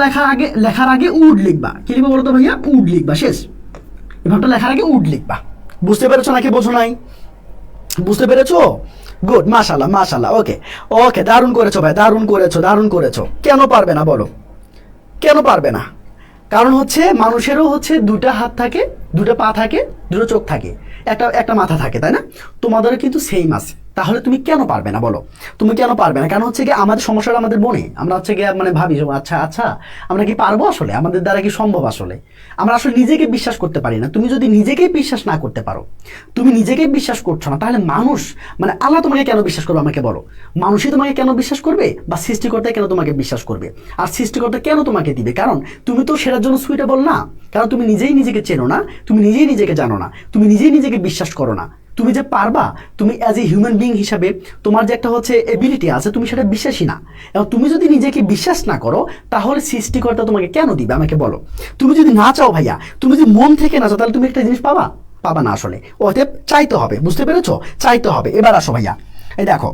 লেখার আগে উড লিখবা। কি লিখবো বলো তো ভাইয়া? উড লিখবা, শেষ। এই ভাবটা লেখার আগে উড লিখবা। বুঝতে পেরেছো নাকি বোঝো নাই? বুঝতে পেরেছো? গুড, মাশাআল্লাহ, ওকে দারুণ করেছো ভাই, দারুণ করেছো। কেন পারবে না বলো? কেন পারবে না? কারণ হচ্ছে মানুষেরও হচ্ছে 2টা হাত থাকে, 2টা পা থাকে, 2টো চোখ থাকে, একটা মাথা থাকে, তাই না? তোমাদেরও কিন্তু সেম আছে। তাহলে তুমি কেন পারবে না বলো? তুমি কেন পারবে না? কারণ হচ্ছে কি আমাদের সমস্যাটা আমাদের মনে, আমরা হচ্ছে গিয়ে মানে ভাবি আচ্ছা আমরা কি পারবো? আসলে আমাদের দ্বারা কি সম্ভব? আসলে আমরা আসলে নিজেকে বিশ্বাস করতে পারি না। তুমি যদি নিজেকেই বিশ্বাস না করতে পারো, তুমি নিজেকেই বিশ্বাস করছো না, তাহলে মানুষ মানে আল্লাহ তোমাকে কেন বিশ্বাস করবে আমাকে বলো? মানুষই তোমাকে কেন বিশ্বাস করবে? বা সৃষ্টিকর্তা কেন তোমাকে বিশ্বাস করবে? আর সৃষ্টিকর্তা কেন তোমাকে দিবে? কারণ তুমি তো সেটার জন্য সুইটেবল না, কারণ তুমি নিজেই নিজেকে চেনো না, তুমি নিজেই নিজেকে জানো না, তুমি নিজেই নিজেকে বিশ্বাস করো না। তুমি যে পারবা, তুমি অ্যাজ এ হিউম্যান বিং হিসাবে তোমার যে একটা হচ্ছে এবিলিটি আছে, তুমি সেটা বিশ্বাসী না। এবং তুমি যদি নিজেকে বিশ্বাস না করো, তাহলে সৃষ্টিকর্তা তোমাকে কেন দিবে আমাকে বলো? তুমি যদি না চাও ভাইয়া, তুমি যদি মন থেকে না চাও, তাহলে তুমি একটা জিনিস পাবা না আসলে। অতএব চাইতে হবে, বুঝতে পেরেছো? চাইতে হবে। এবার আসো ভাইয়া, এই দেখো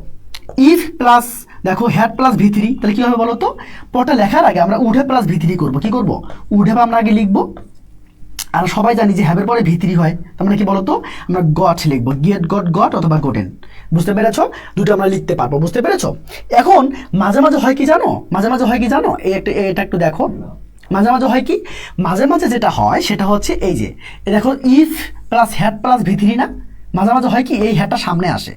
ইফ প্লাস দেখো হ্যাড প্লাস V3, তাহলে কি হবে বলো তো? পরটা লেখার আগে আমরা উড হ্যাভ প্লাস V3 করবো। কি করবো? উড হ্যাভ আমরা আগে লিখবো, আর সবাই জানি যে হ্যাভের পরে V3 হয়, তার মানে কি বলতো? আমরা গট লিখবো, গট অথবা গোটেন। বুঝতে পেরেছো? দুটো আমরা লিখতে পারবো, বুঝতে পেরেছো? এখন মাঝে মাঝে হয় কি জানো? এটা একটু দেখো, মাঝে মাঝে যেটা হয় সেটা হচ্ছে এই যে দেখো if plus had plus V3 না, মাঝে হয় কি এই হ্যাডটা সামনে আসে,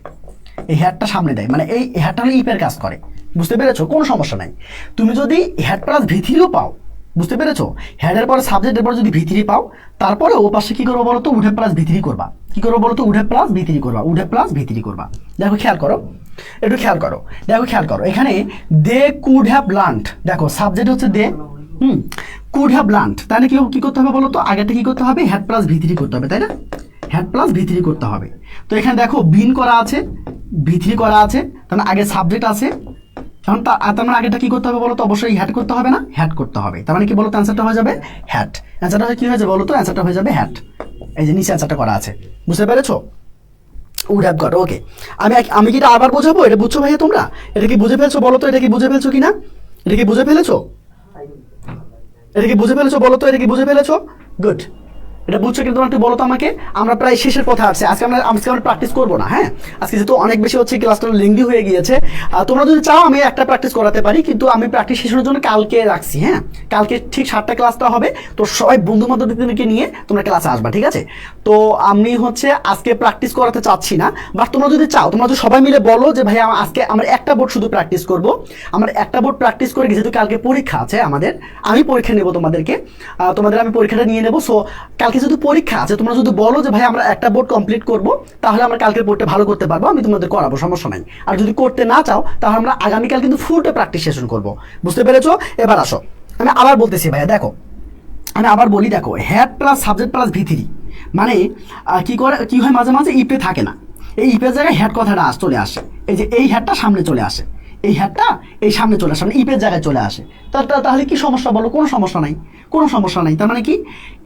এই হ্যাডটা সামনে দেয়, মানে এই হ্যাডটা হলো ইফের কাজ করে। বুঝতে পেরেছো? কোনো সমস্যা নাই। তুমি যদি হ্যাড প্লাস V3ও পাও, বুঝতে পেরেছো? হেডের পরে সাবজেক্টের পরে যদি V3 পাও, তারপরে ও পাশে কি করবো বলো তো? উড হ্যাভ প্লাস V3 করবা। কি করবো বলো তো? উড হ্যাভ প্লাস V3 করবা। দেখো খেয়াল করো, এখানে দে কুড হ্যাভ লার্নড, দেখো সাবজেক্ট হচ্ছে দে, কুড হ্যাভ লার্নড, তাহলে কি করতে হবে বলো তো? আগেটা কি করতে হবে? হ্যাড প্লাস V3 করতে হবে, তাই না? হ্যাড প্লাস V3 করতে হবে। তো এখানে দেখো বিন করা আছে, V3 করা আছে, তাহলে আগে সাবজেক্ট আছে, কারণ তার মানে আগেটা কি করতে হবে বলো তো? অবশ্যই হ্যাড করতে হবে না? হ্যাড করতে হবে। তার মানে কি বলো তো? অ্যান্সারটা হয়ে যাবে হ্যাড। অ্যান্সারটা কি হয়ে যাবে বলো তো? অ্যান্সারটা হয়ে যাবে হ্যাড। এই যে নিচে অ্যান্সারটা করা আছে, বুঝতে পেরেছো? Would have got. ওকে, আমি কি এটা আবার বোঝাবো? এটা বুঝছো ভাইয়া তোমরা? এটা কি বুঝে ফেলছো বলো তো? এটা কি বুঝে ফেলছো কিনা? এটা কি বুঝে ফেলেছো বলো তো? এটা কি বুঝে ফেলেছো? গুড। এটা বুঝছো কিন্তু একটু বলো তো আমাকে। আমরা প্রায় শেষের পথে আসছি। আজকে আমরা প্র্যাকটিস করবো না, হ্যাঁ? আজকে যেহেতু অনেক বেশি হচ্ছে, ক্লাসটা লেংদি হয়ে গিয়েছে। তোমরা যদি চাও আমি একটা প্র্যাকটিস করাতে পারি, কিন্তু আমি প্র্যাকটিস শেষের জন্য কালকে রাখছি, হ্যাঁ? কালকে ঠিক 7টা ক্লাসটা হবে, তো সবাই বন্ধু বান্ধবদেরকে নিয়ে তোমরা ক্লাসে আসবা, ঠিক আছে? তো আমি হচ্ছে আজকে প্র্যাকটিস করাতে চাচ্ছি না, বাট তোমরা যদি চাও, তোমরা যদি সবাই মিলে বলো যে ভাই আজকে আমরা একটা বোর্ড শুধু প্র্যাকটিস করবো, আমরা একটা বোর্ড প্র্যাকটিস করে যেহেতু কালকে পরীক্ষা আছে আমাদের, আমি পরীক্ষা নেবো তোমাদের আমি পরীক্ষাটা নিয়ে নেবো। সো কালকে কালকে যদি পরীক্ষা আছে, তোমরা যদি বলো যে ভাই আমরা একটা বোর্ড কমপ্লিট করব, তাহলে আমরা কালকের বোর্ডটা ভালো করতে পারবো, আমি তোমাদের করাবো, সমস্যা নাই। আর যদি করতে না চাও তাহলে আমরা আগামীকাল কিন্তু ফুলটা প্র্যাকটিস সেশন করবো, বুঝতে পেরেছো? এবার আসো, আমি আবার বলতেছি ভাইয়া, দেখো আমি আবার বলি, দেখো had plus subject plus Vythiri মানে কি হয় মাঝে মাঝে ইপে থাকে না, এই ইপের জায়গায় হ্যাড কথাটা চলে আসে, এই যে এই হ্যাডটা সামনে চলে আসে, এই হ্যাডটা এই সামনে চলে আসে, মানে ইপের জায়গায় চলে আসে। তাহলে কি সমস্যা বলো? কোনো সমস্যা নাই, কোনো সমস্যা নাই। তার মানে কি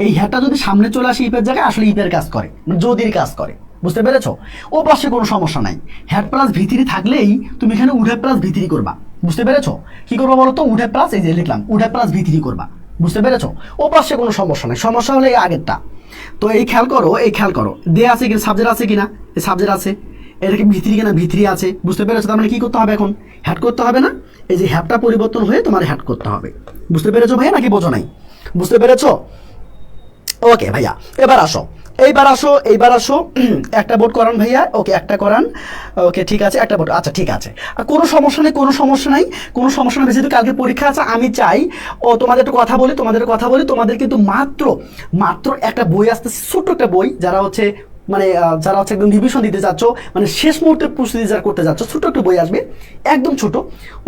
এই হ্যাডটা যদি সামনে চলে আসে ইপের জায়গায়, আসলে ইপের কাজ করে, যদির কাজ করে, বুঝতে পেরেছো? ও পাশে কোনো সমস্যা নাই, হ্যাড প্লাস ভিথিরি থাকলেই তুমি এখানে উড হ্যাড প্লাস ভিথিরি করবা, বুঝতে পেরেছো? কি করবো বলো তো? উড হ্যাড প্লাস, এই যে লিখলাম উড হ্যাড প্লাস ভিথিরি করবা, বুঝতে পেরেছো? ও পাশে কোনো সমস্যা নাই, সমস্যা হলে এই আগেরটা। তো এই খেয়াল করো, এই খেয়াল করো, দে আছে কিনা, সাবজেক্ট আছে কিনা, এই সাবজেক্ট আছে, এটা কি ভিতরি কিনা, ভিতরি আছে, বুঝতে পেরেছো? তার মানে কি করতে হবে এখন? হ্যাড করতে হবে না? এই যে হ্যাডটা পরিবর্তন হয়ে তোমার হ্যাড করতে হবে, বুঝতে পেরেছো ভাইয়া, নাকি বোঝো নাই? বুঝতে পেরেছো? ওকে ভাইয়া, এইবার আসো একটা বোর্ড করান ভাইয়া, ওকে একটা করান, ওকে ঠিক আছে, একটা বোর্ড, আচ্ছা ঠিক আছে, কোনো সমস্যা নেই, কোনো সমস্যা নাই, কোনো সমস্যা নেই। যেহেতু কালকে পরীক্ষা আছে, আমি চাই তোমাদের একটু কথা বলি, তোমাদের কিন্তু মাত্র একটা বই আসতেছে, ছোট্ট একটা বই, যারা হচ্ছে একদম রিভিশন দিতে যাচ্ছ, মানে শেষ মুহূর্তে প্রস্তুতি যারা করতে যাচ্ছ, ছোট একটা বই আসবে, একদম ছোট,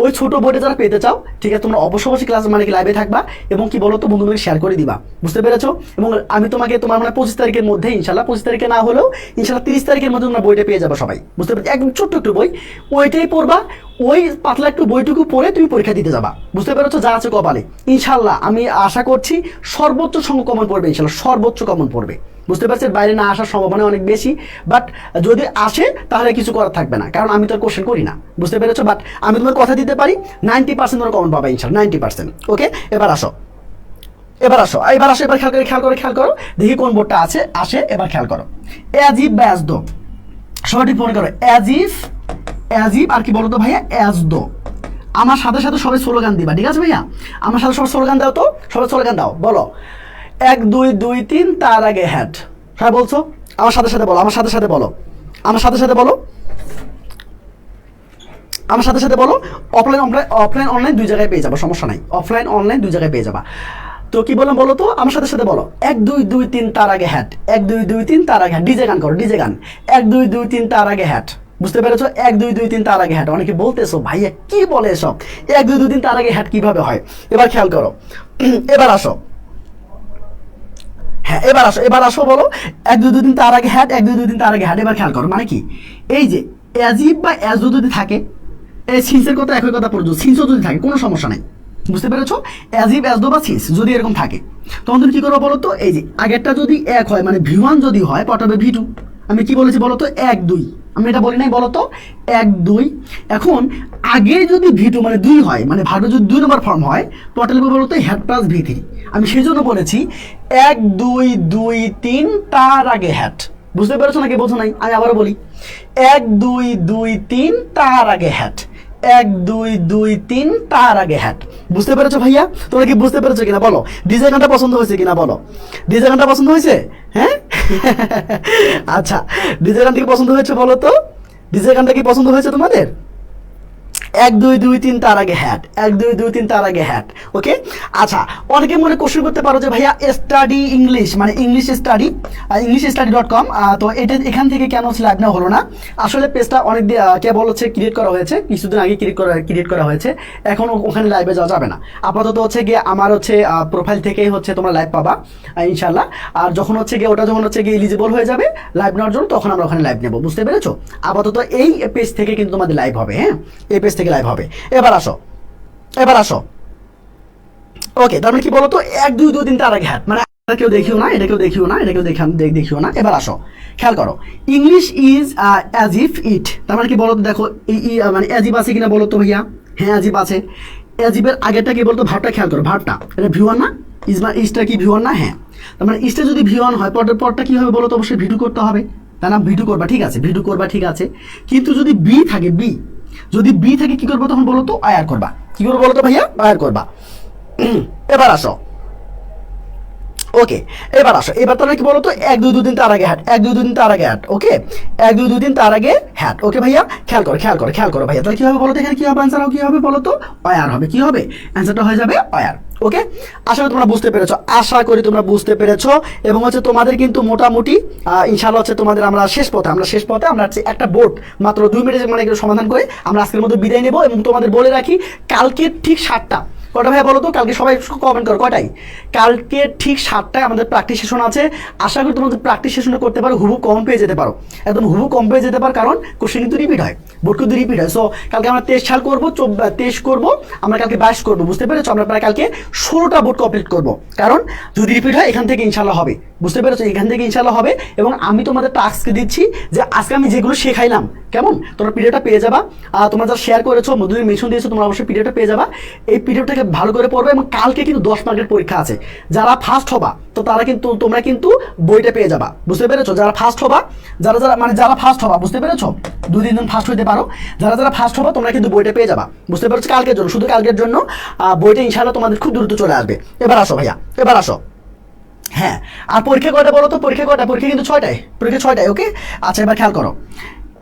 ওই ছোট বইটা যারা পেতে চাও, ঠিক আছে, তোমরা অবশ্যই ক্লাস লাইভে থাকবা, এবং কি বলো তো বন্ধুদের শেয়ার করে দিবা, বুঝতে পেরেছো? এবং আমি তোমাকে তোমার 25 তারিখের মধ্যে, ইনশাল্লাহ 25 তারিখে না হলেও ইনশাল্লাহ 30 তারিখের মধ্যে তোমরা বইটা পেয়ে যাবে সবাই, বুঝতে পেরেছো? একদম ছোট্ট একটু বই, ওইটাই পড়বা, ওই পাতলা একটু বইটুকু পড়ে তুমি পরীক্ষা দিতে যাবা, বুঝতে পেরেছো? যা আছে কপালে, ইনশাল্লাহ আমি আশা করছি সর্বোচ্চ সংখ্যক কমন পড়বে, ইনশাল্লাহ সর্বোচ্চ কমন পড়বে, বুঝতে পারছেন? বাইরে না আসার সম্ভাবনা অনেক বেশি, বাট যদি আসে তাহলে কিছু করার থাকবে না, কারণ আমি তো কোশ্চেন করি না, বুঝতে পেরেছো? বাট আমি তোমার কথা দিতে পারি 90% তোমরা কমন পাবে ইনশাল্লাহ, 90%। ওকে, এবার খেয়াল করো দেখি কোন বোর্ডটা আসে, এবার খেয়াল করো, অ্যাজ ইফ বা অ্যাজ দো, সবাই ঠিক মনে করো, অ্যাজ ইফ আর কি বলো তো ভাইয়া, অ্যাজ দো। আমার সাথে সাথে সবাই স্লোগান দিবা, ঠিক আছে ভাইয়া? আমার সাথে সবাই স্লোগান দাও তো, সবাই স্লোগান দাও, বলো 1 2 2 3 তার আগে হ্যাড। হ্যাঁ বলছো? আমার সাথে সাথে বলো, আমার সাথে সাথে বলো, অফলাইন অনলাইন দুই জায়গায় পেয়ে যাবো, সমস্যা নাই, অফলাইন অনলাইন দুই জায়গায় পেয়ে যাবা। তো কি বললাম বলো তো? আমার সাথে সাথে বলো 1 2 2 3 তার আগে হ্যাড, 1 2 2 3 তার আগে হ্যাড, ডিজে গান করো, ডিজে গান, 1 2 2 3 তার আগে হ্যাড, বুঝতে পেরেছো? 1 2 2 3 তার আগে হ্যাড। অনেকে বলতেছো ভাইয়া কি বলে এসব, 1 2 2 3 তার আগে হ্যাড কিভাবে হয়? এবার খেয়াল করো, এবার আসো, হ্যাঁ এবার আসো বলো 1 2 2 3 তার আগে হ্যাড, 1 2 2 3 তার আগে হ্যাড। এবার খেয়াল করো, মানে কি এই যে অ্যাজিভ বা অ্যাজো যদি থাকে, এই সিন্সের কথা একই কথা পড়ছো, সিন্সও যদি থাকে কোনো সমস্যা নাই, বুঝতে পেরেছো? অ্যাজিভ অ্যাজো বা সিন্স যদি এরকম থাকে, তখন তুমি কি করবো বলো তো? এই যে আগেরটা যদি 1 হয়, মানে V1 যদি হয়, পটাবে V2। আমি কি বলেছি বলো তো? 1 2, আমি এটা বলি নাই বলো তো? 1 2। এখন আগে যদি V2 মানে 2 হয়, মানে ভার্ব যদি 2 নম্বর ফর্ম হয়, পটালে বলো তো হ্যাড প্লাস V3। আমি সেই জন্য বলেছি 1 2 2 3 তার আগে হ্যাড, বুঝতে পেরেছো নাকি বোঝো নাই? আমি আবারও বলি 1 2 2 3 তার আগে হ্যাড, 1 2 2 3 তার আগে হ্যাড, বুঝতে পেরেছো ভাইয়া? তোমরা কি বুঝতে পেরেছো কিনা বলো? ডিজে গানটা পছন্দ হয়েছে কিনা বলো? ডিজে গানটা পছন্দ হয়েছে? হ্যাঁ আচ্ছা, ডিজে গানটা কি পছন্দ হয়েছে বলো তো? ডিজে গানটা কি পছন্দ হয়েছে তোমাদের? 1 2 2 3 তার আগে হ্যাড, 1 2 2 3 তার আগে হ্যাড। ওকে, আচ্ছা, অনেকে মনে কোশ্চেন করতে পারো যে ভাইয়া স্টাডি ইংলিশ মানে englishstudy.com, তো এটা এখান থেকে কেন লাইভ না হলো না? আসলে পেজটা অনেক কেবল হচ্ছে ক্রিয়েট করা হয়েছে, কিছুদিন আগে ক্রিয়েট করা হয়েছে, এখন ওখানে লাইভে যাওয়া যাবে না। আপাতত হচ্ছে গিয়ে আমার হচ্ছে প্রোফাইল থেকেই হচ্ছে তোমরা লাইভ পাবা ইনশাল্লাহ। আর যখন হচ্ছে গিয়ে ওটা যখন হচ্ছে গিয়ে এলিজিবল হয়ে যাবে লাইভ নেওয়ার জন্য, তখন আমরা ওখানে লাইভ নেবো, বুঝতে পেরেছো? আপাতত এই পেজ থেকে কিন্তু তোমাদের লাইভ হবে, হ্যাঁ, এই পেজ থেকে লাইভ হবে। এবার আসো, ওকে, তার মানে কি বলতো? 1 2 2 3 তার আগে হ্যাড, মানে কেউ দেখিও না, এটা কেউ দেখিও না, এটা কেউ দেখিও না। এবার আসো, খেয়াল করো, English is as if it, তার মানে কি বলতো? দেখো মানে অ্যাজিব আছে কিনা বলো তো ভাইয়া? হ্যাঁ অ্যাজিব আছে। অ্যাজিবের আগেরটা কি বলতো? ভার্বটা খেয়াল করো, ভার্বটা এটা V1 না? ইজটা কি V1 না? হ্যাঁ, তার মানে ইজটা যদি V1 হয়, পরটা কি হবে বলো তো? অবশ্যই V2 করতে হবে, তাই না? V2 করবা, ঠিক আছে, V2 করবা, ঠিক আছে। কিন্তু যদি বি থাকে, যদি বি থাকে কি করবো তখন বলো তো? আয়ার করবা। কি করবো বলো তো ভাইয়া? আয়ার করবা। এবার আসো, ওকে, এবার তাহলে কি বলতো? 1 2 2 3 তার আগে হ্যাড, 1 2 2 3 তার আগে হ্যাড। ওকে, 1 2 2 3 তার আগে হ্যাড। ওকে ভাইয়া, খেয়াল করো ভাইয়া, তাহলে কি হবে বলো তো? এখানে কি হবে? অ্যান্সার কি হবে বলো তো? অয়ার হবে। কি হবে? অ্যান্সারটা হয়ে যাবে অয়ার। ওকে, আশা করি তোমরা বুঝতে পেরেছো, আশা করি তোমরা বুঝতে পেরেছো। এবং হচ্ছে তোমাদের কিন্তু মোটামুটি ইনশাআল্লাহ হচ্ছে তোমাদের আমরা শেষ পথে আমরা হচ্ছে একটা বোর্ড মাত্র 2 মিনিটের মানে সমাধান করে আমরা আজকের মতো বিদায় নেব। এবং তোমাদের বলে রাখি কালকে ঠিক 7টা, কটা ভাইয়া বলো তো, কালকে সবাই কমেন্ট করো কটায়? কালকে ঠিক 7টায় আমাদের প্র্যাকটিস সেশন আছে। আশা করি তোমাদের প্র্যাকটিস সেশনে করতে পারো, হুবহু কম পেয়ে যেতে পারো, একদম হুবহু কম পেয়ে যেতে পারো, কারণ কোশ্চেন কিন্তু রিপিট হয়, বোর্ড কিন্তু রিপিট হয়। সো কালকে আমরা 23 করবো, 23 করবো, আমরা কালকে 22 করবো, বুঝতে পেরেছো? আমরা প্রায় কালকে 16টা বোর্ড কমপ্লিট করবো, কারণ যদি রিপিট হয় এখান থেকে ইনশাল্লাহ হবে, বুঝতে পেরেছো? এখান থেকে ইনশাল্লাহ হবে। এবং আমি তোমাদের টাস্ক দিচ্ছি যে আজকে আমি যেগুলো শেখাইলাম, কেমন তোমরা পিডিএফটা পেয়ে যাবা, তোমরা যারা শেয়ার করেছো, মধুরি মেনশন দিয়েছো, তোমরা অবশ্যই পিডিএফটা পেয়ে যাবা। এই পিডিএফটাকে ভালো করে পড়বে। এবং কালকে কিন্তু 10 মার্কের পরীক্ষা আছে, যারা ফার্স্ট হবা তো তারা কিন্তু তোমরা কিন্তু বইটা পেয়ে যাবা, বুঝতে পেরেছো? যারা ফার্স্ট হবা, যারা ফার্স্ট হবা, বুঝতে পেরেছো? 2-3 দিন ফার্স্ট হইতে পারো, যারা ফার্স্ট হবা তোমরা কিন্তু বইটা পেয়ে যাবা, বুঝতে পেরেছো? কালকের জন্য, শুধু কালকের জন্য বইটা ইনশাআল্লাহ তোমাদের খুব দ্রুত চলে আসবে। এবার আসো ভাইয়া, এবার আসো। হ্যাঁ, আর পরীক্ষা কয়টা বলো তো? পরীক্ষা কয়টা? পরীক্ষা কিন্তু 6টায়, পরীক্ষা 6টায়। ওকে, আচ্ছা এবার খেয়াল করো,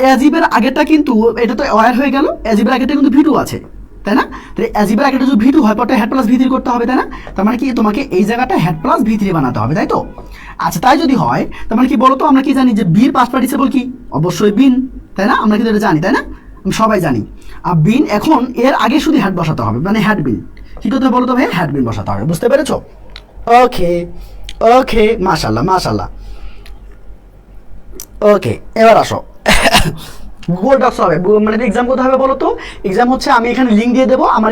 অ্যাজিবের আগেরটা কিন্তু এটা তো ওয়ার হয়ে গেল, অ্যাজিবের আগেরটা কিন্তু ভিটু আছে, তাই না? তাহলে অ্যাজিবের আগেরটা যদি ভিটু হয় পরটা হেড প্লাস ভি3 করতে হবে, তাই না? তার মানে কি তোমাকে এই জায়গাটা হেড প্লাস ভি3 বানাতে হবে, তাই তো? আচ্ছা, তাই যদি হয় তার মানে কি বলো তো, আমরা কি জানি যে বির পাস্ট পার্টিসিপল কি? অবশ্যই বিন, তাই না? আমরা কিন্তু এটা জানি, তাই না? সবাই জানি। আর বিন এখন এর আগে শুধু হেড বসাতে হবে, মানে হেড বিন। কি করতে হবে বলো তো ভাই? হেড বিন বসাতে হবে, বুঝতে পেরেছো? ওকে ওকে, মাশাআল্লাহ মাশাআল্লাহ। ওকে, এবার আসো। গুগল ডক্স হবে, মানে এক্সাম কোথায় হবে বলো তো? এক্সাম হচ্ছে আমি এখানে লিঙ্ক দিয়ে দেবো, আমার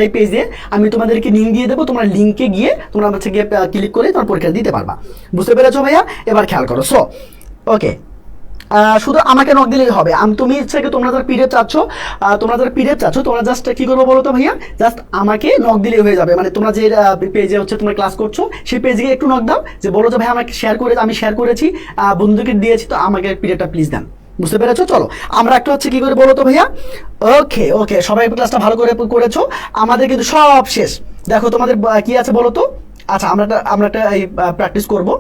এই পেজে আমি তোমাদেরকে লিঙ্ক দিয়ে দেবো, তোমরা লিঙ্কে গিয়ে তোমরা হচ্ছে গিয়ে ক্লিক করে তোমার পরীক্ষা দিতে পারবা, বুঝতে পেরেছো ভাইয়া? এবার খেয়াল করো। সো ওকে, শুধু আমাকে নক দিলেই হবে। তুমি ইচ্ছে কি তোমরা যারা পিডিএফ চাচ্ছ, তোমরা জাস্ট কি করবো বলো তো ভাইয়া? জাস্ট আমাকে নক দিলেই হয়ে যাবে। মানে তোমরা যে পেজে হচ্ছে তোমরা ক্লাস করছো সেই পেজে একটু নক দাও, যে বলো যে ভাই আমাকে আমি শেয়ার করেছি, বন্ধুকে দিয়েছি, তো আমাকে পিডিএফটা প্লিজ দেন, বুঝতে পেরেছো? চলো আমরা একটা হচ্ছে কি করে বলো তো ভাইয়া? ওকে ওকে, সবাই ক্লাসটা ভালো করে করেছো, আমাদের কিন্তু সব শেষ। দেখো তোমাদের কি আছে বলো তো? আচ্ছা, আমরা একটা এই প্র্যাকটিস করবো।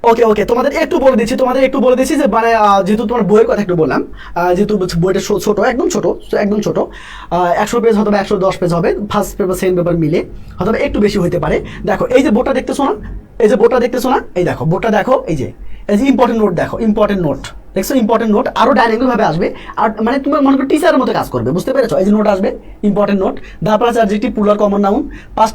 ওকে ওকে, তোমাদের একটু বলে দিচ্ছি যে মানে যেহেতু তোমার বইয়ের কথা একটু বললাম, যেহেতু বইটা ছোট, একদম ছোট, 100 পেজ অথবা 110 পেজ হবে, ফার্স্ট পেপার সেকেন্ড পেপার মিলে, অথবা একটু বেশি হতে পারে। দেখো এই যে বোর্ডটা দেখতেছো না, এই দেখো বোর্ডটা, দেখো এই যে ইম্পর্টেন্ট নোট, দেখো ইম্পর্টেন্ট নোট, দেখছো? ইম্পর্টেন্ট নোট আরো ডাইনামিক ভাবে আসবে, আর মানে তুমি মনে করো টিচারের মতো কাজ করবে, বুঝতে পেরেছো? এই যে নোট আসবে, ইম্পর্টেন্ট নোট, তারপর আছে adjective, plural, common noun, past,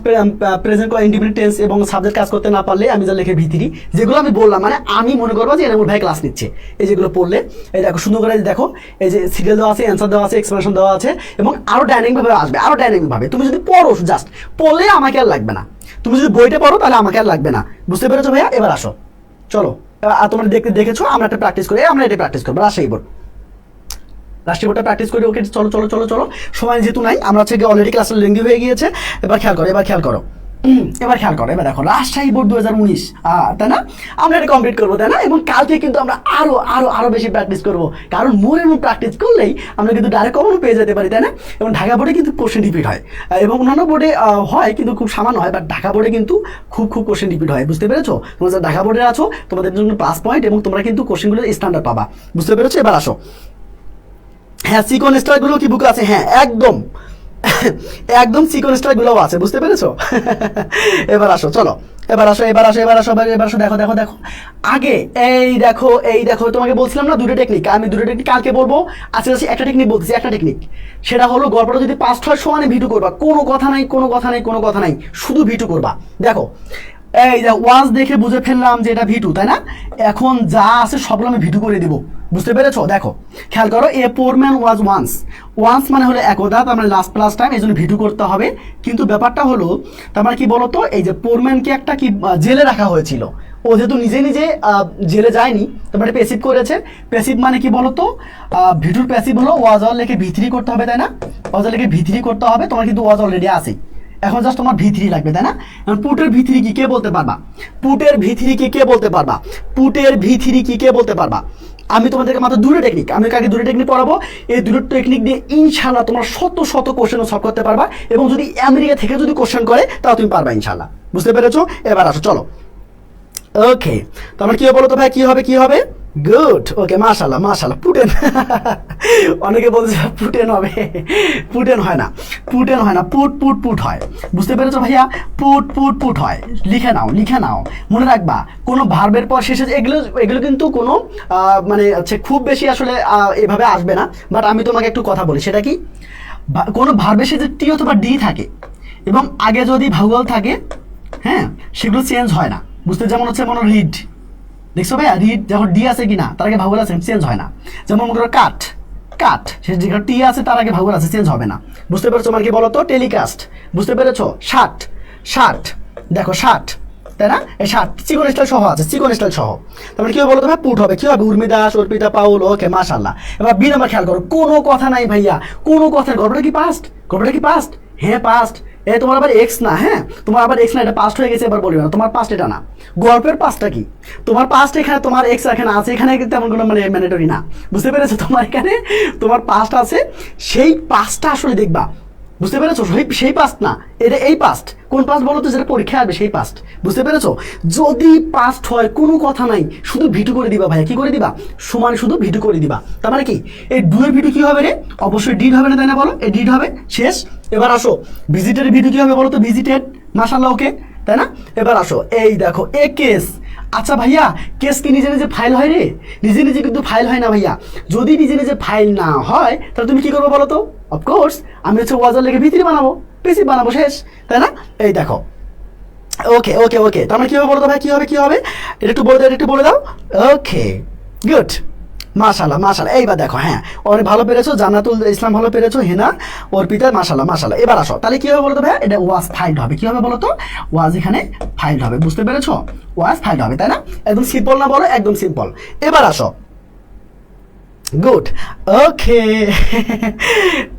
present, independent tense এবং সাবজেক্ট কাজ করতে না পারলে আমি যা লিখে ভিতরি, যেগুলো আমি বললাম, মানে আমি মনে করবো যে এনামুল ভাই ক্লাস নিচ্ছে, এই যেগুলো পড়লে, এই দেখো সুন্দর করে দেখো, এই যে সিরিয়াল দেওয়া আছে, অ্যান্সার দেওয়া আছে, এক্সপ্লেনেশন দেওয়া আছে, এবং আরো ডাইনামিক ভাবে আসবে, আরো ডাইনামিক ভাবে। তুমি যদি পড়ো, জাস্ট পড়লে আমাকে আর লাগবে না, তুমি যদি বইটা পড়ো তাহলে আমাকে আর লাগবে না, বুঝতে পেরেছো ভাইয়া? এবার আসো, চলো তোমরা দেখেছো, আমরা এটা প্র্যাকটিস করবো। রাজশাহী বোর্ডটা প্র্যাকটিস করি। ওকে, চলো চলো চলো চলো, সময় যেহেতু নাই, আমরা হচ্ছে অলরেডি ক্লাসের লেন্দি হয়ে গিয়েছে। এবার খেয়াল করো, এবার দেখো রাজশাহী বোর্ড 2019, তাই না? আমরা এটা কমপ্লিট করবো, তাই না? এবং কালকে কিন্তু আমরা আরো আরো আরো বেশি প্র্যাকটিস করবো, কারণ মোর প্র্যাকটিস করলেই আমরা কিন্তু ডাইরেক্ট কমন পেয়ে যেতে পারি, তাই না? এবং ঢাকা বোর্ডে কিন্তু কোশ্চেন রিপিট হয়, এবং অন্যান্য বোর্ডে হয় কিন্তু খুব সামান্য হয়, বাট ঢাকা বোর্ডে কিন্তু খুব কোশ্চেন রিপিট হয়, বুঝতে পেরেছো? তোমরা যারা ঢাকা বোর্ডে আছো তোমাদের জন্য প্লাস পয়েন্ট, এবং তোমরা কিন্তু কোশ্চেনগুলো স্ট্যান্ডার্ড পাবা, বুঝতে পেরেছো? এবার আসো। হ্যাঁ, সিকোয়েন্স স্টারগুলো কি বুকে আছে? হ্যাঁ, একদম সিকোয়েন্স স্টারগুলোও আছে, বুঝতে পেরেছো? এবার আসো, চলো এবার আসো, দেখো আগে এই দেখো তোমাকে বলছিলাম না দুটো টেকনিক, আমি দুটো টেকনিক কালকে বলবো। আজকে একটা টেকনিক বলতেছি, একটা টেকনিক, সেটা হলো গল্পটা যদি পাস্ট হয় সমানে ভিটু করবা, কোনো কথা নাই, শুধু ভিটু করবা। দেখো এই যে ওয়ান্স দেখে বুঝে ফেললাম যে এটা ভিটু, তাই না? এখন যা আছে সবগুলো আমি ভিটু করে দিব, বুঝতে পেরেছো? দেখো খেয়াল করো, এ পোর ম্যান ওয়াজ ওয়ান্স মানে হলো একদা, তার মানে লাস্ট প্লাস টাইম, এই জন্য ভিটু করতে হবে। কিন্তু ব্যাপারটা হলো, তার মানে কি বলতো, এই যে পোর ম্যানকে একটা কি জেলে রাখা হয়েছিল, ও যেহেতু নিজে জেলে যায়নি, তারপরে প্যাসিভ করেছে। প্যাসিভ মানে কি বলতো, ভিটুর প্যাসিভ হলো ওয়াজ অল লিখে ভিতরি করতে হবে, তাই না? ওয়াজ অল লিখে ভিতরি করতে হবে, তোমার কিন্তু ওয়াজ অলরেডি আছে, এখন জাস্ট তোমার ভিতরি লাগবে, তাই না? পুটের ভিতরি কি কে বলতে পারবা? আমি তোমাদেরকে মাত্র দুটো টেকনিক, আমি কাকে দুটো টেকনিক পড়াবো, এই দুটো টেকনিক দিয়ে ইনশাল্লাহ তোমরা শত কোশ্চেন সলভ করতে পারবা, এবং যদি আমেরিকা থেকে যদি কোশ্চেন করে তাও তুমি পারবা ইনশাল্লাহ, বুঝতে পেরেছো? এবার আসো, চলো। ওকে, তোমার কি হবে বলো তো ভাই? কি হবে গুড, ওকে, মাশাল্লাহ মাশাল্লাহ। পুটেন অনেকে বলছে পুটেন হবে, পুটেন হয় না, পুটেন হয় না, পুট পুট পুট হয়। বুঝতে পেরেছো ভাইয়া? পুট পুট পুট হয়। লিখে নাও, লিখে নাও, মনে রাখবা কোনো ভার্বের পর শেষে এগুলো এগুলো কিন্তু কোনো মানে হচ্ছে খুব বেশি আসলে এভাবে আসবে না। বাট আমি তোমাকে একটু কথা বলি, সেটা কি, কোনো ভার্বের শেষে টি অথবা ডি থাকে এবং আগে যদি ভাউয়াল থাকে, হ্যাঁ, সেগুলো চেঞ্জ হয় না। বুঝতে, যেমন হচ্ছে মনে রিড, দেখছো ভাইয়া, রিড যখন ডি আছে কিনা তার আগে ভাউয়াল আছে, চেঞ্জ হয় না। যেমন মনে করো কাট, কাট, সে যেখানে টি আছে তার আগে ভাউয়াল আছে, চেঞ্জ হবে না। বুঝতে পেরেছো? মানে কি বলতো, টেলিকাস্ট। বুঝতে পেরেছো? শার্ট, শার্ট, দেখো শার্ট, তাই না? এই শার্ট চিকন স্টাইল সহ আছে, চিকন স্টাইল সহ। তারপরে কি হবে বলতো ভাই? পুট হবে। কি হবে? উর্মিদা, অর্পিতা, পাউল, ওকে, মাশাল্লাহ। এবার বি নাম্বার খেয়াল করো, কোনো কথা নাই ভাইয়া, কোনো কথা। গল্পটা কি পাস্ট? গল্পটা কি পাস্ট? হ্যাঁ পাস্ট। তোমার আবার এক্স না, হ্যাঁ, তোমার আবার এক্স না, এটা পাস্ট হয়ে গেছে, এবার বলিও না তোমার পাস্ট এটা না। গল্পের পাস্টটা কি? তোমার পাস্ট এখানে, তোমার এক্স এখানে আছে, এখানে তেমন কোনো মানে ম্যান্ডেটরি না। বুঝতে পেরেছো? তোমার এখানে তোমার পাস্ট আছে, সেই পাস্টটা আসলে দেখবা। বুঝতে পেরেছো? সেই পাস্ট না, এটা এই পাস্ট। কোন পাস্ট বলো তো, যেটা পরীক্ষা আসবে সেই পাস্ট। বুঝতে পেরেছো? যদি পাস্ট হয় কোনো কথা নাই, শুধু ভিডিও করে দিবা ভাইয়া। কি করে দিবা? সমান শুধু ভিডিও করে দিবা। তার মানে কি, এই ডুয়ের ভিডিও কি হবে রে? অবশ্যই ডিড হবে না, তাই না? বলো, এই ডিড হবে, শেষ। এবার আসো, ভিজিটের ভিডিও কি হবে বলো তো? ভিজিটেড, মাশাআল্লাহ, ওকে, তাই না? এবার আসো, এই দেখো, এ কেস। আচ্ছা ভাইয়া, কেস কি নিজে নিজে ফাইল হয় রে? নিজে নিজে কিন্তু ফাইল হয় না ভাইয়া। যদি নিজে নিজে ফাইল না হয় তাহলে তুমি কি করবে বলো তো? অফকোর্স আমি হচ্ছে ওয়াজার লেগে ভিতরে বানাবো, পিসি বানাবো, শেষ, তাই না? এই দেখো, ওকে ওকে ওকে। তার মানে কি হবে বলো তো ভাই? কি হবে, কি হবে? এটা একটু বলে দাও, একটু বলে দাও। ওকে, গুড, মাশাল্লাহ মাশাল্লাহ। এইবার দেখো, হ্যাঁ, অনেক ভালো পেরেছো, জান্নাতুল ইসলাম ভালো পেরেছো, হেনা, অর্পিতা, মাশাল্লাহ মাশাল্লাহ। এবার আসো, তাহলে কি হবে বলো তো ভাই? এটা ওয়াজ ফাইল্ড হবে। কি হবে বলো তো? ওয়াজ এখানে ফাইল্ড হবে। বুঝতে পেরেছো? ওয়াজ ফাইল্ড হবে, তাই না? একদম সিম্পল না বলো? একদম সিম্পল। এবার আসো, গুড, ওকে,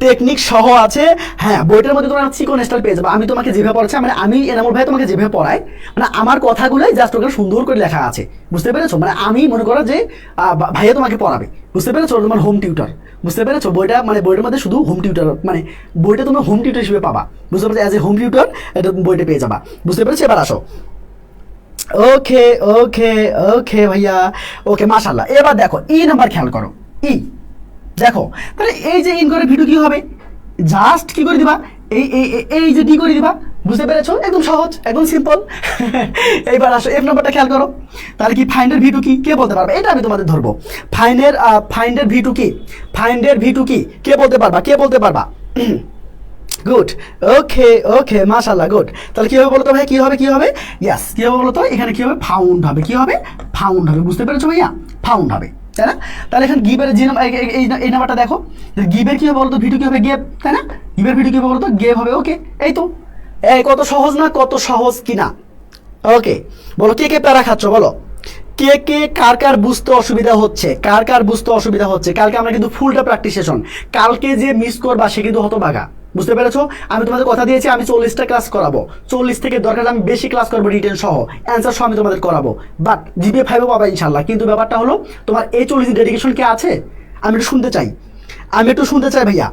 টেকনিক সহ আছে। হ্যাঁ, বইটার মধ্যে তোমার চিকন স্টাইল পেয়ে যাবে। আমি তোমাকে যেভাবে পড়াচ্ছি, মানে আমি এনামুল ভাই তোমাকে যেভাবে পড়াই, মানে আমার কথাগুলোই জাস্ট ওখানে সুন্দর করে লেখা আছে। বুঝতে পেরেছো? মানে আমি মনে করো যে ভাইয়া তোমাকে পড়াবে। বুঝতে পেরেছো? তোমার হোম টিউটর। বুঝতে পেরেছো? বইটা মানে বইটার মধ্যে শুধু হোম টিউটর, মানে বইটা তুমি হোম টিউটর হিসেবে পাবা। বুঝতে পেরেছো? অ্যাজ এ হোম টিউটর এটা বইটা পেয়ে যাবা। বুঝতে পেরেছো? এবার আসো, ওকে ওকে ওকে ভাইয়া, ওকে, মাশাল্লাহ। এবার দেখো, ই নাম্বার খেয়াল করো, ই, দেখো, তাহলে এই যে ইন করে ভিডিও কি হবে? জাস্ট কি করে দিবা? এই এই এই যে ডি করে দিবা। বুঝতে পেরেছো? একদম সহজ, একদম সিম্পল। এইবার আসো, এফ নাম্বারটা খেয়াল করো। তাহলে কি ফাইন্ডের ভিডিও কি? কে বলতে পারবে? এটা আমি তোমাদের ধরবো। ফাইন্ডের ভিডিও কি? ফাইন্ডের ভিডিও কি? কে বলতে পারবা? কে বলতে পারবা? গুড, ওকে ওকে, মাশাআল্লাহ, গুড। তাহলে কি হবে বলতো ভাই? কি হবে, কি হবে? ইয়েস, কি হবে বলতো? এখানে কি হবে? ফাউন্ড হবে। কি হবে? ফাউন্ড হবে। বুঝতে পেরেছো ভাইয়া? ফাউন্ড হবে, তাই না? তাহলে এখানে গিভের যে এই নাম্বারটা দেখো, গিভের কি হবে বলতো? ভিডিও কি হবে? গেভ, তাই না? গিভের ভিডিও কি হবে বলতো? গেভ হবে, ওকে। এই তো, এই কত সহজ না? কত সহজ কিনা? ওকে, বলো কে কে প্যারা খাচ্ছ বলো? কে কে কার কার বুঝতে অসুবিধা হচ্ছে? কার কার বুঝতে অসুবিধা হচ্ছে? কালকে আমরা কিন্তু ফুলটা প্র্যাকটিস সেশন, কালকে যে মিস করবা সে কিন্তু হতবাগা। বুঝতে পেরেছো? আমি তোমাদের কথা দিয়েছি আমি 40টা ক্লাস করাবো, 40 থেকে দরকার আমি বেশি ক্লাস করবো, রিটেন সহ, অ্যান্সার সহ আমি তোমাদের করাবো। বাট জিপিএ 5 পাবা ইনশাল্লাহ। কিন্তু ব্যাপারটা হলো, তোমার এই 40 ডেডিকেশন কে আছে? আমি একটু শুনতে চাই, আমি একটু শুনতে চাই ভাইয়া,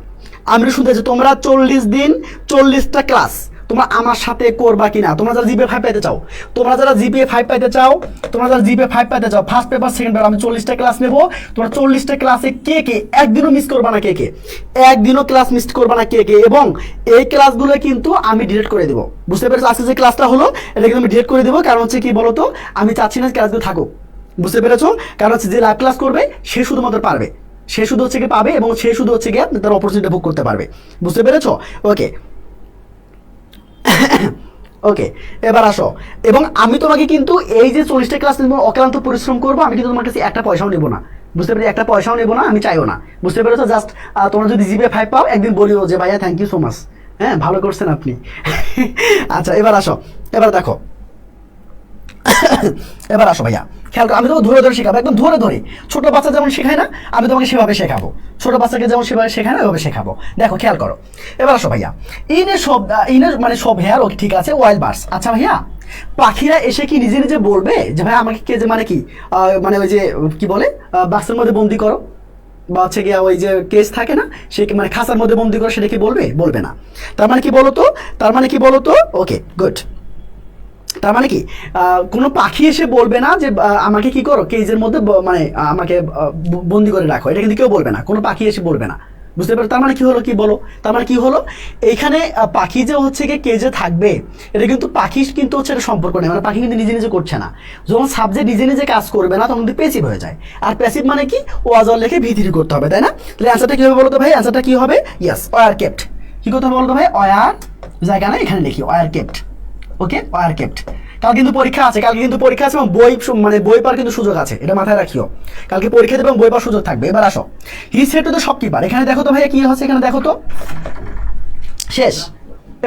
আমি একটু শুনতে চাই। তোমরা 40 দিন 40টা ক্লাস তোমরা আমার সাথে করবা কিনা? তোমরা যারা জিপিএ 5 পাইতে চাও, তোমরা যারা জিপিএ 5 পাইতে চাও, তোমরা যারা জিপিএ 5 পাইতে চাও, ফার্স্ট পেপার সেকেন্ড পেপার আমি 40টা ক্লাস নেবো। তোমরা 40টা ক্লাসে কে কে একদিনও মিস করবা না? কে কে একদিনও ক্লাস মিস করবা না? কে কে? এবং এই ক্লাসগুলো কিন্তু আমি ডিলিট করে দেবো। বুঝতে পেরেছো? আজকে যে ক্লাসটা হলো এটা কিন্তু আমি ডিলিট করে দেবো। কারণ হচ্ছে কি বলতো, আমি চাচ্ছি না ক্লাসগুলো থাকুক। বুঝতে পেরেছো? কারণ হচ্ছে যে লাইভ ক্লাস করবে সে শুধুমাত্র পারবে, সে শুধু হচ্ছে গিয়ে পাবে এবং সে শুধু হচ্ছে গিয়ে তার অপরচুনিটি ভোগ করতে পারবে। বুঝতে পেরেছো? ওকে ওকে, এবার আসো। এবং আমি তোমাকে কিন্তু এই যে 40টা ক্লাস অক্লান্ত পরিশ্রম করবো, আমি কিন্তু তোমার কাছে একটা পয়সাও নেবো না। বুঝতে পেরেছি? একটা পয়সাও নেবো না, আমি চাইও না। বুঝতে পেরেছো? জাস্ট তোমরা যদি জিপিএ 5 পাও একদিন বলিও যে ভাইয়া থ্যাংক ইউ সো মাচ, হ্যাঁ ভালো করছেন আপনি। আচ্ছা, এবার আসো, এবার দেখো, এবার আসো ভাইয়া, খেয়াল করো, আমি তোমাকে ধরে ধরে শেখাবো, একদম ধরে ধরে। ছোট বাচ্চা যেমন শেখায় না, আমি তোমাকে সেভাবে শেখাবো। ছোট বাচ্চাকে যেমন সেভাবে শেখায় না, ওইভাবে শেখাবো। দেখো, খেয়াল করো। এবার আসো ভাইয়া, ইনের মানে সব হেয়ার, ওকে, ঠিক আছে, ওয়াইল্ড বার্ডস। আচ্ছা ভাইয়া, পাখিরা এসে কি নিজে নিজে বলবে যে ভাই আমাকে কে যে মানে কি মানে ওই যে কি বলে বাক্সের মধ্যে বন্দি করো, বা হচ্ছে গিয়া ওই যে কেস থাকে না, সে মানে খাঁচার মধ্যে বন্দি করো, সেটা কি বলবে? বলবে না। তার মানে কি বলতো? তার মানে কি বলতো? ওকে, গুড। তার মানে কি কোনো পাখি এসে বলবে না যে আমাকে কি করো কেজের মধ্যে মানে আমাকে বন্দি করে রাখো, এটা কিন্তু কেউ বলবে না, কোনো পাখি এসে বলবে না। বুঝতে পারো তার মানে কি হলো, কি বলো, তার মানে কি হলো, এইখানে পাখি যে হচ্ছে কি কেজে থাকবে, এটা কিন্তু পাখি কিন্তু হচ্ছে এটা সম্পর্ক নেই, মানে পাখি কিন্তু নিজে নিজে করছে না। যখন সাবজেক্ট নিজে নিজে কাজ করবে না তখন কিন্তু প্যাসিভ হয়ে যায়। আর প্যাসিভ মানে কি, ওয়াজ অর লিখে ভিতরি করতে হবে, তাই না? তাহলে অ্যান্সারটা কি হবে বলো তো ভাই, অ্যান্সারটা কি হবে, ইয়েস ওয়ার কেপ্ট। কি করতে হবে বলো তো ভাই, ওয়ার জায়গা না এখানে লিখি ওয়ার কেপ্ট। ওকে, ওয়ার কেপ্ট। কাল কিন্তু পরীক্ষা আছে, কালকে কিন্তু পরীক্ষা আছে এবং বই মানে বই পাওয়ার কিন্তু সুযোগ আছে, এটা মাথায় রাখিও। কালকে পরীক্ষা দেবে এবং বই পাওয়ার সুযোগ থাকবে। এবার আসো, he said to the shopkeeper, এখানে দেখো তো ভাইয়া কি হচ্ছে, এখানে দেখো তো শেষ।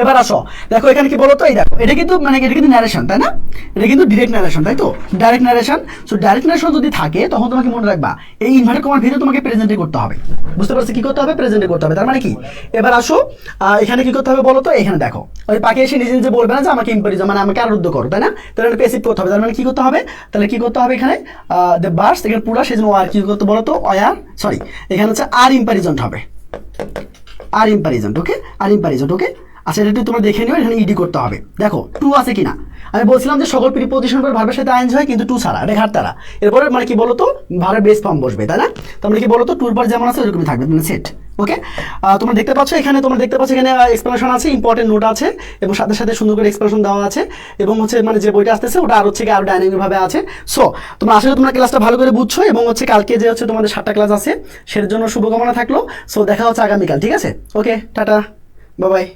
এবার আসো দেখো এখানে কি বলো তো, এই দেখো এটা কিন্তু মানে এটা কিন্তু ন্যারেশন, তাই না? এটা কিন্তু ডিরেক্ট ন্যারেশন, তাই তো, direct narration. So direct narration যদি থাকে তখন তোমাকে মনে রাখবা এই ইনভার্টেড কমার ভিতরে তোমাকে প্রেজেন্টে করতে হবে। বুঝতে পারছো কি করতে হবে, প্রেজেন্টে করতে হবে। তার মানে কি, এবার আসো এখানে কি করতে হবে বলো তো, এখানে দেখো ওই পাখি এসে নিজে নিজে বলবে না যে আমাকে ইম্পারিজ মানে আমাকে আরুদ্ধ করো, তাই না? তাহলে প্যাসিভ করতে হবে। তার মানে কি করতে হবে, তাহলে কি করতে হবে এখানে দ্য বার্ডস, এখানে পুরা সেজন্য আর কি করতে বলো তো, অয়ার সরি এখানে হচ্ছে আর ইম্পারিজেন্ট হবে, আর ইম্পারিজেন্ট। ওকে, আর ইম্পারিজেন্ট। ওকে, আচ্ছা এটা তোমরা দেখে নিও, এখানে ইডি করতে হবে। দেখো টু আছে কিনা, আমি বলছিলাম যে সকল প্রিপোজিশন পর ভার্বের সাথে আইএনজি হয় কিন্তু টু ছাড়া, এটা ঘাট তারা। এরপরে মানে কি বলতো, ভার্বের বেস ফর্ম বসবে, তাই না? তোমরা কি বলতো, টুর পর যেমন আছে ওরকমই থাকবে, মানে সেট। ওকে, তোমরা দেখতে পাচ্ছ এখানে, তোমরা দেখতে পাচ্ছ এখানে এক্সপ্লেনেশন আছে, ইম্পর্টেন্ট নোট আছে এবং সাথে সাথে সুন্দর করে এক্সপ্লেনেশন দেওয়া আছে এবং হচ্ছে মানে যে বইটা আসতেছে ওটা আর হচ্ছে আরো ডাইনামিক ভাবে আছে। সো তোমরা আসলে তোমরা ক্লাসটা ভালো করে বুঝছো এবং হচ্ছে কালকে যে হচ্ছে তোমাদের 7টা ক্লাস আছে সেটার জন্য শুভকামনা থাকলো। সো দেখা হচ্ছে আগামীকাল, ঠিক আছে? ওকে, টাটা, বাই বাই।